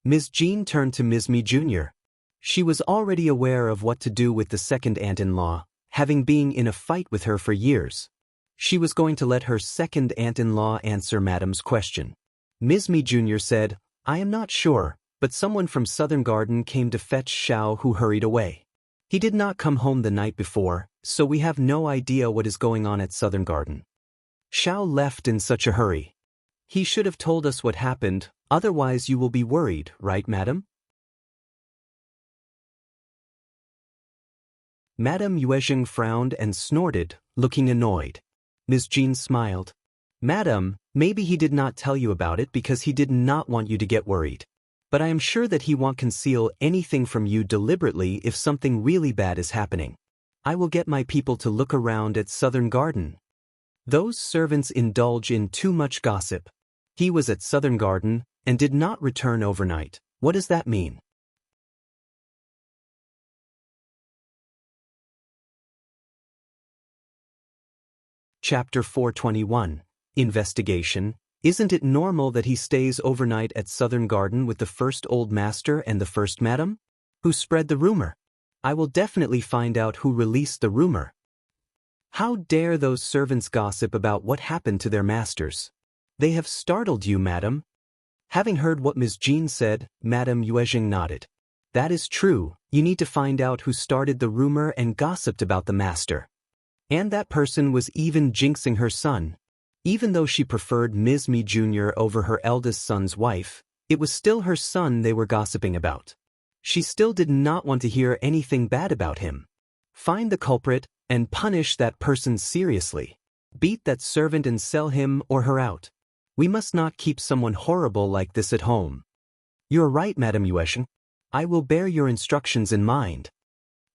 Ms. Jean turned to Ms.Mi Jr. She was already aware of what to do with the second aunt-in-law, having been in a fight with her for years. She was going to let her second aunt-in-law answer Madame's question. Ms.Mi Jr. said, I am not sure, but someone from Southern Garden came to fetch Xiao who hurried away. He did not come home the night before, so we have no idea what is going on at Southern Garden. Xiao left in such a hurry. He should have told us what happened, otherwise you will be worried, right, madam? Madame Yuezheng frowned and snorted, looking annoyed. Ms. Jean smiled. Madam, maybe he did not tell you about it because he did not want you to get worried. But I am sure that he won't conceal anything from you deliberately if something really bad is happening. I will get my people to look around at Southern Garden. Those servants indulge in too much gossip. He was at Southern Garden and did not return overnight. What does that mean? Chapter 421. Investigation. Isn't it normal that he stays overnight at Southern Garden with the first old master and the first madam? Who spread the rumor? I will definitely find out who released the rumor. How dare those servants gossip about what happened to their masters? They have startled you, madam. Having heard what Ms. Jean said, Madame Yuezheng nodded. That is true, you need to find out who started the rumor and gossiped about the master. And that person was even jinxing her son. Even though she preferred Ms.Mi Jr. over her eldest son's wife, it was still her son they were gossiping about. She still did not want to hear anything bad about him. Find the culprit and punish that person seriously. Beat that servant and sell him or her out. We must not keep someone horrible like this at home. You're right, Madame Yuezheng. I will bear your instructions in mind.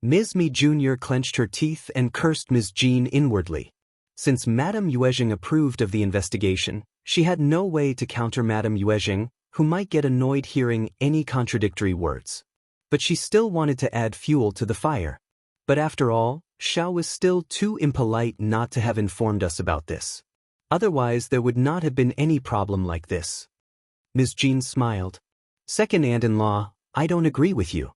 Ms.Mi Jr. clenched her teeth and cursed Ms. Jean inwardly. Since Madame Yuezheng approved of the investigation, she had no way to counter Madame Yuezheng, who might get annoyed hearing any contradictory words. But she still wanted to add fuel to the fire. But after all, Xiao was still too impolite not to have informed us about this. Otherwise there would not have been any problem like this. Ms. Jean smiled. Second aunt-in-law, I don't agree with you.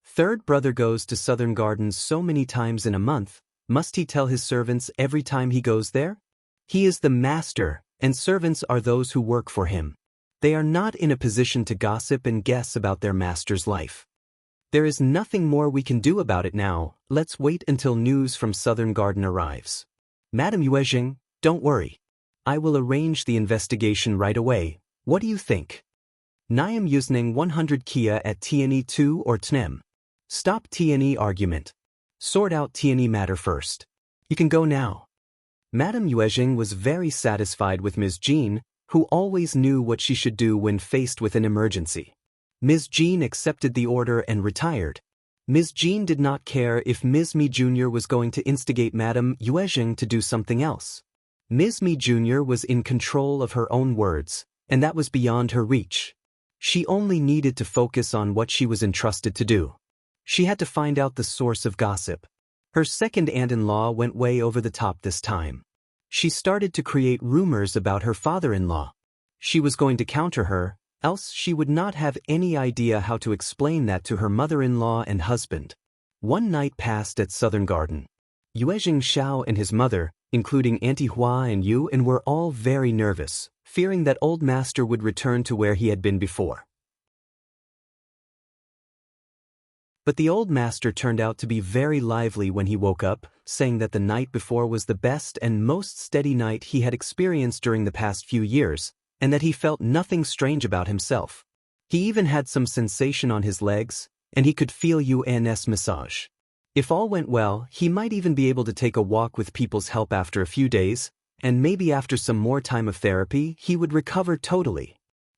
Third brother goes to Southern Gardens so many times in a month, must he tell his servants every time he goes there? He is the master, and servants are those who work for him. They are not in a position to gossip and guess about their master's life. There is nothing more we can do about it now, let's wait until news from Southern Garden arrives. Madame Yuezheng, don't worry. I will arrange the investigation right away, what do you think? Niam Yuezheng 100 Kia at TNE 2 or TNEM. Stop TNE argument. Sort out TNE matter first. You can go now. Madame Yuezheng was very satisfied with Ms. Jean, who always knew what she should do when faced with an emergency. Ms. Jean accepted the order and retired. Ms. Jean did not care if Ms.Mi Jr. was going to instigate Madame Yuezheng to do something else. Ms.Mi Jr. was in control of her own words, and that was beyond her reach. She only needed to focus on what she was entrusted to do. She had to find out the source of gossip. Her second aunt-in-law went way over the top this time. She started to create rumors about her father-in-law. She was going to counter her, else she would not have any idea how to explain that to her mother-in-law and husband. One night passed at Southern Garden. Yuezheng Xiao and his mother, including Auntie Hua and Yu, were all very nervous, fearing that old master would return to where he had been before. But the old master turned out to be very lively when he woke up, saying that the night before was the best and most steady night he had experienced during the past few years, and that he felt nothing strange about himself. He even had some sensation on his legs, and he could feel Yuan's massage. If all went well, he might even be able to take a walk with people's help after a few days, and maybe after some more time of therapy, he would recover totally.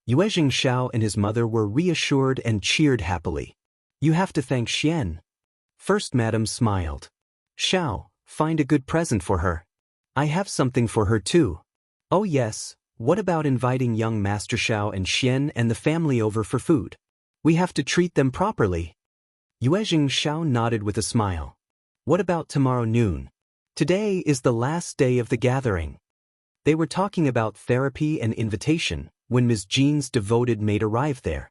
Yuezheng Xiao and his mother were reassured and cheered happily. You have to thank Xian. First Madam smiled. Xiao, find a good present for her. I have something for her too. Oh yes, what about inviting young Master Xiao and Xian and the family over for food? We have to treat them properly. Yuezheng Xiao nodded with a smile. What about tomorrow noon? Today is the last day of the gathering. They were talking about therapy and invitation when Ms. Jean's devoted maid arrived there.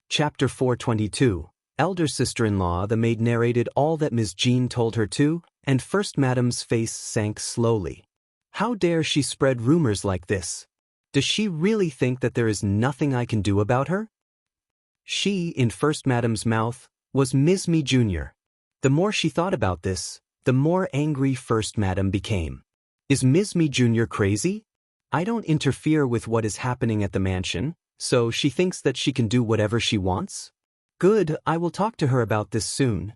Chapter 422. Elder sister-in-law. The maid narrated all that Ms. Jean told her to, and First Madam's face sank slowly. How dare she spread rumors like this? Does she really think that there is nothing I can do about her? She, in First Madam's mouth, was Ms.Mi Jr. The more she thought about this, the more angry First Madam became. Is Ms.Mi Jr. crazy? I don't interfere with what is happening at the mansion, so she thinks that she can do whatever she wants? Good, I will talk to her about this soon.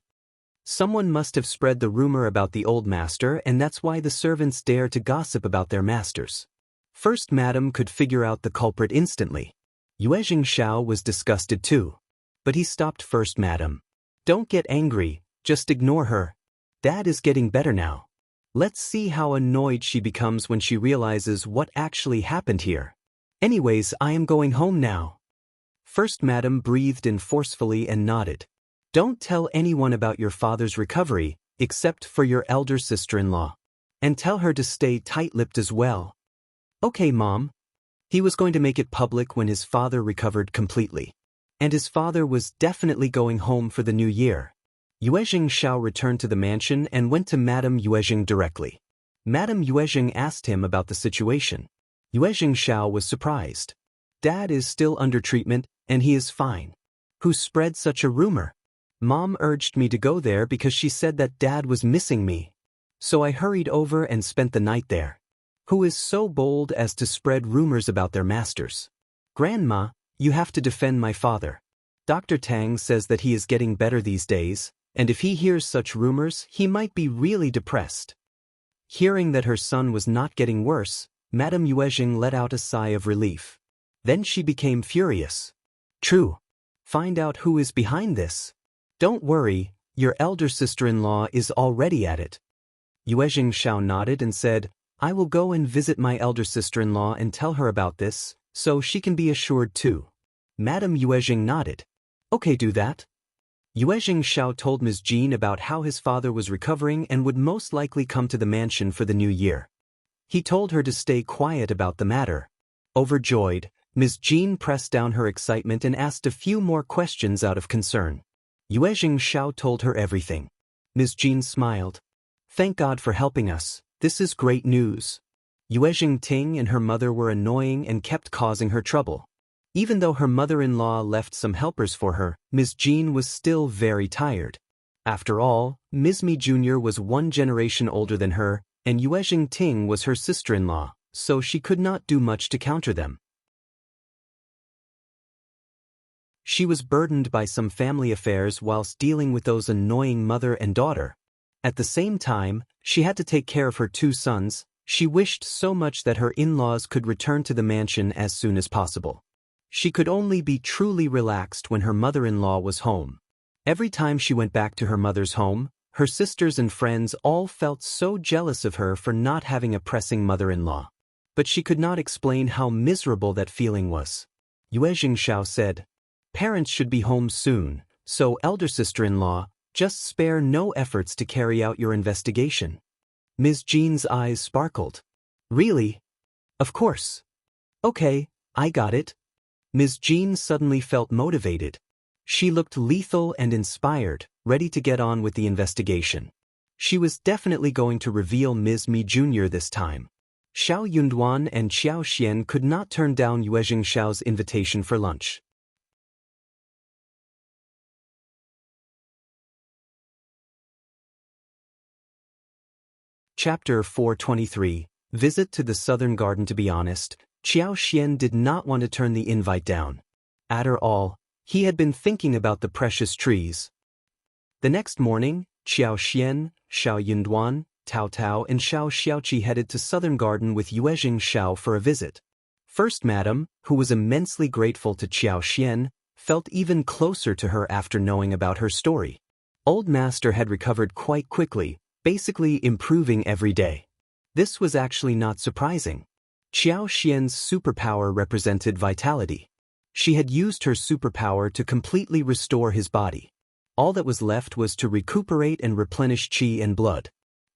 Someone must have spread the rumor about the old master, and that's why the servants dare to gossip about their masters. First Madam could figure out the culprit instantly. Yuezheng Xiao was disgusted too. But he stopped First Madam. Don't get angry, just ignore her. Dad is getting better now. Let's see how annoyed she becomes when she realizes what actually happened here. Anyways, I am going home now. First Madam breathed in forcefully and nodded. Don't tell anyone about your father's recovery, except for your elder sister-in-law. And tell her to stay tight-lipped as well. Okay, Mom. He was going to make it public when his father recovered completely. And his father was definitely going home for the new year. Yuezheng Xiao returned to the mansion and went to Madame Yuezheng directly. Madame Yuezheng asked him about the situation. Yuezheng Xiao was surprised. Dad is still under treatment, and he is fine. Who spread such a rumor? Mom urged me to go there because she said that Dad was missing me. So I hurried over and spent the night there. Who is so bold as to spread rumors about their masters? Grandma, you have to defend my father. Dr. Tang says that he is getting better these days, and if he hears such rumors, he might be really depressed. Hearing that her son was not getting worse, Madame Yuezheng let out a sigh of relief. Then she became furious. True. Find out who is behind this. Don't worry, your elder sister-in-law is already at it. Yuezheng Xiao nodded and said, I will go and visit my elder sister-in-law and tell her about this, so she can be assured too. Madame Yuezheng nodded. Okay, do that. Yuezheng Xiao told Ms.Mi about how his father was recovering and would most likely come to the mansion for the new year. He told her to stay quiet about the matter. Overjoyed, Ms.Mi pressed down her excitement and asked a few more questions out of concern. Yuezheng Xiao told her everything. Ms.Mi smiled. Thank God for helping us, this is great news. Yuezheng Ting and her mother were annoying and kept causing her trouble. Even though her mother-in-law left some helpers for her, Ms.Mi was still very tired. After all, Ms.Mi Jr. was 1 generation older than her, and Yuezheng Ting was her sister-in-law, so she could not do much to counter them. She was burdened by some family affairs whilst dealing with those annoying mother and daughter. At the same time, she had to take care of her 2 sons. She wished so much that her in-laws could return to the mansion as soon as possible. She could only be truly relaxed when her mother-in-law was home. Every time she went back to her mother's home, her sisters and friends all felt so jealous of her for not having a pressing mother-in-law. But she could not explain how miserable that feeling was. Yuezheng Xiao said, Parents should be home soon, so elder sister-in-law, just spare no efforts to carry out your investigation. Ms.Mi's eyes sparkled. Really? Of course. Okay, I got it. Ms.Mi suddenly felt motivated. She looked lethal and inspired, ready to get on with the investigation. She was definitely going to reveal Ms.Mi Jr. this time. Xiao Yunduan and Xiao Xian could not turn down Yuezheng Xiao's invitation for lunch. Chapter 423, Visit to the Southern Garden. To be honest, Xiao Xian did not want to turn the invite down. After all, he had been thinking about the precious trees. The next morning, Xiao Xian, Xiao Yunduan, Tao Tao and Xiao Xiaoqi headed to Southern Garden with Yuezheng Xiao for a visit. First Madam, who was immensely grateful to Xiao Xian, felt even closer to her after knowing about her story. Old Master had recovered quite quickly, basically improving every day. This was actually not surprising. Xiao Xian's superpower represented vitality. She had used her superpower to completely restore his body. All that was left was to recuperate and replenish qi and blood.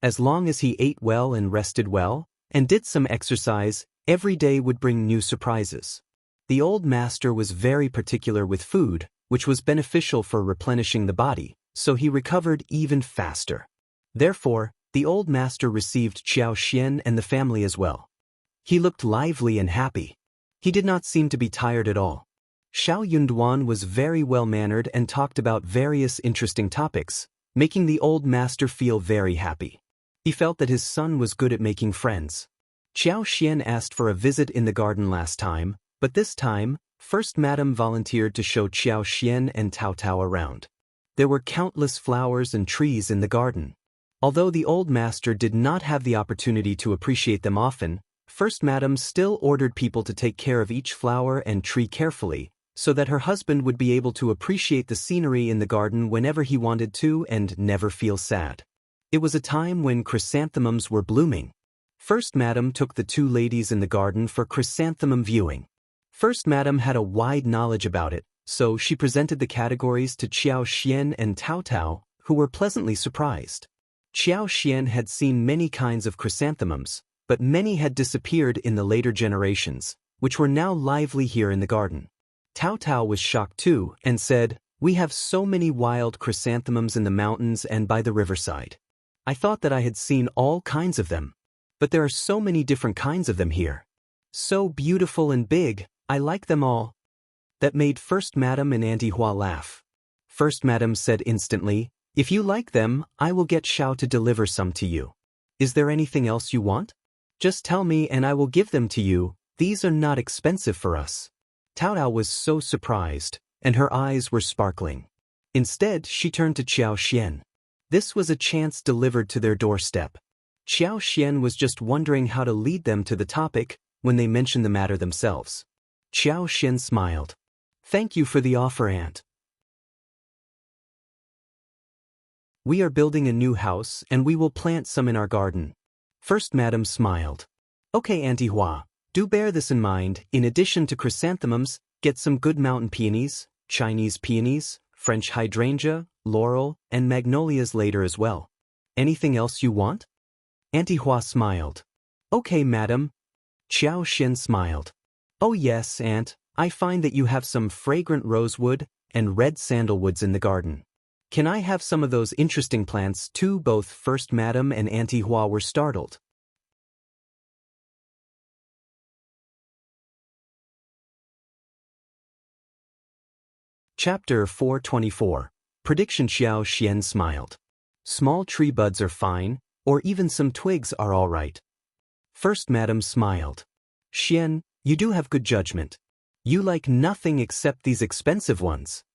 As long as he ate well and rested well, and did some exercise, every day would bring new surprises. The old master was very particular with food, which was beneficial for replenishing the body, so he recovered even faster. Therefore, the old master received Xiao Xian and the family as well. He looked lively and happy. He did not seem to be tired at all. Xiao Yunduan was very well-mannered and talked about various interesting topics, making the old master feel very happy. He felt that his son was good at making friends. Xiao Xian asked for a visit in the garden last time, but this time, First Madam volunteered to show Xiao Xian and Tao Tao around. There were countless flowers and trees in the garden. Although the old master did not have the opportunity to appreciate them often, First Madam still ordered people to take care of each flower and tree carefully, so that her husband would be able to appreciate the scenery in the garden whenever he wanted to and never feel sad. It was a time when chrysanthemums were blooming. First Madam took the 2 ladies in the garden for chrysanthemum viewing. First Madam had a wide knowledge about it, so she presented the categories to Xiao Xian and Tao Tao, who were pleasantly surprised. Xiao Xian had seen many kinds of chrysanthemums, but many had disappeared in the later generations, which were now lively here in the garden. Tao Tao was shocked too, and said, "We have so many wild chrysanthemums in the mountains and by the riverside. I thought that I had seen all kinds of them. But there are so many different kinds of them here. So beautiful and big, I like them all." That made First Madam and Auntie Hua laugh. First Madam said instantly, "If you like them, I will get Xiao to deliver some to you. Is there anything else you want? Just tell me and I will give them to you. These are not expensive for us." Tryout was so surprised, and her eyes were sparkling. Instead, she turned to Xiao Xian. This was a chance delivered to their doorstep. Xiao Xian was just wondering how to lead them to the topic when they mentioned the matter themselves. Xiao Xian smiled. "Thank you for the offer, Aunt. We are building a new house and we will plant some in our garden." First Madam smiled. "Okay, Auntie Hua, do bear this in mind. In addition to chrysanthemums, get some good mountain peonies, Chinese peonies, French hydrangea, laurel, and magnolias later as well. Anything else you want?" Auntie Hua smiled. "Okay, Madam." Xiao Xian smiled. "Oh yes, Aunt, I find that you have some fragrant rosewood and red sandalwoods in the garden. Can I have some of those interesting plants too?" Both First Madam and Auntie Hua were startled. Chapter 424. Prediction. Xiao Xian smiled. "Small tree buds are fine, or even some twigs are all right." First Madam smiled. "Xian, you do have good judgment. You like nothing except these expensive ones."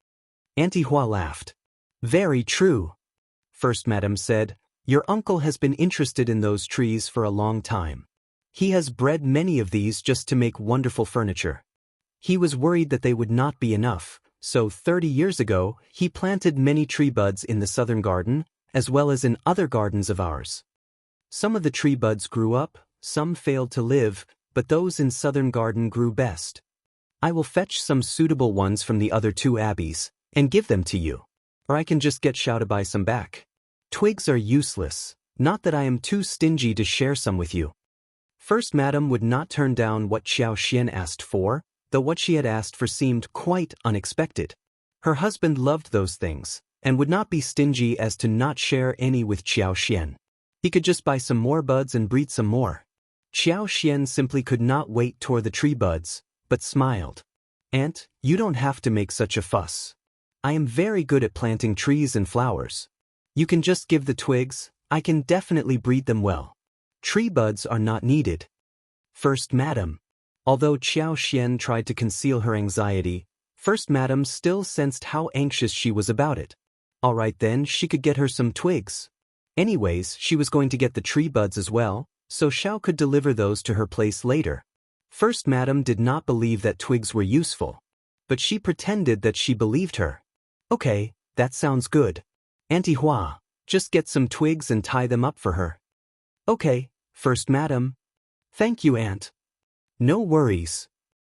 Auntie Hua laughed. "Very true." First Madam said, "Your uncle has been interested in those trees for a long time. He has bred many of these just to make wonderful furniture. He was worried that they would not be enough, so 30 years ago, he planted many tree buds in the southern garden, as well as in other gardens of ours. Some of the tree buds grew up, some failed to live, but those in southern garden grew best. I will fetch some suitable ones from the other 2 abbeys, and give them to you. Or I can just get Xiao to buy some back. Twigs are useless, not that I am too stingy to share some with you." First Madam would not turn down what Xiao Xian asked for, though what she had asked for seemed quite unexpected. Her husband loved those things, and would not be stingy as to not share any with Xiao Xian. He could just buy some more buds and breed some more. Xiao Xian simply could not wait toward the tree buds, but smiled. "Aunt, you don't have to make such a fuss. I am very good at planting trees and flowers. You can just give the twigs, I can definitely breed them well. Tree buds are not needed." First Madam. Although Xiao Xian tried to conceal her anxiety, First Madam still sensed how anxious she was about it. All right then, she could get her some twigs. Anyways, she was going to get the tree buds as well, so Xiao could deliver those to her place later. First Madam did not believe that twigs were useful, but she pretended that she believed her. "Okay, that sounds good. Auntie Hua, just get some twigs and tie them up for her." "Okay, First Madam." "Thank you, Aunt." "No worries."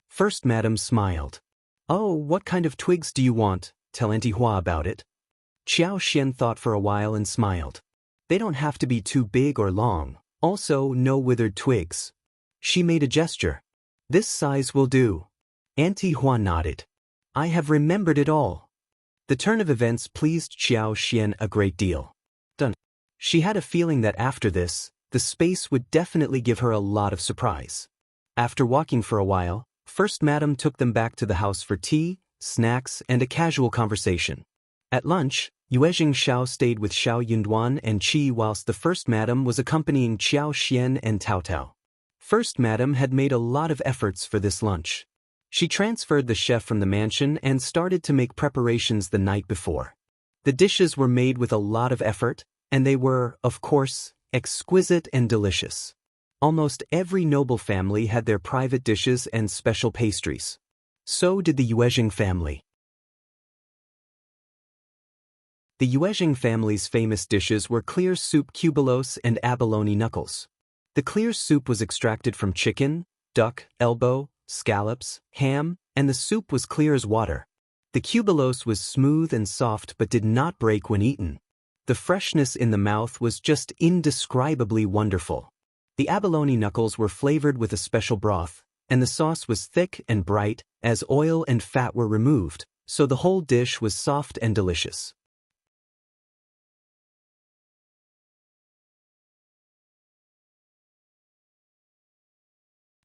First Madam smiled. "Oh, what kind of twigs do you want? Tell Auntie Hua about it." Xiao Xian thought for a while and smiled. "They don't have to be too big or long, also no withered twigs." She made a gesture. "This size will do." Auntie Hua nodded. "I have remembered it all." The turn of events pleased Xiao Xian a great deal. Done. She had a feeling that after this, the space would definitely give her a lot of surprise. After walking for a while, First Madam took them back to the house for tea, snacks, and a casual conversation. At lunch, Yuezheng Xiao stayed with Xiao Yunduan and Qi whilst the First Madam was accompanying Xiao Xian and Tao Tao. First Madam had made a lot of efforts for this lunch. She transferred the chef from the mansion and started to make preparations the night before. The dishes were made with a lot of effort, and they were, of course, exquisite and delicious. Almost every noble family had their private dishes and special pastries. So did the Yuezheng family. The Yuezheng family's famous dishes were clear soup cubelos and abalone knuckles. The clear soup was extracted from chicken, duck, elbow, scallops, ham, and the soup was clear as water. The cubelos was smooth and soft but did not break when eaten. The freshness in the mouth was just indescribably wonderful. The abalone knuckles were flavored with a special broth, and the sauce was thick and bright, as oil and fat were removed, so the whole dish was soft and delicious.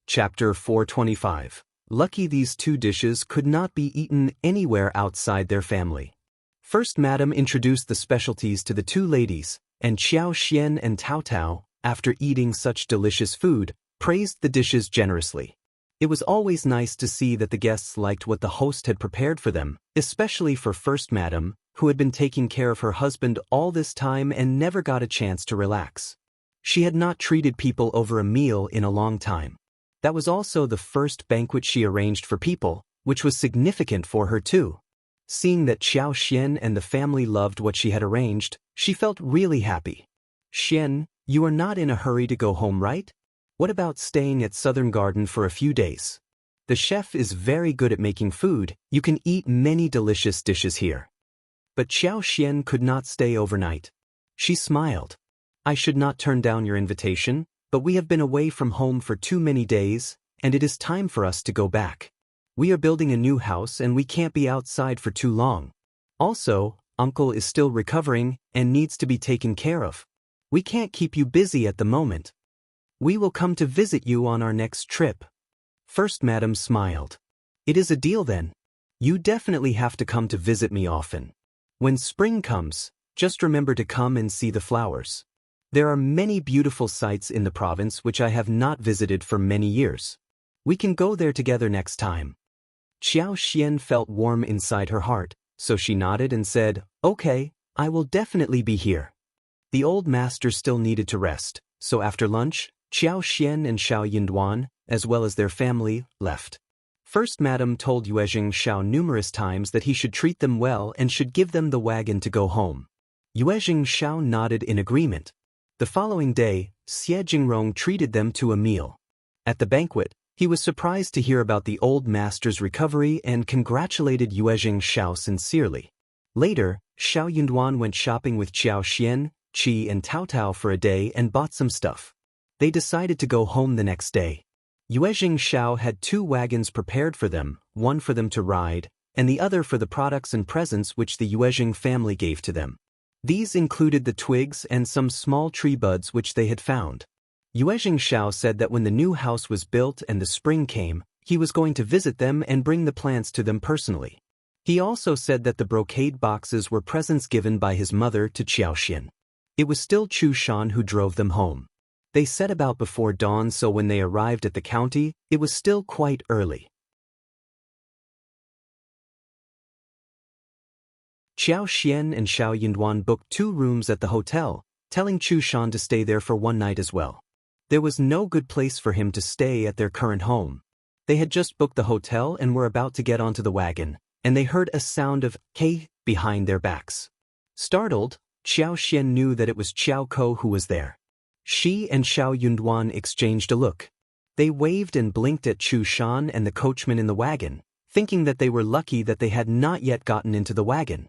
Chapter 425. Lucky these two dishes could not be eaten anywhere outside their family. First Madam introduced the specialties to the two ladies, and Xiao Xian and Tao Tao, after eating such delicious food, praised the dishes generously. It was always nice to see that the guests liked what the host had prepared for them, especially for First Madam, who had been taking care of her husband all this time and never got a chance to relax. She had not treated people over a meal in a long time. That was also the first banquet she arranged for people, which was significant for her too. Seeing that Xiao Xian and the family loved what she had arranged, she felt really happy. Xian, you are not in a hurry to go home, right? What about staying at Southern Garden for a few days? The chef is very good at making food. You can eat many delicious dishes here. But Xiao Xian could not stay overnight. She smiled. I should not turn down your invitation, but we have been away from home for too many days, and it is time for us to go back. We are building a new house and we can't be outside for too long. Also, Uncle is still recovering and needs to be taken care of. We can't keep you busy at the moment. We will come to visit you on our next trip. First Madam smiled. It is a deal then. You definitely have to come to visit me often. When spring comes, just remember to come and see the flowers. There are many beautiful sites in the province which I have not visited for many years. We can go there together next time. Xiao Xian felt warm inside her heart, so she nodded and said, Okay, I will definitely be here. The old master still needed to rest, so after lunch, Xiao Xian and Xiao Yinduan, as well as their family, left. First Madam told Yuezheng Xiao numerous times that he should treat them well and should give them the wagon to go home. Yuezheng Xiao nodded in agreement. The following day, Xie Jingrong treated them to a meal. At the banquet, he was surprised to hear about the old master's recovery and congratulated Yuezheng Xiao sincerely. Later, Xiao Yunduan went shopping with Xiao Xian, Qi and Tao Tao for a day and bought some stuff. They decided to go home the next day. Yuezheng Xiao had 2 wagons prepared for them, one for them to ride, and the other for the products and presents which the Yuezheng family gave to them. These included the twigs and some small tree buds which they had found. Yuezheng Xiao said that when the new house was built and the spring came, he was going to visit them and bring the plants to them personally. He also said that the brocade boxes were presents given by his mother to Xiaoxian. It was still Chu Shan who drove them home. They set about before dawn, so when they arrived at the county, it was still quite early. Xiao Xian and Xiao Yinduan booked 2 rooms at the hotel, telling Chu Shan to stay there for one night as well. There was no good place for him to stay at their current home. They had just booked the hotel and were about to get onto the wagon, and they heard a sound of "hey" behind their backs. Startled, Xiao Xian knew that it was Xiao Ko who was there. She and Xiao Yunduan exchanged a look. They waved and blinked at Chu Shan and the coachman in the wagon, thinking that they were lucky that they had not yet gotten into the wagon.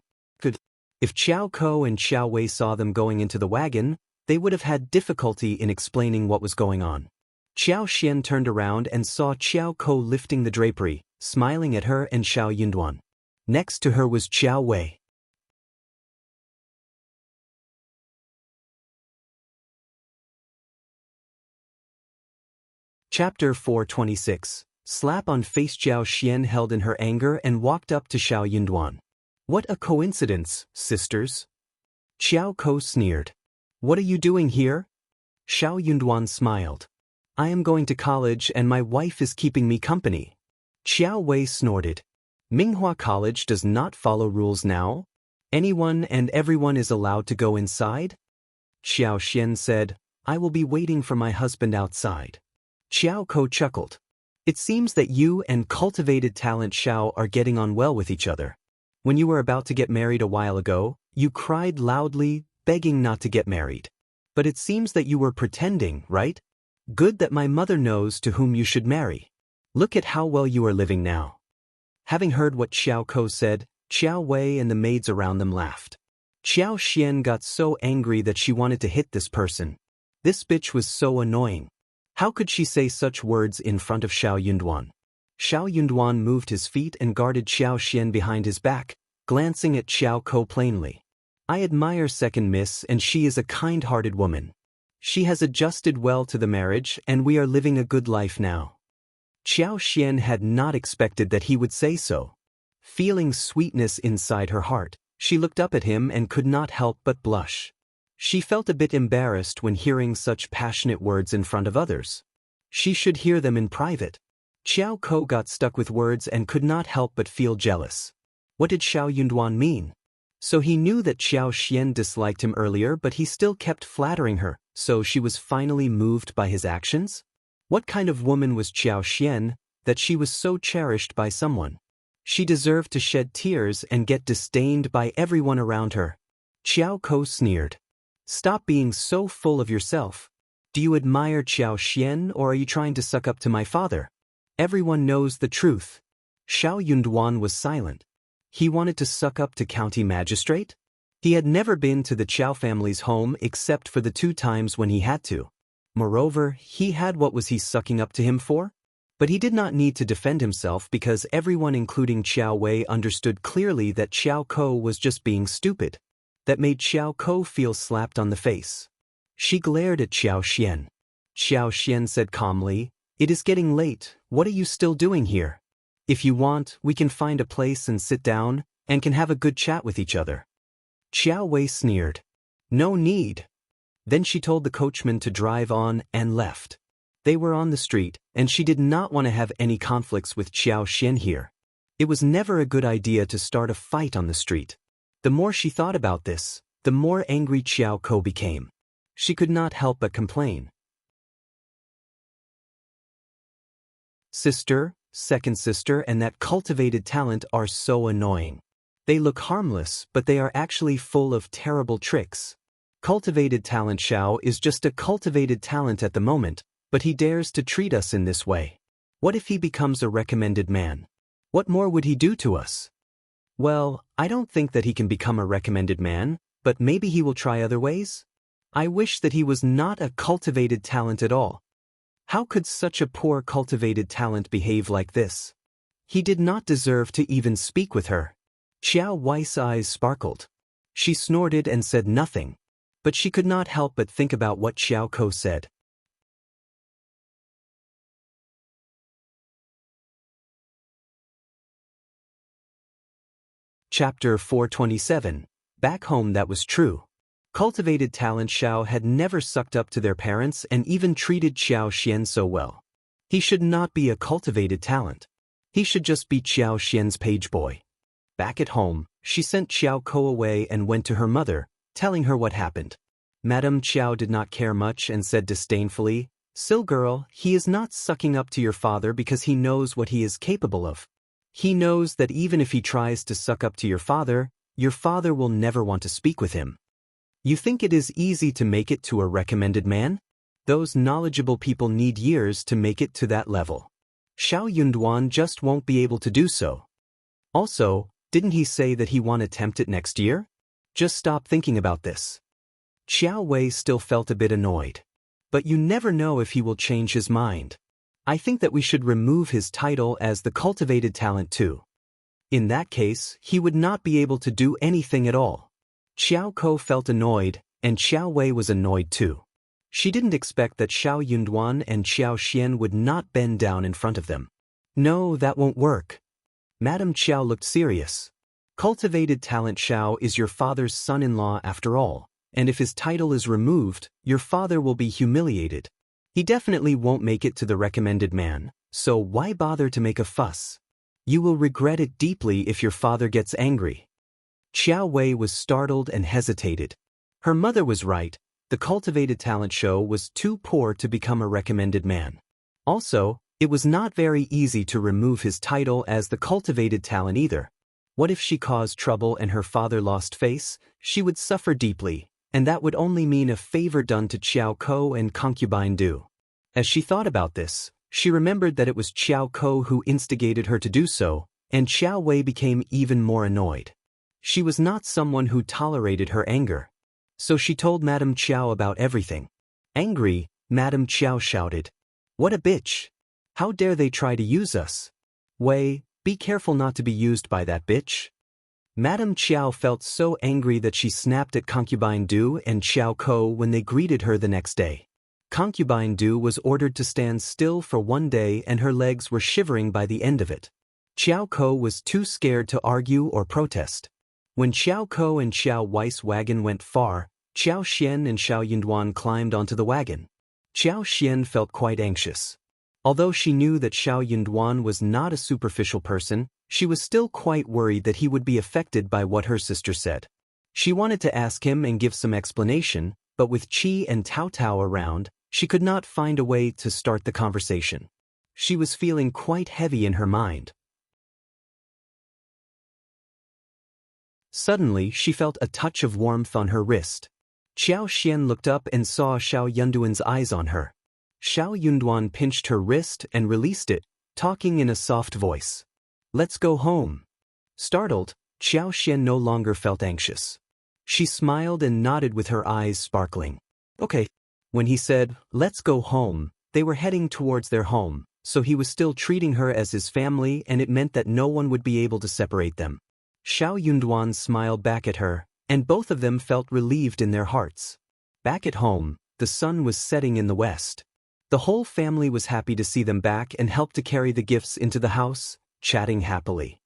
If Xiao Ko and Xiao Wei saw them going into the wagon, they would have had difficulty in explaining what was going on. Xiao Xian turned around and saw Xiao Ko lifting the drapery, smiling at her and Xiao Yunduan. Next to her was Xiao Wei. Chapter 426. Slap on face. Xiao Xian held in her anger and walked up to Xiao Yunduan. What a coincidence, sisters. Xiao Ko sneered. What are you doing here? Xiao Yunduan smiled. I am going to college and my wife is keeping me company. Xiao Wei snorted. Minghua College does not follow rules now? Anyone and everyone is allowed to go inside? Xiao Xian said, I will be waiting for my husband outside. Xiao Ko chuckled. It seems that you and cultivated talent Xiao are getting on well with each other. When you were about to get married a while ago, you cried loudly, begging not to get married. But it seems that you were pretending, right? Good that my mother knows to whom you should marry. Look at how well you are living now. Having heard what Xiao Ko said, Xiao Wei and the maids around them laughed. Xiao Xian got so angry that she wanted to hit this person. This bitch was so annoying. How could she say such words in front of Xiao Yunduan? Xiao Yunduan moved his feet and guarded Xiao Xian behind his back, glancing at Xiao Ko plainly. I admire second miss and she is a kind-hearted woman. She has adjusted well to the marriage and we are living a good life now. Xiao Xian had not expected that he would say so. Feeling sweetness inside her heart, she looked up at him and could not help but blush. She felt a bit embarrassed when hearing such passionate words in front of others. She should hear them in private. Xiao Ko got stuck with words and could not help but feel jealous. What did Xiao Yunduan mean? So he knew that Xiao Xian disliked him earlier, but he still kept flattering her, so she was finally moved by his actions? What kind of woman was Xiao Xian, that she was so cherished by someone? She deserved to shed tears and get disdained by everyone around her. Xiao Ko sneered. Stop being so full of yourself. Do you admire Xiao Xian or are you trying to suck up to my father? Everyone knows the truth. Xiao Yunduan was silent. He wanted to suck up to county magistrate? He had never been to the Qiao family's home except for the 2 times when he had to. Moreover, he had what was he sucking up to him for? But he did not need to defend himself because everyone including Qiao Wei understood clearly that Xiao Ko was just being stupid. That made Xiao Ko feel slapped on the face. She glared at Xiao Xian. Xiao Xian said calmly, "It is getting late, what are you still doing here? If you want, we can find a place and sit down, and can have a good chat with each other." Qiao Wei sneered. "No need." Then she told the coachman to drive on and left. They were on the street, and she did not want to have any conflicts with Xiao Xian here. It was never a good idea to start a fight on the street. The more she thought about this, the more angry Xiao Ko became. She could not help but complain. Sister, second sister and that cultivated talent are so annoying. They look harmless, but they are actually full of terrible tricks. Cultivated talent Xiao is just a cultivated talent at the moment, but he dares to treat us in this way. What if he becomes a recommended man? What more would he do to us? Well, I don't think that he can become a recommended man, but maybe he will try other ways? I wish that he was not a cultivated talent at all. How could such a poor cultivated talent behave like this? He did not deserve to even speak with her. Xiao Wei's eyes sparkled. She snorted and said nothing, but she could not help but think about what Xiao Ko said. Chapter 427. Back home that was true. Cultivated talent Xiao had never sucked up to their parents and even treated Xiao Xian so well. He should not be a cultivated talent. He should just be Xiao Xian's page boy. Back at home, she sent Xiao Ko away and went to her mother, telling her what happened. Madame Xiao did not care much and said disdainfully, "Still girl, he is not sucking up to your father because he knows what he is capable of. He knows that even if he tries to suck up to your father will never want to speak with him. You think it is easy to make it to a recommended man? Those knowledgeable people need years to make it to that level. Xiao Yunduan just won't be able to do so. Also, didn't he say that he won't attempt it next year? Just stop thinking about this." Xiao Wei still felt a bit annoyed. But you never know if he will change his mind. I think that we should remove his title as the cultivated talent too. In that case, he would not be able to do anything at all. Xiao Ko felt annoyed, and Xiao Wei was annoyed too. She didn't expect that Xiao Yunduan and Xiao Xian would not bend down in front of them. No, that won't work. Madame Xiao looked serious. Cultivated talent Xiao is your father's son-in-law after all, and if his title is removed, your father will be humiliated. He definitely won't make it to the recommended man, so why bother to make a fuss? You will regret it deeply if your father gets angry. Xiao Wei was startled and hesitated. Her mother was right. The cultivated talent show was too poor to become a recommended man. Also, it was not very easy to remove his title as the cultivated talent either. What if she caused trouble and her father lost face? She would suffer deeply, and that would only mean a favor done to Xiao Ko and concubine Du. As she thought about this, she remembered that it was Xiao Ko who instigated her to do so, and Xiao Wei became even more annoyed. She was not someone who tolerated her anger. So she told Madame Qiao about everything. Angry, Madame Qiao shouted, "What a bitch! How dare they try to use us? Wei, be careful not to be used by that bitch." Madame Qiao felt so angry that she snapped at concubine Du and Xiao Ko when they greeted her the next day. Concubine Du was ordered to stand still for 1 day and her legs were shivering by the end of it. Xiao Ko was too scared to argue or protest. When Xiao Ko and Xiao Wei's wagon went far, Xiao Xian and Xiao Yunduan climbed onto the wagon. Xiao Xian felt quite anxious. Although she knew that Xiao Yunduan was not a superficial person, she was still quite worried that he would be affected by what her sister said. She wanted to ask him and give some explanation, but with Qi and Tao Tao around, she could not find a way to start the conversation. She was feeling quite heavy in her mind. Suddenly, she felt a touch of warmth on her wrist. Xiao Xian looked up and saw Xiao Yunduan's eyes on her. Xiao Yunduan pinched her wrist and released it, talking in a soft voice. "Let's go home." Startled, Xiao Xian no longer felt anxious. She smiled and nodded with her eyes sparkling. Okay. When he said, "Let's go home," they were heading towards their home, so he was still treating her as his family and it meant that no one would be able to separate them. Xiao Yunduan smiled back at her, and both of them felt relieved in their hearts. Back at home, the sun was setting in the west. The whole family was happy to see them back and helped to carry the gifts into the house, chatting happily.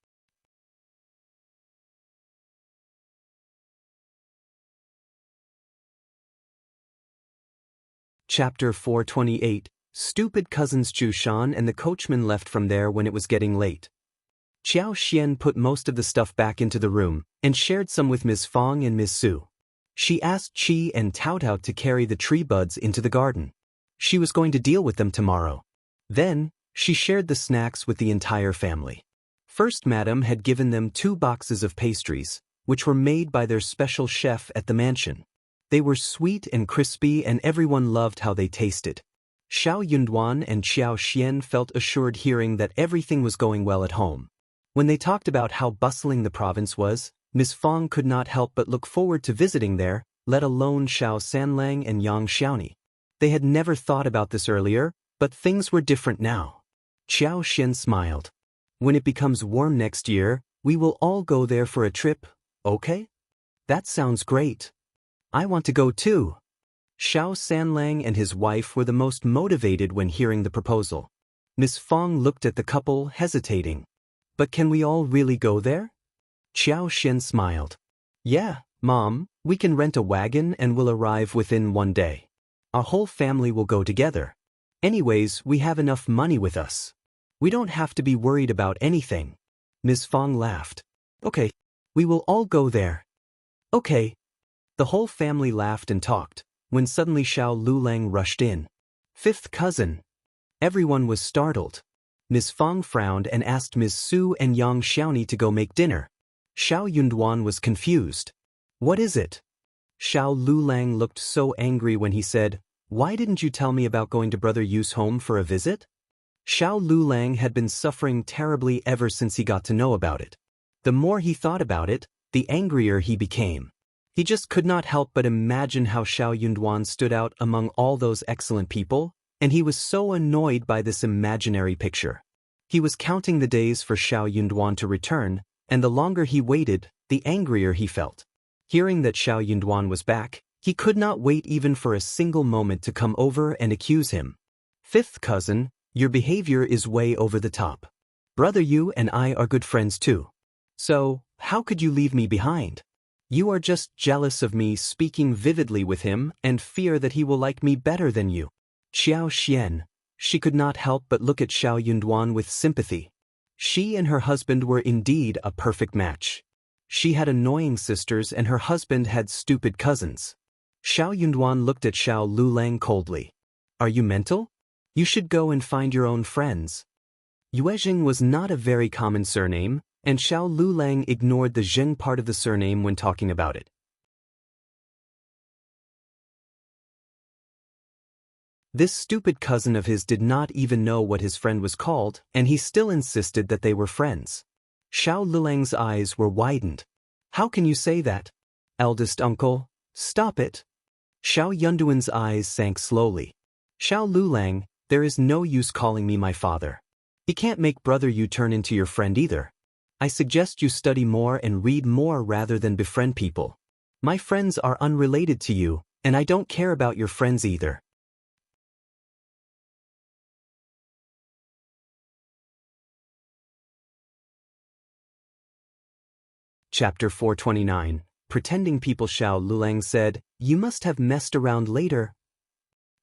Chapter 428. Stupid cousins Chu Shan and the coachman left from there when it was getting late. Xiao Xian put most of the stuff back into the room, and shared some with Ms. Fong and Ms. Su. She asked Qi and Tao Tao to carry the tree buds into the garden. She was going to deal with them tomorrow. Then, she shared the snacks with the entire family. First, Madam had given them 2 boxes of pastries, which were made by their special chef at the mansion. They were sweet and crispy and everyone loved how they tasted. Xiao Yunduan and Xiao Xian felt assured hearing that everything was going well at home. When they talked about how bustling the province was, Ms. Fong could not help but look forward to visiting there, let alone Xiao Sanlang and Yang Xiaoni. They had never thought about this earlier, but things were different now. Xiao Xian smiled. "When it becomes warm next year, we will all go there for a trip, okay?" "That sounds great. I want to go too." Xiao Sanlang and his wife were the most motivated when hearing the proposal. Ms. Fong looked at the couple, hesitating. "But can we all really go there?" Xiao Xian smiled. "Yeah, Mom, we can rent a wagon and we'll arrive within 1 day. Our whole family will go together. Anyways, we have enough money with us. We don't have to be worried about anything." Ms. Fong laughed. "Okay, we will all go there." "Okay." The whole family laughed and talked, when suddenly Xiao Lulang rushed in. "Fifth cousin." Everyone was startled. Ms. Fong frowned and asked Ms. Su and Yang Xiaoni to go make dinner. Xiao Yunduan was confused. "What is it?" Xiao Lulang looked so angry when he said, "Why didn't you tell me about going to Brother Yu's home for a visit?" Xiao Lulang had been suffering terribly ever since he got to know about it. The more he thought about it, the angrier he became. He just could not help but imagine how Xiao Yunduan stood out among all those excellent people, and he was so annoyed by this imaginary picture. He was counting the days for Xiao Yunduan to return, and the longer he waited, the angrier he felt. Hearing that Xiao Yunduan was back, he could not wait even for a single moment to come over and accuse him. "Fifth cousin, your behavior is way over the top. Brother Yu and I are good friends too. So, how could you leave me behind? You are just jealous of me speaking vividly with him and fear that he will like me better than you." Xiao Xian. She could not help but look at Xiao Yunduan with sympathy. She and her husband were indeed a perfect match. She had annoying sisters and her husband had stupid cousins. Xiao Yunduan looked at Xiao Lulang coldly. "Are you mental? You should go and find your own friends." Yuezheng was not a very common surname, and Xiao Lulang ignored the Zheng part of the surname when talking about it. This stupid cousin of his did not even know what his friend was called, and he still insisted that they were friends. Xiao Lulang's eyes were widened. "How can you say that? Eldest uncle, stop it." Xiao Yunduan's eyes sank slowly. "Xiao Lulang, there is no use calling me my father. He can't make Brother Yu turn into your friend either. I suggest you study more and read more rather than befriend people. My friends are unrelated to you, and I don't care about your friends either." Chapter 429, Pretending People. Xiao Lulang said, "You must have messed around later."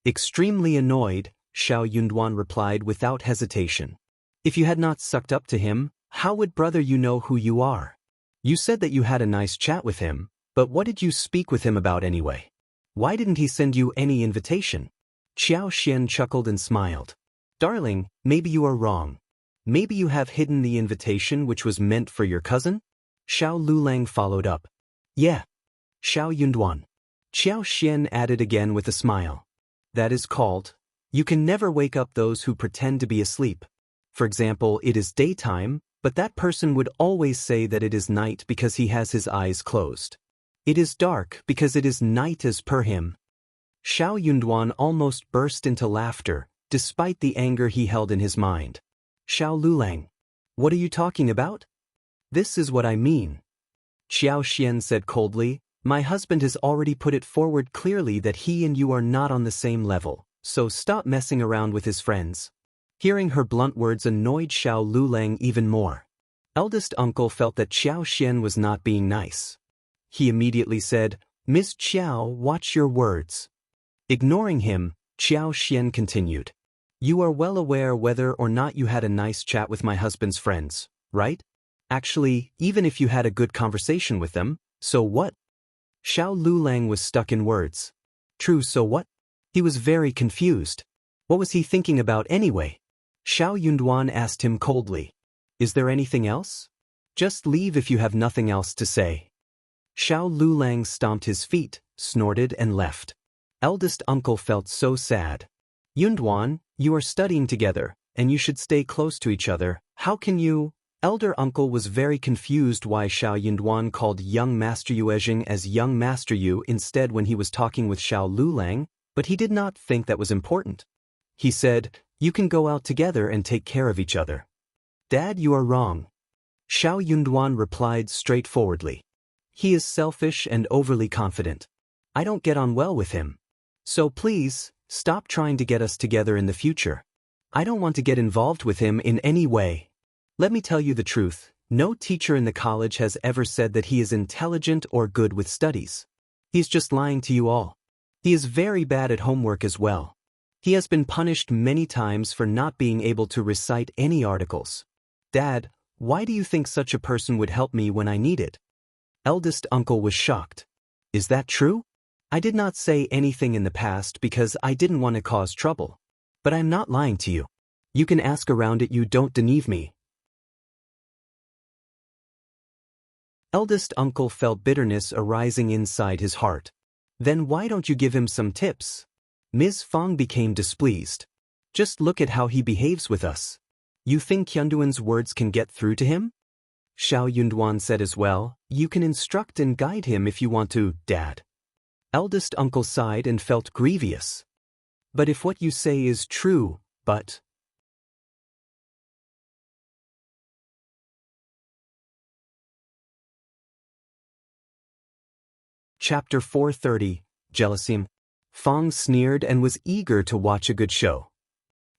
Extremely annoyed, Xiao Yunduan replied without hesitation. "If you had not sucked up to him, how would brother you know who you are? You said that you had a nice chat with him, but what did you speak with him about anyway? Why didn't he send you any invitation?" Qiao Xian chuckled and smiled. "Darling, maybe you are wrong. Maybe you have hidden the invitation which was meant for your cousin?" Xiao Lulang followed up. "Yeah. Xiao Yunduan." Qiao Xian added again with a smile. "That is called, you can never wake up those who pretend to be asleep. For example, it is daytime, but that person would always say that it is night because he has his eyes closed. It is dark because it is night as per him." Xiao Yunduan almost burst into laughter, despite the anger he held in his mind. "Xiao Lulang, what are you talking about?" "This is what I mean." Qiao Xian said coldly, "My husband has already put it forward clearly that he and you are not on the same level, so stop messing around with his friends." Hearing her blunt words annoyed Xiao Lulang even more. Eldest uncle felt that Qiao Xian was not being nice. He immediately said, "Miss Qiao, watch your words." Ignoring him, Qiao Xian continued, "You are well aware whether or not you had a nice chat with my husband's friends, right? Actually, even if you had a good conversation with them, so what?" Xiao Lulang was stuck in words. True, so what? He was very confused. What was he thinking about anyway? Xiao Yunduan asked him coldly. "Is there anything else? Just leave if you have nothing else to say." Xiao Lulang stomped his feet, snorted and left. Eldest uncle felt so sad. "Yunduan, you are studying together, and you should stay close to each other. How can you?" Elder uncle was very confused why Xiao Yunduan called young Master Yuezheng as young Master Yu instead when he was talking with Xiao Lulang, but he did not think that was important. He said, "You can go out together and take care of each other." "Dad, you are wrong." Xiao Yunduan replied straightforwardly. "He is selfish and overly confident. I don't get on well with him. So please, stop trying to get us together in the future. I don't want to get involved with him in any way. Let me tell you the truth, no teacher in the college has ever said that he is intelligent or good with studies. He's just lying to you all. He is very bad at homework as well. He has been punished many times for not being able to recite any articles. Dad, why do you think such a person would help me when I need it?" Eldest uncle was shocked. "Is that true? I did not say anything in the past because I didn't want to cause trouble. But I'm not lying to you. You can ask around it, you don't denieve me." Eldest uncle felt bitterness arising inside his heart. "Then why don't you give him some tips?" Ms. Fang became displeased. "Just look at how he behaves with us. You think Yunduan's words can get through to him?" Xiao Yunduan said as well, "You can instruct and guide him if you want to, Dad." Eldest uncle sighed and felt grievous. "But if what you say is true, but..." Chapter 430, Jealousy. Fang sneered and was eager to watch a good show.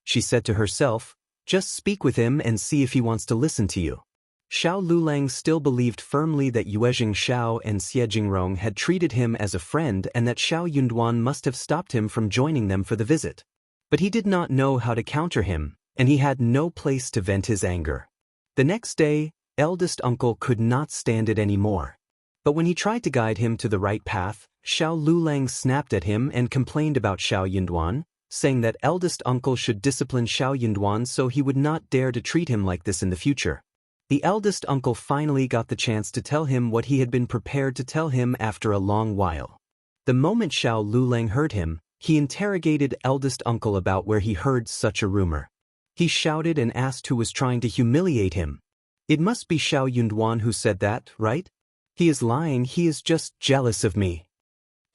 She said to herself, "Just speak with him and see if he wants to listen to you." Xiao Lulang still believed firmly that Yuezheng Xiao and Xie Jingrong had treated him as a friend and that Xiao Yunduan must have stopped him from joining them for the visit. But he did not know how to counter him, and he had no place to vent his anger. The next day, eldest uncle could not stand it anymore. But when he tried to guide him to the right path, Xiao Lulang snapped at him and complained about Xiao Yunduan, saying that eldest uncle should discipline Xiao Yunduan so he would not dare to treat him like this in the future. The eldest uncle finally got the chance to tell him what he had been prepared to tell him after a long while. The moment Xiao Lulang heard him, he interrogated eldest uncle about where he heard such a rumor. He shouted and asked who was trying to humiliate him. "It must be Xiao Yunduan who said that, right? He is lying, he is just jealous of me."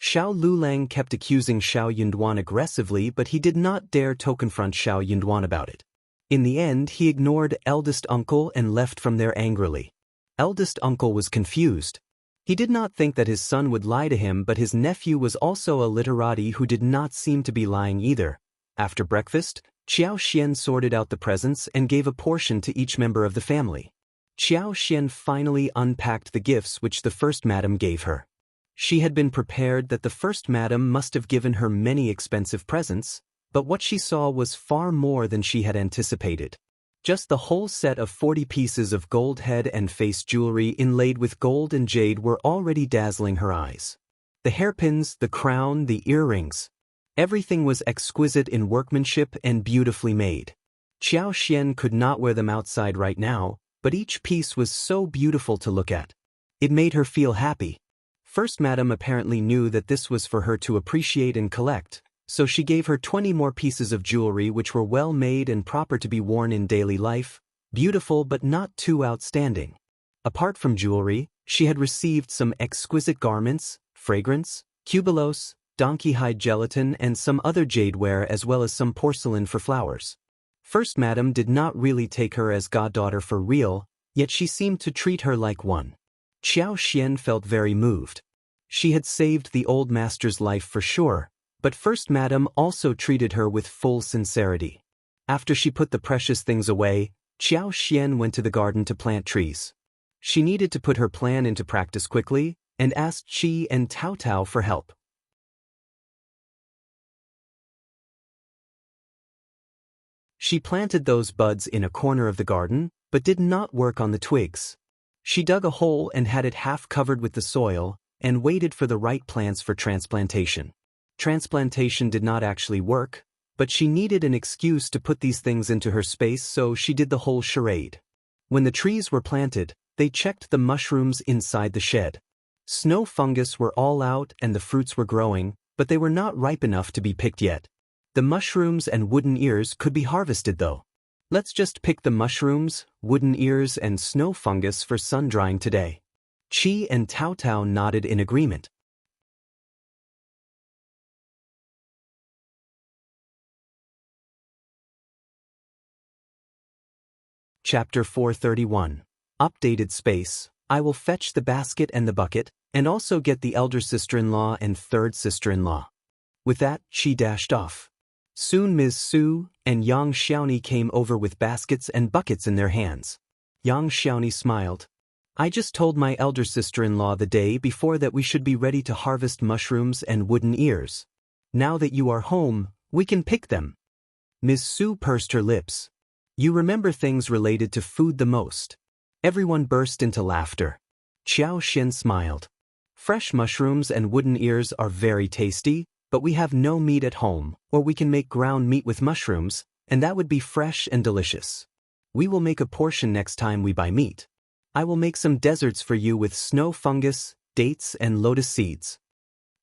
Xiao Lulang kept accusing Xiao Yunduan aggressively, but he did not dare to confront Xiao Yunduan about it. In the end, he ignored eldest uncle and left from there angrily. Eldest uncle was confused. He did not think that his son would lie to him, but his nephew was also a literati who did not seem to be lying either. After breakfast, Qiao Xian sorted out the presents and gave a portion to each member of the family. Qiao Xian finally unpacked the gifts which the first madam gave her. She had been prepared that the first madam must have given her many expensive presents, but what she saw was far more than she had anticipated. Just the whole set of 40 pieces of gold head and face jewelry inlaid with gold and jade were already dazzling her eyes. The hairpins, the crown, the earrings. Everything was exquisite in workmanship and beautifully made. Qiao Xian could not wear them outside right now, but each piece was so beautiful to look at. It made her feel happy. First Madam apparently knew that this was for her to appreciate and collect, so she gave her 20 more pieces of jewelry which were well made and proper to be worn in daily life, beautiful but not too outstanding. Apart from jewelry, she had received some exquisite garments, fragrance, cubelos, donkey hide gelatin and some other jadeware as well as some porcelain for flowers. First Madam did not really take her as goddaughter for real, yet she seemed to treat her like one. Qiao Xian felt very moved. She had saved the old master's life for sure, but First Madam also treated her with full sincerity. After she put the precious things away, Qiao Xian went to the garden to plant trees. She needed to put her plan into practice quickly, and asked Qi and Tao Tao for help. She planted those buds in a corner of the garden, but did not work on the twigs. She dug a hole and had it half covered with the soil, and waited for the right plants for transplantation. Transplantation did not actually work, but she needed an excuse to put these things into her space, so she did the whole charade. When the trees were planted, they checked the mushrooms inside the shed. Snow fungus were all out and the fruits were growing, but they were not ripe enough to be picked yet. The mushrooms and wooden ears could be harvested though. Let's just pick the mushrooms, wooden ears and snow fungus for sun drying today. Qi and Tao Tao nodded in agreement. Chapter 431. Updated Space. I will fetch the basket and the bucket, and also get the elder sister-in-law and third sister-in-law. With that, she dashed off. Soon Ms. Su and Yang Xiaoni came over with baskets and buckets in their hands. Yang Xiaoni smiled. I just told my elder sister-in-law the day before that we should be ready to harvest mushrooms and wooden ears. Now that you are home, we can pick them. Ms. Su pursed her lips. You remember things related to food the most. Everyone burst into laughter. Qiao Xian smiled. Fresh mushrooms and wooden ears are very tasty, but we have no meat at home, or we can make ground meat with mushrooms, and that would be fresh and delicious. We will make a portion next time we buy meat. I will make some desserts for you with snow fungus, dates and lotus seeds.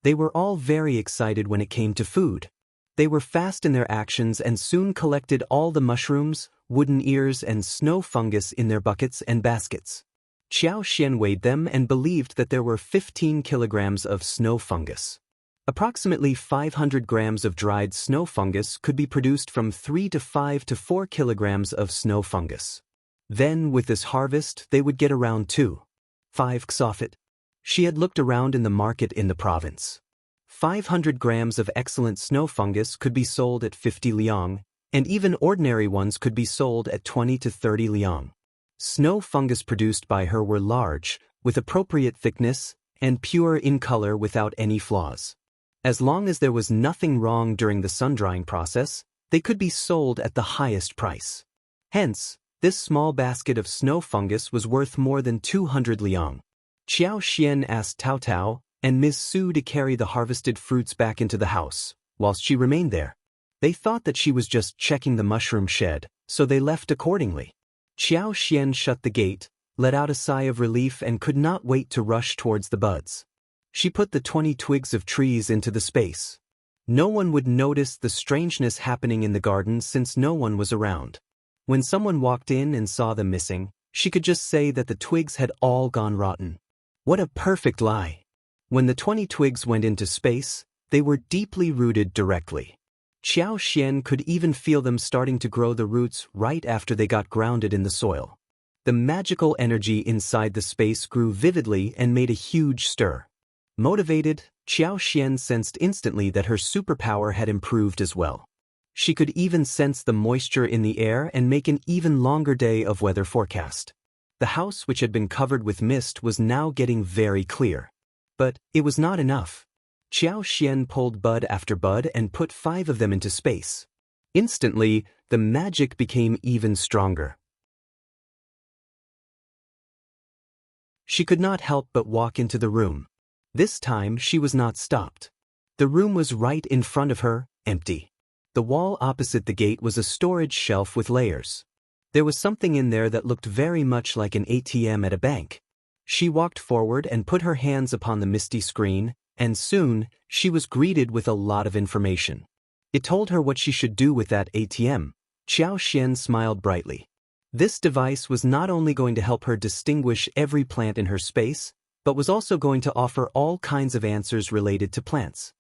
They were all very excited when it came to food. They were fast in their actions and soon collected all the mushrooms, wooden ears and snow fungus in their buckets and baskets. Qiao Xian weighed them and believed that there were 15 kilograms of snow fungus. Approximately 500 grams of dried snow fungus could be produced from 3 to 5 to 4 kilograms of snow fungus. Then, with this harvest, they would get around 2.5 xofit. She had looked around in the market in the province. 500 grams of excellent snow fungus could be sold at 50 liang, and even ordinary ones could be sold at 20 to 30 liang. Snow fungus produced by her were large, with appropriate thickness, and pure in color without any flaws. As long as there was nothing wrong during the sun-drying process, they could be sold at the highest price. Hence, this small basket of snow fungus was worth more than 200 liang. Qiao Xian asked Tao Tao and Ms. Su to carry the harvested fruits back into the house, whilst she remained there. They thought that she was just checking the mushroom shed, so they left accordingly. Qiao Xian shut the gate, let out a sigh of relief and could not wait to rush towards the buds. She put the 20 twigs of trees into the space. No one would notice the strangeness happening in the garden since no one was around. When someone walked in and saw them missing, she could just say that the twigs had all gone rotten. What a perfect lie! When the 20 twigs went into space, they were deeply rooted directly. Qiao Xian could even feel them starting to grow the roots right after they got grounded in the soil. The magical energy inside the space grew vividly and made a huge stir. Motivated, Qiao Xian sensed instantly that her superpower had improved as well. She could even sense the moisture in the air and make an even longer day of weather forecast. The house, which had been covered with mist, was now getting very clear. But it was not enough. Qiao Xian pulled bud after bud and put 5 of them into space. Instantly, the magic became even stronger. She could not help but walk into the room. This time she was not stopped. The room was right in front of her, empty. The wall opposite the gate was a storage shelf with layers. There was something in there that looked very much like an ATM at a bank. She walked forward and put her hands upon the misty screen, and soon, she was greeted with a lot of information. It told her what she should do with that ATM. Qiao Xian smiled brightly. This device was not only going to help her distinguish every plant in her space, but was also going to offer all kinds of answers related to plants.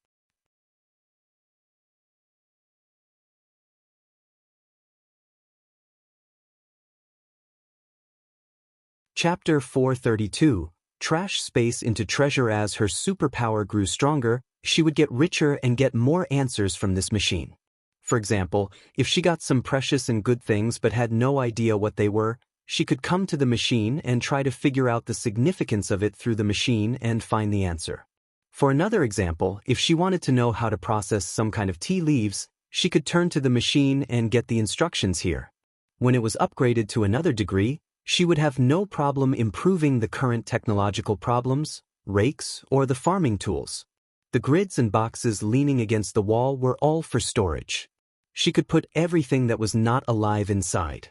Chapter 432, Trash Space into Treasure. As her superpower grew stronger, she would get richer and get more answers from this machine. For example, if she got some precious and good things but had no idea what they were, she could come to the machine and try to figure out the significance of it through the machine and find the answer. For another example, if she wanted to know how to process some kind of tea leaves, she could turn to the machine and get the instructions here. When it was upgraded to another degree, she would have no problem improving the current technological problems, rakes, or the farming tools. The grids and boxes leaning against the wall were all for storage. She could put everything that was not alive inside.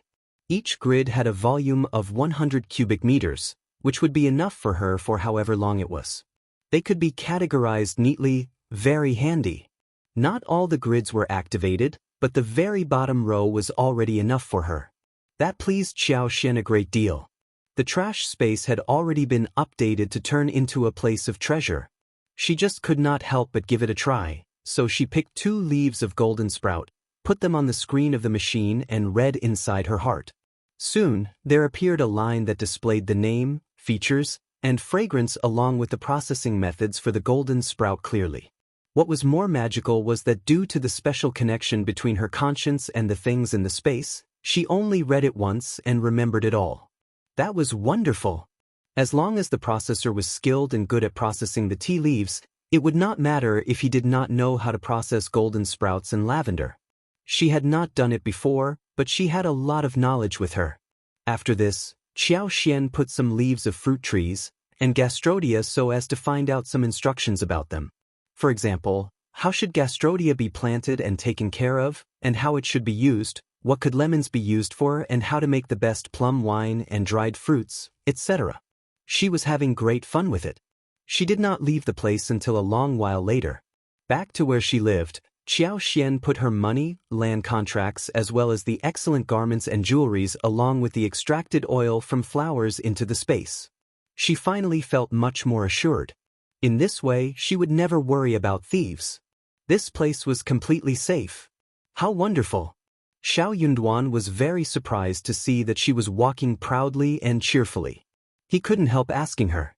Each grid had a volume of 100 cubic meters, which would be enough for her for however long it was. They could be categorized neatly, very handy. Not all the grids were activated, but the very bottom row was already enough for her. That pleased Qiao Xian a great deal. The trash space had already been updated to turn into a place of treasure. She just could not help but give it a try, so she picked 2 leaves of golden sprout, put them on the screen of the machine, and read inside her heart. Soon, there appeared a line that displayed the name, features, and fragrance along with the processing methods for the golden sprout clearly. What was more magical was that due to the special connection between her conscience and the things in the space, she only read it once and remembered it all. That was wonderful. As long as the processor was skilled and good at processing the tea leaves, it would not matter if he did not know how to process golden sprouts and lavender. She had not done it before, but she had a lot of knowledge with her. After this, Qiao Xian put some leaves of fruit trees and gastrodia so as to find out some instructions about them. For example, how should gastrodia be planted and taken care of, and how it should be used, what could lemons be used for, and how to make the best plum wine and dried fruits, etc. She was having great fun with it. She did not leave the place until a long while later. Back to where she lived, Qiao Xian put her money, land contracts, as well as the excellent garments and jewelries along with the extracted oil from flowers into the space. She finally felt much more assured. In this way, she would never worry about thieves. This place was completely safe. How wonderful! Xiao Yunduan was very surprised to see that she was walking proudly and cheerfully. He couldn't help asking her,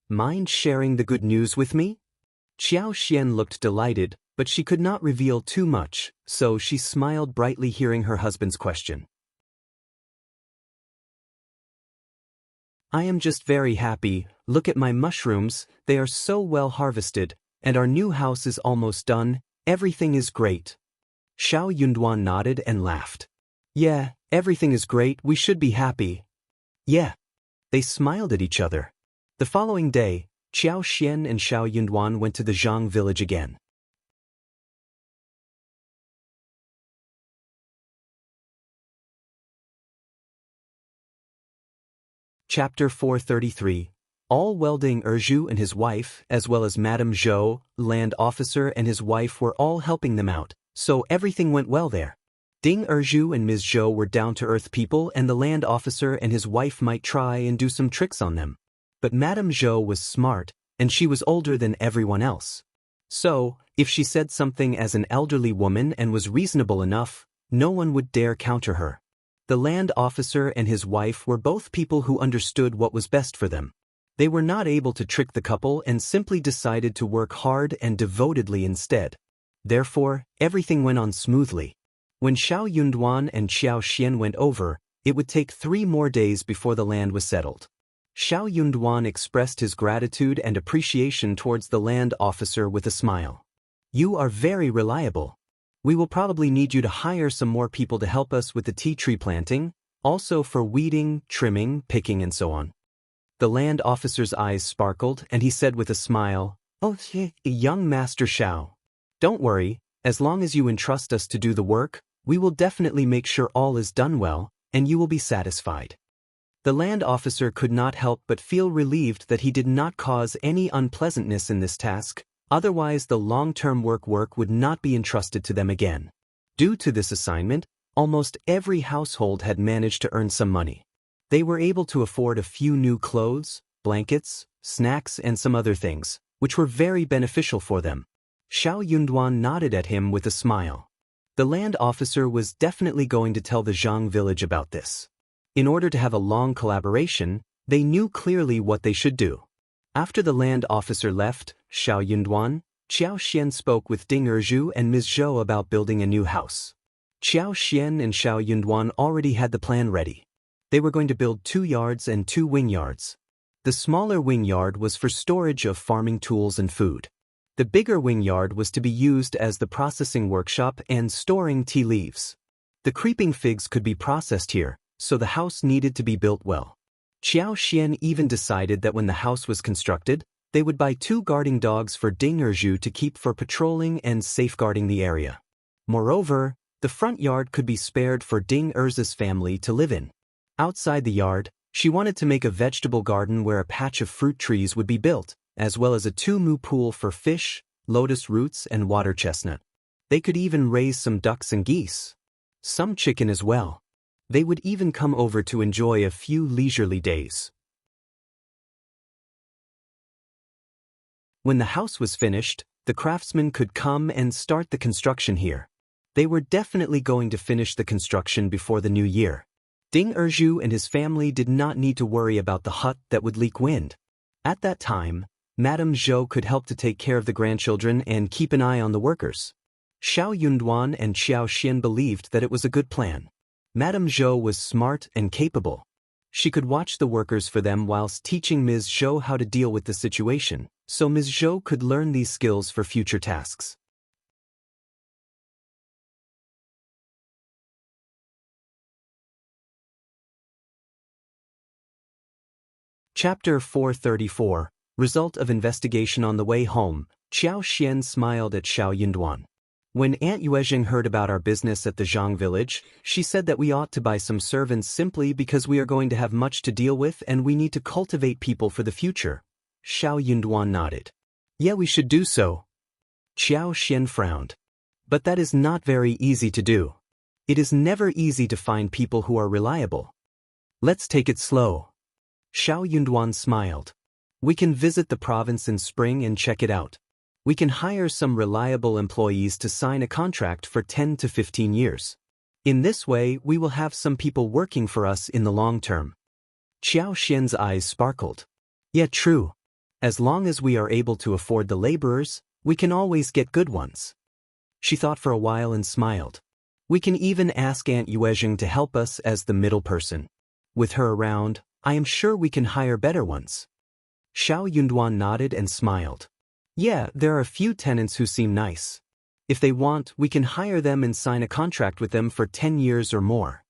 "Mind sharing the good news with me?" Qiao Xian looked delighted, but she could not reveal too much, so she smiled brightly hearing her husband's question. "I am just very happy. Look at my mushrooms, they are so well harvested, and our new house is almost done. Everything is great." Xiao Yunduan nodded and laughed. "Yeah, everything is great, we should be happy." "Yeah." They smiled at each other. The following day, Qiao Xian and Xiao Yunduan went to the Zhang village again. Chapter 433. All well-Ding Erju and his wife, as well as Madame Zhou, land officer, and his wife were all helping them out, so everything went well there. Ding Erju and Ms. Zhou were down-to-earth people, and the land officer and his wife might try and do some tricks on them. But Madame Zhou was smart, and she was older than everyone else. So, if she said something as an elderly woman and was reasonable enough, no one would dare counter her. The land officer and his wife were both people who understood what was best for them. They were not able to trick the couple and simply decided to work hard and devotedly instead. Therefore, everything went on smoothly. When Xiao Yunduan and Qiao Xian went over, It would take 3 more days before the land was settled. Xiao Yunduan expressed his gratitude and appreciation towards the land officer with a smile. You are very reliable. We will probably need you to hire some more people to help us with the tea tree planting, also for weeding, trimming, picking and so on. The land officer's eyes sparkled and he said with a smile, Oh, young Master Xiao. Don't worry, as long as you entrust us to do the work, we will definitely make sure all is done well, and you will be satisfied. The land officer could not help but feel relieved that he did not cause any unpleasantness in this task, otherwise the long-term work would not be entrusted to them again. Due to this assignment, almost every household had managed to earn some money. They were able to afford a few new clothes, blankets, snacks and some other things, which were very beneficial for them. Xiao Yunduan nodded at him with a smile. The land officer was definitely going to tell the Zhang village about this. In order to have a long collaboration, they knew clearly what they should do. After the land officer left, Xiao Yunduan, Qiao Xian spoke with Ding Erzhu and Ms. Zhou about building a new house. Qiao Xian and Xiao Yunduan already had the plan ready. They were going to build 2 yards and 2 wing yards. The smaller wing yard was for storage of farming tools and food. The bigger wing yard was to be used as the processing workshop and storing tea leaves. The creeping figs could be processed here, so the house needed to be built well. Qiao Xian even decided that when the house was constructed, they would buy 2 guarding dogs for Ding Erzhu to keep for patrolling and safeguarding the area. Moreover, the front yard could be spared for Ding Erzhu's family to live in. Outside the yard, she wanted to make a vegetable garden where a patch of fruit trees would be built, as well as a 2-mu pool for fish, lotus roots and water chestnut. They could even raise some ducks and geese. Some chicken as well. They would even come over to enjoy a few leisurely days. When the house was finished, the craftsmen could come and start the construction here. They were definitely going to finish the construction before the new year. Ding Erzhu and his family did not need to worry about the hut that would leak wind. At that time, Madame Zhou could help to take care of the grandchildren and keep an eye on the workers. Xiao Yunduan and Qiao Xian believed that it was a good plan. Madame Zhou was smart and capable. She could watch the workers for them whilst teaching Ms. Zhou how to deal with the situation, so Ms. Zhou could learn these skills for future tasks. Chapter 434, Result of Investigation. On the way home, Qiao Xian smiled at Xiao Yunduan. When Aunt Yuezheng heard about our business at the Zhang village, she said that we ought to buy some servants simply because we are going to have much to deal with and we need to cultivate people for the future. Xiao Yunduan nodded. Yeah, we should do so. Qiao Xian frowned. But that is not very easy to do. It is never easy to find people who are reliable. Let's take it slow. Xiao Yunduan smiled. We can visit the province in spring and check it out. We can hire some reliable employees to sign a contract for 10 to 15 years. In this way, we will have some people working for us in the long term. Qiao Xian's eyes sparkled. Yeah, true. As long as we are able to afford the laborers, we can always get good ones. She thought for a while and smiled. We can even ask Aunt Yuezheng to help us as the middle person. With her around, I am sure we can hire better ones. Xiao Yunduan nodded and smiled. Yeah, there are a few tenants who seem nice. If they want, we can hire them and sign a contract with them for 10 years or more.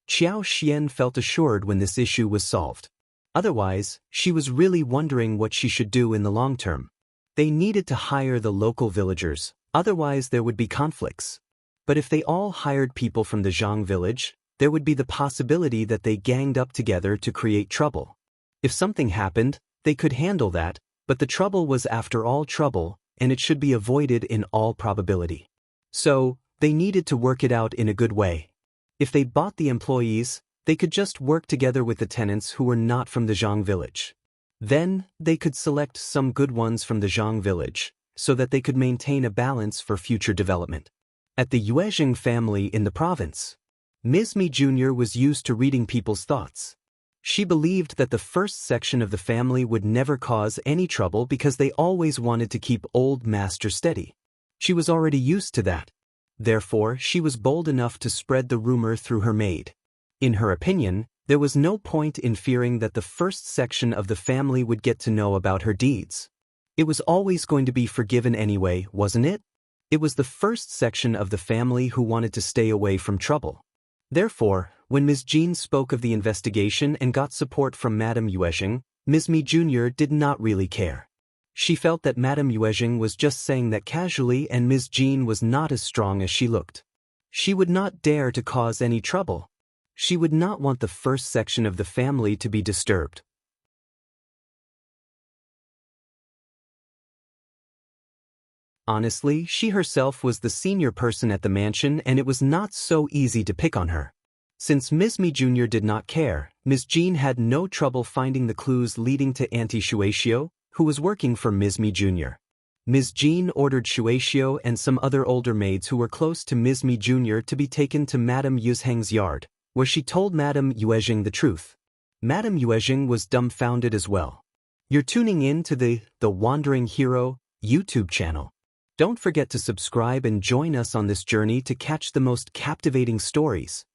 Qiao Xian felt assured when this issue was solved. Otherwise, she was really wondering what she should do in the long term. They needed to hire the local villagers, otherwise there would be conflicts. But if they all hired people from the Zhang village, there would be the possibility that they ganged up together to create trouble. If something happened, they could handle that, but the trouble was after all trouble, and it should be avoided in all probability. So, they needed to work it out in a good way. If they bought the employees, they could just work together with the tenants who were not from the Zhang village. Then, they could select some good ones from the Zhang village, so that they could maintain a balance for future development. At the Yuezheng family in the province, Ms.Mi Jr. was used to reading people's thoughts. She believed that the first section of the family would never cause any trouble because they always wanted to keep old master steady. She was already used to that. Therefore, she was bold enough to spread the rumor through her maid. In her opinion, there was no point in fearing that the first section of the family would get to know about her deeds. It was always going to be forgiven anyway, wasn't it? It was the first section of the family who wanted to stay away from trouble. Therefore, when Ms.Mi spoke of the investigation and got support from Madame Yuezheng, Ms.Mi Jr. did not really care. She felt that Madame Yuezheng was just saying that casually and Ms.Mi was not as strong as she looked. She would not dare to cause any trouble. She would not want the first section of the family to be disturbed. Honestly, she herself was the senior person at the mansion and it was not so easy to pick on her. Since Ms.Mi Jr. did not care, Ms.Mi had no trouble finding the clues leading to Auntie Shueisho, who was working for Ms.Mi Jr. Ms.Mi ordered Shueisho and some other older maids who were close to Ms.Mi Jr. to be taken to Madame Yuezheng's yard, where she told Madame Yuezheng the truth. Madame Yuezheng was dumbfounded as well. You're tuning in to the Wandering Hero YouTube channel. Don't forget to subscribe and join us on this journey to catch the most captivating stories.